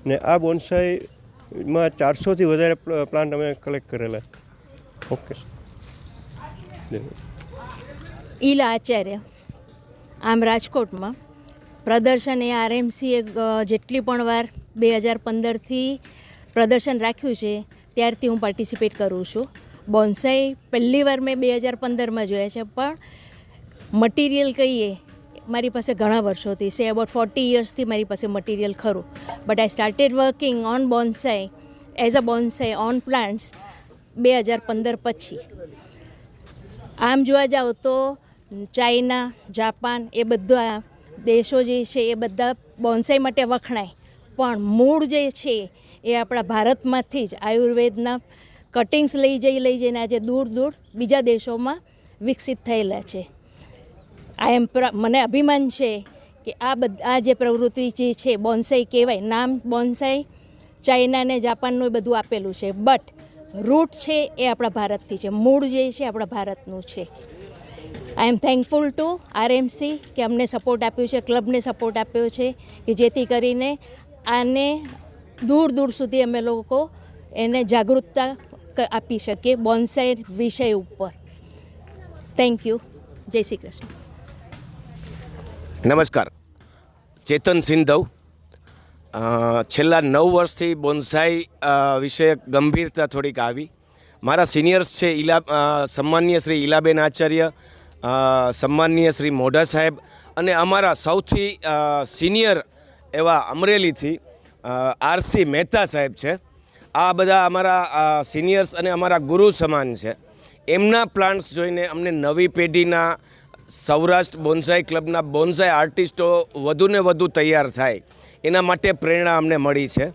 ને આ બોન્સાઈમાં 400થી વધારે પ્લાન્ટ અમે કલેક્ટ કરેલા. ઓકે. ઈલા આચાર્ય, આમ રાજકોટમાં પ્રદર્શન એ RMCએ જેટલી પણ વાર 2015થી પ્રદર્શન રાખ્યું છે ત્યારથી હું પાર્ટિસિપેટ કરું છું. બોન્સાઈ પહેલી વાર મેં 2015માં જોયા છે, પણ મટીરિયલ કહીએ મારી પાસે ઘણા વર્ષોથી છે, અબાઉટ 40 યર્સથી મારી પાસે મટીરિયલ ખરું. But I started working on bonsai as a bonsai on plants 2015 પછી. આમ જોવા જાઓ તો ચાઇના, જાપાન એ બધા દેશો જે છે એ બધા બોન્સાઈ માટે વખણાય, પણ મૂળ જે છે એ આપણા ભારતમાંથી જ આયુર્વેદના કટિંગ્સ લઈ જઈને આજે દૂર બીજા દેશોમાં વિકસિત થયેલા છે. મને અભિમાન છે કે આ જે પ્રવૃત્તિ જે છે બોન્સાઈ કહેવાય, નામ બોન્સાઈ ચાઇના ને જાપાનનું એ બધું આપેલું છે, બટ રૂટ છે એ આપણા ભારતથી છે, મૂળ જે છે આપણા ભારતનું છે. આઈ એમ થેન્કફુલ ટુ RMC કે અમને સપોર્ટ આપ્યો છે, ક્લબને સપોર્ટ આપ્યો છે કે જેથી કરીને આને દૂર સુધી અમે લોકો એને જાગૃતતા આપી શકીએ બોન્સાઈ વિષય ઉપર. Thank you. જય શ્રી કૃષ્ણ. નમસ્કાર, ચેતન સિંધવ. છેલ્લા 9 વર્ષથી બોન્સાઈ વિશે ગંભીરતા થોડીક આવી. મારા સિનિયર્સ છે સન્માનીય શ્રી ઈલાબેન આચાર્ય, સન્માનીય શ્રી મોઢા સાહેબ અને અમારા સૌથી સિનિયર એવા અમરેલીથી RC મહેતા સાહેબ છે. આ બધા અમારા સિનિયર્સ અને અમારા ગુરુ સમાન છે. એમના પ્લાન્ટ્સ જોઈને અમને નવી પેઢીના સૌરાષ્ટ્ર બોન્સાઈ ક્લબના બોન્સાઈ આર્ટિસ્ટો વધુને વધુ તૈયાર થાય એના માટે પ્રેરણા અમને મળી છે.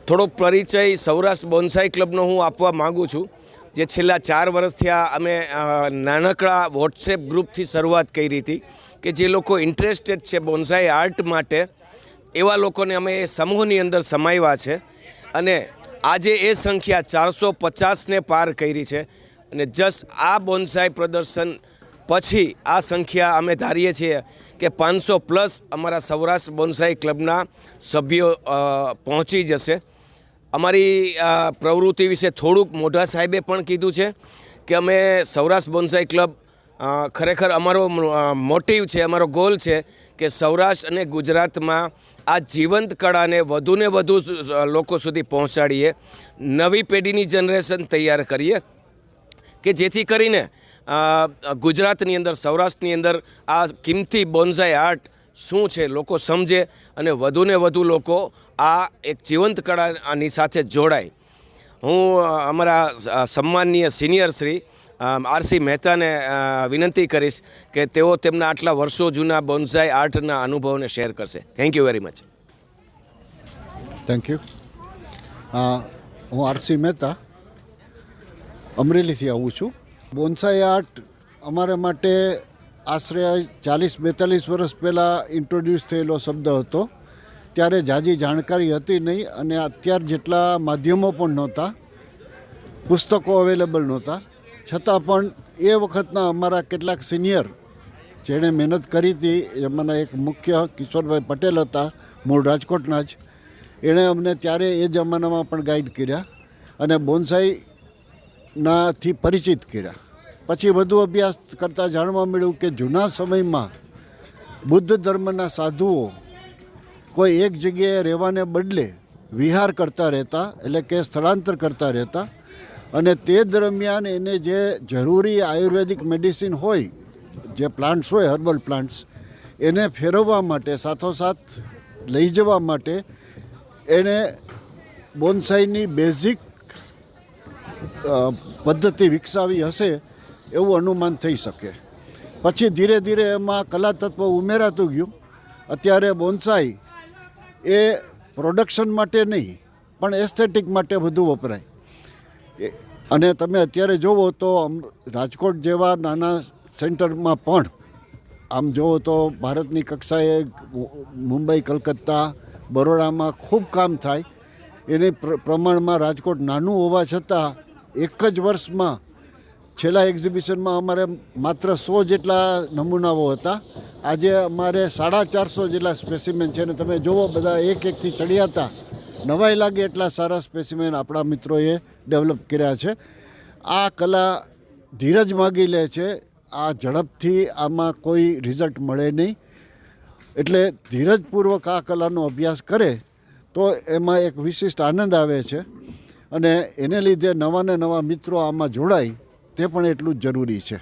થોડો પરિચય સૌરાષ્ટ્ર બોન્સાઈ ક્લબનો હું આપવા માગું છું, જે છેલ્લા 4 વર્ષથી અમે નાનકડા વોટ્સએપ ગ્રુપથી શરૂઆત કરી હતી કે જે લોકો ઇન્ટરેસ્ટેડ છે બોન્સાઈ આર્ટ માટે, એવા લોકોને અમે એ સમૂહની અંદર સમાવ્યા છે અને આજે એ સંખ્યા 450ને પાર કરી છે. અને જસ્ટ આ બોન્સાઈ પ્રદર્શન પછી આ સંખ્યા અમે ધારીએ છીએ કે 500+ અમારા સૌરાષ્ટ્ર બોન્સાઈ ક્લબના સભ્યો પહોંચી જશે. અમારી પ્રવૃત્તિ વિશે થોડુંક મોઢા સાહેબે પણ કીધું છે કે અમે સૌરાષ્ટ્ર બોન્સાઈ ક્લબ ખરેખર અમારો મોટિવ છે, અમારો ગોલ છે કે સૌરાષ્ટ્ર અને ગુજરાતમાં આ જીવંત કળાને વધુને વધુ લોકો સુધી પહોંચાડીએ, નવી પેઢીની જનરેશન તૈયાર કરીએ કે જેથી કરીને ગુજરાતની અંદર, સૌરાષ્ટ્રની અંદર આ કિંમતી બોન્સાઈ આર્ટ શું છે લોકો સમજે અને વધુને વધુ લોકો આ એક જીવંત કળાની સાથે જોડાય. હું અમારા સન્માનનીય સિનિયર શ્રી આરસી મહેતાને વિનંતી કરીશ કે તેઓ તેમના આટલા વર્ષો જૂના બોન્સાઈ આર્ટના અનુભવને શેર કરશે. Thank you very much. Thank you. હું આરસી મહેતા અમરેલીથી આવું છું. બોન્સાઈ આર્ટ અમારા માટે આશરે 40-42 વર્ષ પહેલાં ઇન્ટ્રોડ્યુસ થયેલો શબ્દ હતો. ત્યારે ઝાઝી જાણકારી હતી નહીં અને અત્યાર જેટલા માધ્યમો પણ નહોતા, પુસ્તકો અવેલેબલ નહોતા. છતાં પણ એ વખતના અમારા કેટલાક સિનિયર જેણે મહેનત કરી હતી, એમાંના એક મુખ્ય કિશોરભાઈ પટેલ હતા, મૂળ રાજકોટના જ. એણે અમને ત્યારે એ જમાનામાં પણ ગાઈડ કર્યા અને બોન્સાઈનાથી પરિચિત કર્યા. પછી વધુ અભ્યાસ કરતાં જાણવા મળ્યું કે જૂના સમયમાં બુદ્ધ ધર્મના સાધુઓ કોઈ એક જગ્યાએ રહેવાને બદલે વિહાર કરતા રહેતા, એટલે કે સ્થળાંતર કરતા રહેતા, અને તે દરમિયાન એને જે જરૂરી આયુર્વેદિક મેડિસિન હોય, જે પ્લાન્ટ્સ હોય, હર્બલ પ્લાન્ટ્સ, એને ફેરવવા માટે, સાથોસાથ લઈ જવા માટે એણે બોન્સાઈની બેઝિક પદ્ધતિ વિકસાવી હશે એવું અનુમાન થઈ શકે. પછી ધીરે ધીરે એમાં કલા તત્વ ઉમેરાતું ગયું. અત્યારે બોન્સાઈ એ પ્રોડક્શન માટે નહીં પણ એસ્થેટિક માટે વધુ વપરાય. અને તમે અત્યારે જુઓ તો રાજકોટ જેવા નાના સેન્ટરમાં પણ આમ જુઓ તો ભારતની કક્ષાએ મુંબઈ, કલકત્તા, બરોડામાં ખૂબ કામ થાય. એની પ્રમાણમાં રાજકોટ નાનું હોવા છતાં એક જ વર્ષમાં છેલ્લા એક્ઝિબિશનમાં અમારે માત્ર 100 જેટલા નમૂનાઓ હતા. આજે અમારે 450 જેટલા સ્પેસિમેન છે અને તમે જુઓ બધા એકથી ચડ્યા હતા. નવાઈ લાગે એટલા સારા સ્પેસિમેન આપણા મિત્રોએ ડેવલપ કર્યા છે. આ કલા ધીરજ માગી લે છે. આ ઝડપથી આમાં કોઈ રિઝલ્ટ મળે નહીં. એટલે ધીરજપૂર્વક આ કલાનો અભ્યાસ કરે તો એમાં એક વિશિષ્ટ આનંદ આવે છે અને એને લીધે નવા ને નવા મિત્રો આમાં જોડાય તે પણ એટલું જ જરૂરી છે.